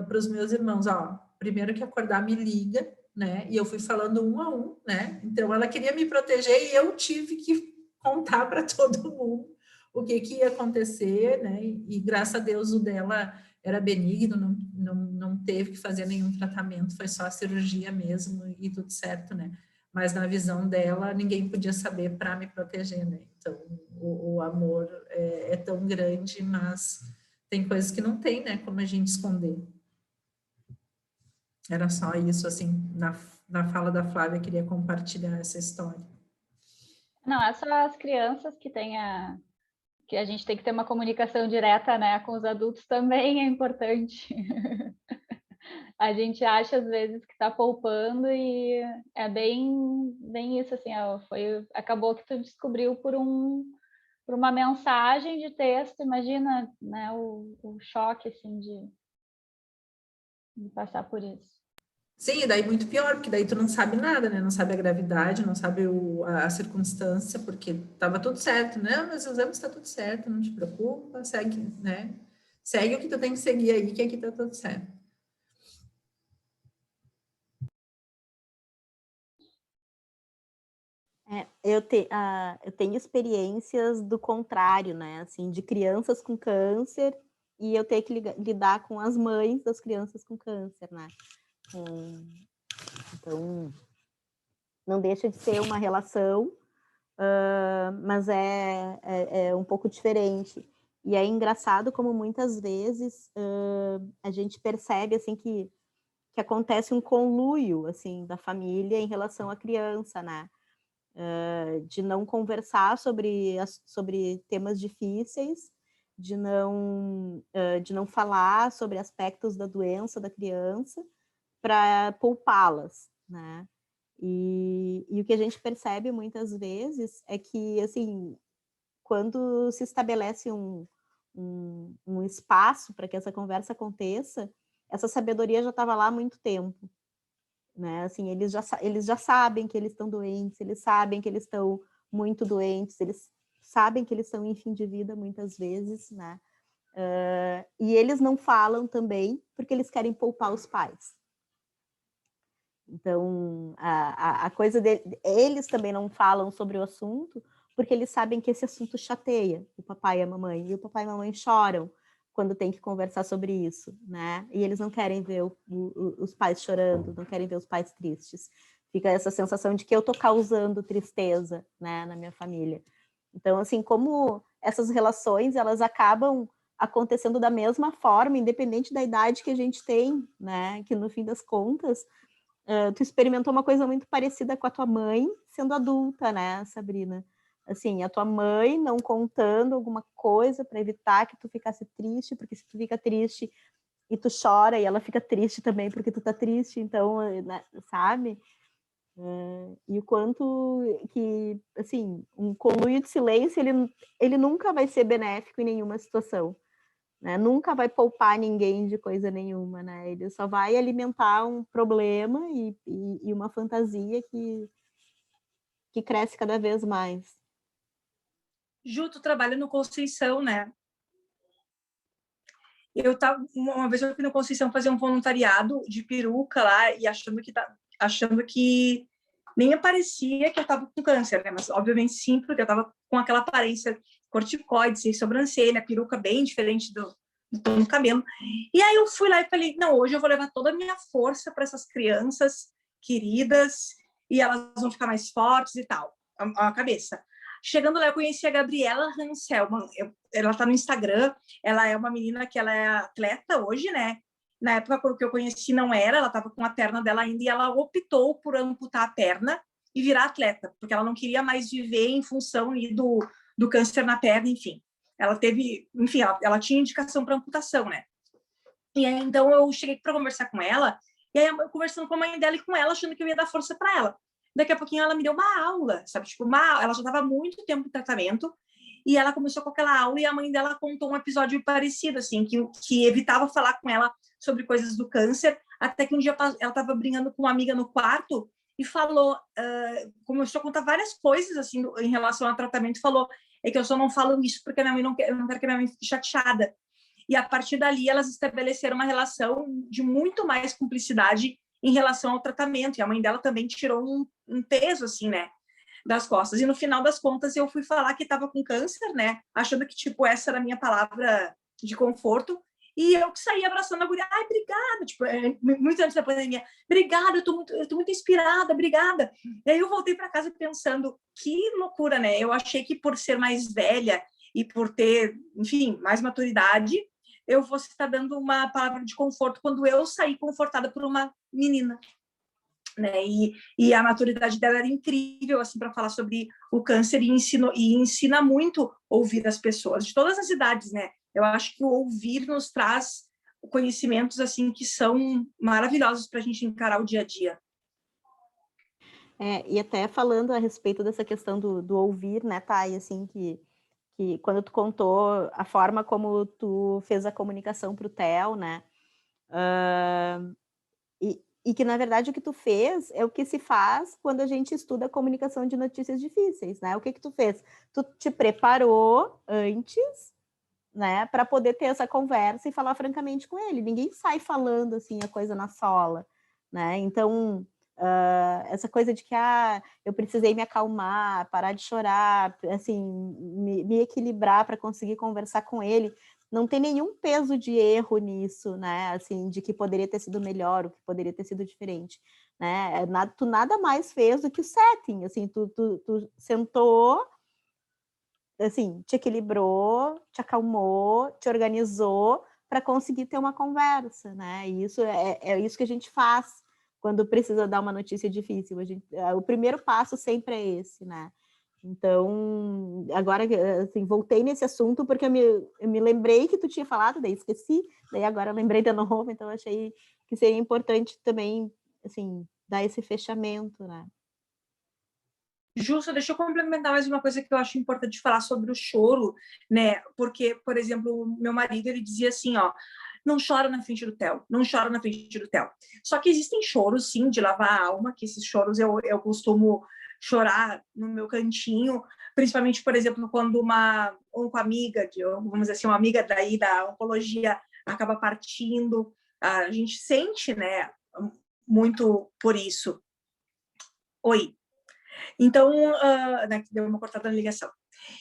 para os meus irmãos, ó, primeiro que acordar me liga, né, e eu fui falando um a um, né, então ela queria me proteger e eu tive que contar para todo mundo o que ia acontecer, né, e graças a Deus o dela era benigno, não teve que fazer nenhum tratamento, foi só a cirurgia mesmo e tudo certo, né, mas na visão dela ninguém podia saber para me proteger, né, então o amor é tão grande, mas tem coisas que não tem, né, como a gente esconder. Era só isso, assim, na fala da Flávia, eu queria compartilhar essa história. Não, é só as crianças que que a gente tem que ter uma comunicação direta, né, com os adultos também é importante. A gente acha às vezes que está poupando e é bem isso, assim, acabou que tu descobriu por uma mensagem de texto, imagina, né, o choque, assim, de passar por isso. Sim, e daí muito pior, porque daí tu não sabe nada, né? Não sabe a gravidade, não sabe a circunstância, porque estava tudo certo, né? Mas os exames está tudo certo, não te preocupa, segue, né? Segue o que tu tem que seguir aí, que aqui está tudo certo. Eu tenho experiências do contrário, né? Assim, de crianças com câncer e eu tenho que lidar com as mães das crianças com câncer, né? Então, não deixa de ser uma relação, mas é um pouco diferente. E é engraçado como muitas vezes a gente percebe assim que acontece um conluio assim da família em relação à criança, né? De não conversar sobre temas difíceis, de não falar sobre aspectos da doença da criança para poupá-las, né? E o que a gente percebe muitas vezes é que, assim, quando se estabelece um espaço para que essa conversa aconteça, essa sabedoria já estava lá há muito tempo, né? Assim, eles já sabem que eles estão doentes, eles sabem que eles estão muito doentes, eles sabem que eles estão em fim de vida muitas vezes, né? E eles não falam também porque eles querem poupar os pais. Então, a coisa eles também não falam sobre o assunto porque eles sabem que esse assunto chateia o papai e a mamãe, e o papai e a mamãe choram quando tem que conversar sobre isso, né? E eles não querem ver os pais chorando, não querem ver os pais tristes. Fica essa sensação de que eu estou causando tristeza, né, na minha família. Então, assim, como essas relações, elas acabam acontecendo da mesma forma, independente da idade que a gente tem, né? Que no fim das contas, tu experimentou uma coisa muito parecida com a tua mãe sendo adulta, né, Sabrina? Assim, a tua mãe não contando alguma coisa para evitar que tu ficasse triste, porque se tu fica triste e tu chora, e ela fica triste também porque tu tá triste, então, né, sabe? E o quanto que, assim, um conluio de silêncio, ele nunca vai ser benéfico em nenhuma situação, né? Nunca vai poupar ninguém de coisa nenhuma, né? Ele só vai alimentar um problema e uma fantasia que cresce cada vez mais. Ju, tu trabalha no Conceição, né? Uma vez eu fui no Conceição fazer um voluntariado de peruca lá e achando que nem aparecia que eu estava com câncer, né? Mas obviamente sim, porque eu estava com aquela aparência corticoide, sem sobrancelha, peruca bem diferente do tom do cabelo. E aí eu fui lá e falei, não, hoje eu vou levar toda a minha força para essas crianças queridas e elas vão ficar mais fortes e tal, a cabeça. Chegando lá, eu conheci a Gabriela Hanselman. Ela está no Instagram. Ela é uma menina que ela é atleta hoje, né? Na época que eu conheci não era, ela estava com a perna dela ainda e ela optou por amputar a perna e virar atleta, porque ela não queria mais viver em função ali do câncer na perna, enfim. Ela teve, enfim, ela tinha indicação para amputação, né? E aí, então, eu cheguei para conversar com ela, e aí, eu conversando com a mãe dela e com ela, achando que eu ia dar força para ela. Daqui a pouquinho, ela me deu uma aula, sabe? Tipo, ela já estava há muito tempo em tratamento, e ela começou com aquela aula, e a mãe dela contou um episódio parecido, assim, que evitava falar com ela sobre coisas do câncer, até que um dia ela estava brincando com uma amiga no quarto, e falou, começou a contar várias coisas, assim, em relação ao tratamento, falou, é que eu só não falo isso porque eu não quero que a minha mãe fique chateada. E a partir dali elas estabeleceram uma relação de muito mais cumplicidade em relação ao tratamento. E a mãe dela também tirou um peso, assim, né, das costas. E no final das contas eu fui falar que estava com câncer, né, achando que, tipo, essa era a minha palavra de conforto. E eu que saí abraçando a guria, ai, obrigada, tipo, muito antes da pandemia, obrigada, eu tô muito inspirada, obrigada. E aí eu voltei para casa pensando, que loucura, né? Eu achei que por ser mais velha e por ter, enfim, mais maturidade, eu fosse estar dando uma palavra de conforto quando eu saí confortada por uma menina, né? E a maturidade dela era incrível, assim, para falar sobre o câncer e ensina muito ouvir as pessoas de todas as idades, né? Eu acho que o ouvir nos traz conhecimentos, assim, que são maravilhosos para a gente encarar o dia a dia. E até falando a respeito dessa questão do ouvir, né, Thay, assim, que quando tu contou a forma como tu fez a comunicação para o Theo, né, e que, na verdade, o que tu fez é o que se faz quando a gente estuda a comunicação de notícias difíceis, né? O que tu fez? Tu te preparou antes, né, para poder ter essa conversa e falar francamente com ele. Ninguém sai falando, assim, a coisa na sola, né? Então, essa coisa de que eu precisei me acalmar, parar de chorar, assim, me equilibrar para conseguir conversar com ele, não tem nenhum peso de erro nisso, né? Assim, de que poderia ter sido melhor, o que poderia ter sido diferente, né? Tu nada mais fez do que o setting, assim, tu sentou, assim, te equilibrou, te acalmou, te organizou para conseguir ter uma conversa, né? E isso é isso que a gente faz quando precisa dar uma notícia difícil. O primeiro passo sempre é esse, né? Então, agora, assim, voltei nesse assunto porque eu me lembrei que tu tinha falado, daí esqueci, daí agora eu lembrei de novo, então eu achei que seria importante também, assim, dar esse fechamento, né? Justo, deixa eu complementar mais uma coisa que eu acho importante falar sobre o choro, né? Porque, por exemplo, meu marido, ele dizia assim, ó, não chora na frente do Theo, não chora na frente do Theo. Só que existem choros, sim, de lavar a alma, que esses choros eu costumo chorar no meu cantinho, principalmente, por exemplo, quando uma amiga, vamos dizer assim, uma amiga daí da oncologia acaba partindo, a gente sente, né, muito por isso. Oi. Então, né, deu uma cortada na ligação.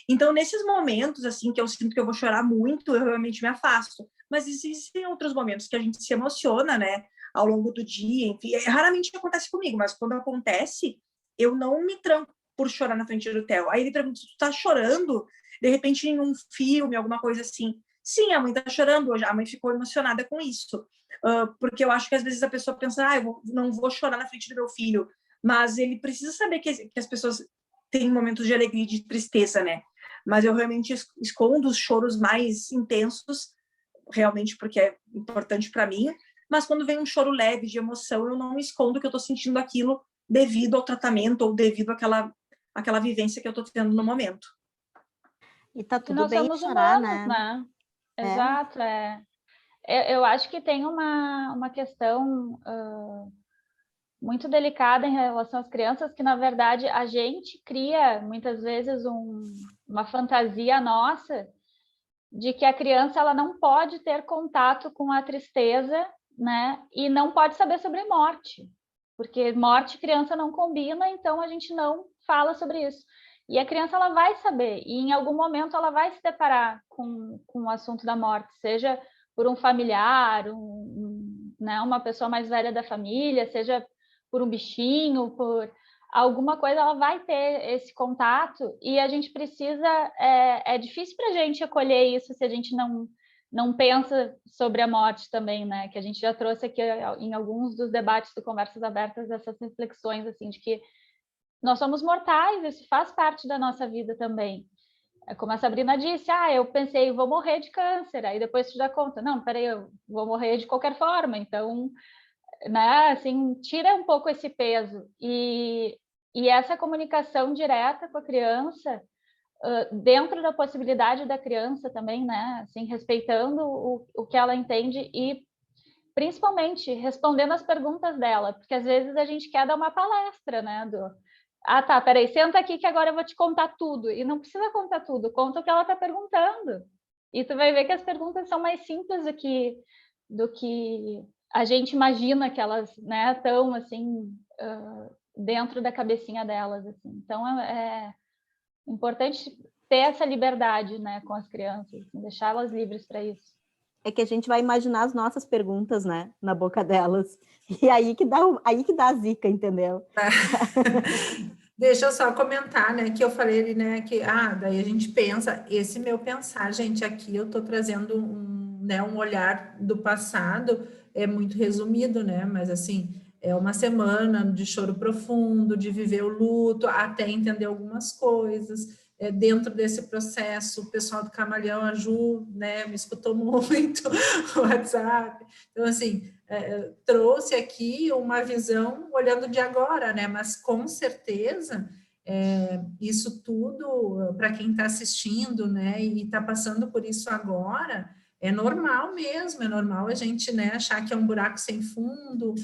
Então, nesses momentos, assim, que eu sinto que eu vou chorar muito, eu realmente me afasto. Mas existem outros momentos que a gente se emociona, né, ao longo do dia, enfim. Raramente acontece comigo, mas quando acontece, eu não me tranco por chorar na frente do Theo. Aí ele pergunta, tu tá chorando? De repente, em um filme, alguma coisa assim. Sim, a mãe tá chorando hoje. A mãe ficou emocionada com isso. Porque eu acho que às vezes a pessoa pensa, não vou chorar na frente do meu filho. Mas ele precisa saber que as pessoas têm momentos de alegria e de tristeza, né? Mas eu realmente escondo os choros mais intensos, realmente porque é importante para mim. Mas quando vem um choro leve de emoção, eu não escondo que eu estou sentindo aquilo devido ao tratamento ou devido àquela vivência que eu estou tendo no momento. E tá tudo nós bem somos chorar, humanos, né? Exato, Eu acho que tem uma questão muito delicada em relação às crianças, que, na verdade, a gente cria, muitas vezes, uma fantasia nossa de que a criança ela não pode ter contato com a tristeza, né? E não pode saber sobre morte, porque morte e criança não combina, então a gente não fala sobre isso. E a criança ela vai saber, e em algum momento ela vai se deparar com o assunto da morte, seja por um familiar, né, uma pessoa mais velha da família, seja por um bichinho, por alguma coisa, ela vai ter esse contato, e a gente precisa, é difícil para a gente acolher isso se a gente não pensa sobre a morte também, né? Que a gente já trouxe aqui em alguns dos debates do Conversas Abertas essas reflexões, assim, de que nós somos mortais, isso faz parte da nossa vida também. É como a Sabrina disse, eu pensei, vou morrer de câncer, aí depois tu dá conta, não, peraí, eu vou morrer de qualquer forma, então, né, assim, tira um pouco esse peso, e essa comunicação direta com a criança, dentro da possibilidade da criança também, né, assim, respeitando o que ela entende e, principalmente, respondendo as perguntas dela, porque às vezes a gente quer dar uma palestra, né, tá, peraí, senta aqui que agora eu vou te contar tudo. E não precisa contar tudo, conta o que ela está perguntando. E tu vai ver que as perguntas são mais simples do que a gente imagina que elas, né, estão, assim, dentro da cabecinha delas, assim. Então, é importante ter essa liberdade, né, com as crianças, assim, deixá-las livres para isso. É que a gente vai imaginar as nossas perguntas, né, na boca delas. E aí que dá a zica, entendeu? Deixa eu só comentar, né, que eu falei ali, né, que, daí a gente pensa, esse meu pensar, gente, aqui eu tô trazendo um olhar do passado, é muito resumido, né, mas assim, é uma semana de choro profundo, de viver o luto, até entender algumas coisas. Dentro desse processo, o pessoal do Camaleão, a Ju, né, me escutou muito o WhatsApp. Então, assim, trouxe aqui uma visão olhando de agora, né, mas com certeza isso tudo, para quem está assistindo, né, e está passando por isso agora, é normal mesmo, é normal a gente, né, achar que é um buraco sem fundo,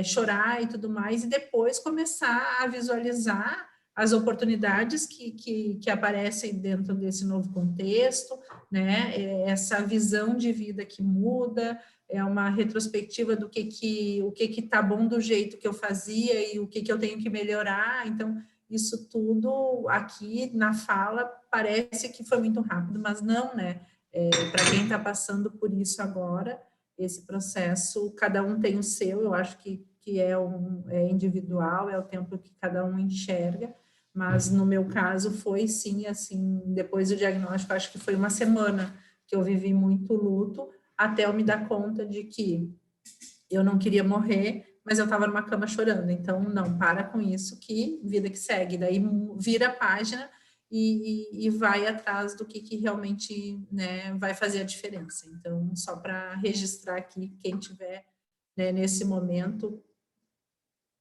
chorar e tudo mais, e depois começar a visualizar as oportunidades que aparecem dentro desse novo contexto, né, essa visão de vida que muda, é uma retrospectiva do o que tá bom do jeito que eu fazia e o que eu tenho que melhorar. Então, isso tudo aqui na fala parece que foi muito rápido, mas não, né? Para quem está passando por isso agora, esse processo, cada um tem o seu, eu acho que é individual, é o tempo que cada um enxerga, mas no meu caso foi sim, assim, depois do diagnóstico, acho que foi uma semana que eu vivi muito luto, até eu me dar conta de que eu não queria morrer, mas eu estava numa cama chorando. Então, não, para com isso, que vida que segue. Daí vira a página e vai atrás do que realmente, né, vai fazer a diferença. Então, só para registrar aqui, quem tiver, né, nesse momento,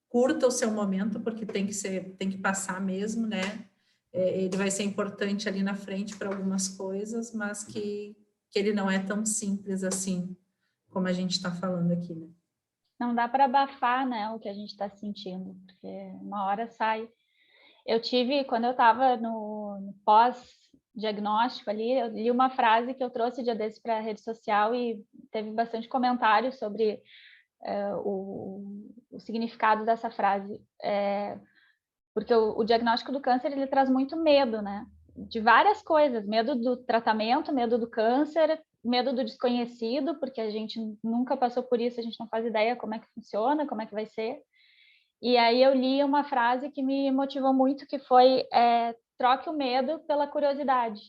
curta o seu momento, porque tem que passar mesmo, né? Ele vai ser importante ali na frente para algumas coisas, mas que ele não é tão simples assim, como a gente está falando aqui, né? Não dá para abafar, né, o que a gente está sentindo, porque uma hora sai. Eu tive, quando eu estava no pós-diagnóstico ali, eu li uma frase que eu trouxe dia desses para a rede social e teve bastante comentário sobre o significado dessa frase. Porque o diagnóstico do câncer, ele traz muito medo, né? De várias coisas, medo do tratamento, medo do câncer, medo do desconhecido, porque a gente nunca passou por isso, a gente não faz ideia como é que funciona, como é que vai ser. E aí eu li uma frase que me motivou muito, que foi troque o medo pela curiosidade.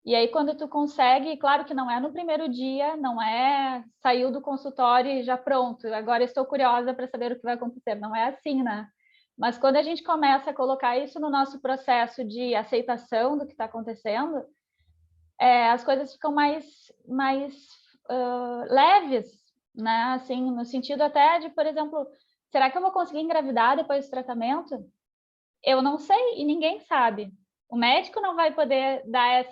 E aí quando tu consegue, claro que não é no primeiro dia, não é saiu do consultório e já pronto, agora estou curiosa para saber o que vai acontecer, não é assim, né? Mas quando a gente começa a colocar isso no nosso processo de aceitação do que está acontecendo, as coisas ficam mais leves, né? Assim, no sentido até de, por exemplo, será que eu vou conseguir engravidar depois do tratamento? Eu não sei e ninguém sabe. O médico não vai poder dar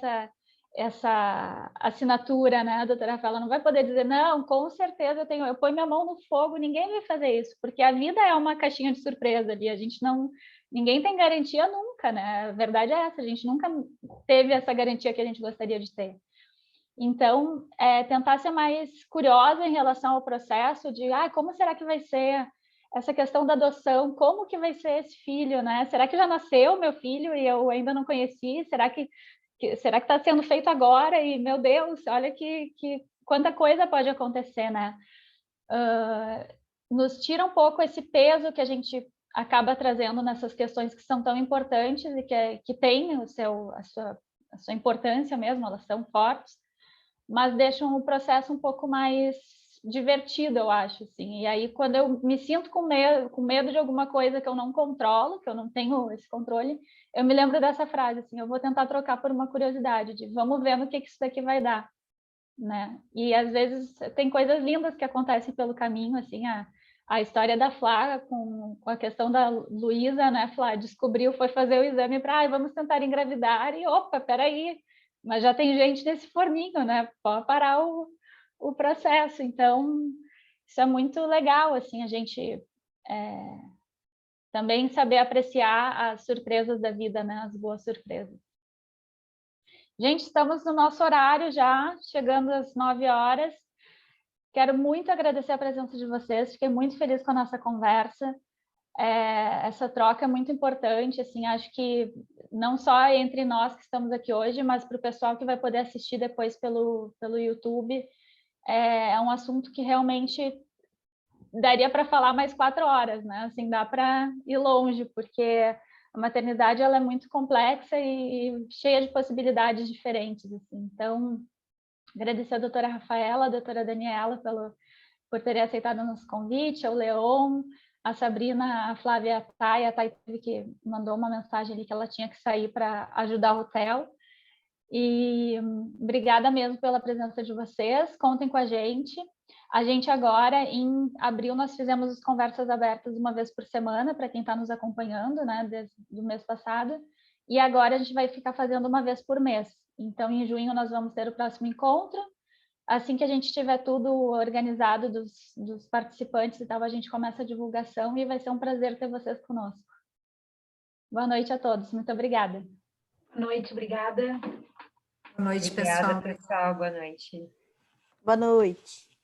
essa assinatura, né, a doutora Rafaela não vai poder dizer, não, com certeza eu ponho minha mão no fogo, ninguém vai fazer isso, porque a vida é uma caixinha de surpresa ali, ninguém tem garantia nunca, né, a verdade é essa, a gente nunca teve essa garantia que a gente gostaria de ter. Então, tentar ser mais curiosa em relação ao processo de, como será que vai ser essa questão da adoção, como que vai ser esse filho, né? Será que já nasceu meu filho e eu ainda não conheci? Será que está sendo feito agora? E, meu Deus, olha que quanta coisa pode acontecer, né? Nos tira um pouco esse peso que a gente acaba trazendo nessas questões que são tão importantes e que têm a sua importância mesmo, elas são fortes, mas deixam o processo um pouco mais divertido, eu acho, assim. E aí, quando eu me sinto com medo de alguma coisa que eu não controlo, que eu não tenho esse controle, eu me lembro dessa frase, assim, eu vou tentar trocar por uma curiosidade, de vamos ver no que isso daqui vai dar, né? E às vezes tem coisas lindas que acontecem pelo caminho, assim, a história da Flá com a questão da Luísa, né? Flá descobriu, foi fazer o exame para, vamos tentar engravidar, e opa, peraí, mas já tem gente nesse forninho, né? Pode parar o processo. Então, isso é muito legal, assim, a gente também saber apreciar as surpresas da vida, né? As boas surpresas. Gente, estamos no nosso horário já, chegando às 9 horas. Quero muito agradecer a presença de vocês, fiquei muito feliz com a nossa conversa. Essa troca é muito importante, assim, acho que não só entre nós que estamos aqui hoje, mas para o pessoal que vai poder assistir depois pelo YouTube, é um assunto que realmente daria para falar mais 4 horas, né? Assim, dá para ir longe, porque a maternidade ela é muito complexa e cheia de possibilidades diferentes, assim. Então, agradecer a doutora Rafaela, a doutora Daniela por terem aceitado o nosso convite, ao Leon, a Sabrina, a Flávia, a Thay teve que mandou uma mensagem ali que ela tinha que sair para ajudar o hotel. E obrigada mesmo pela presença de vocês, contem com a gente. A gente agora, em abril, nós fizemos as conversas abertas uma vez por semana, para quem está nos acompanhando, né, desde o mês passado, e agora a gente vai ficar fazendo uma vez por mês. Então, em junho, nós vamos ter o próximo encontro. Assim que a gente tiver tudo organizado dos participantes e tal, a gente começa a divulgação e vai ser um prazer ter vocês conosco. Boa noite a todos, muito obrigada. Boa noite, obrigada. Boa noite, Obrigada, pessoal. pessoal. Boa noite. Boa noite.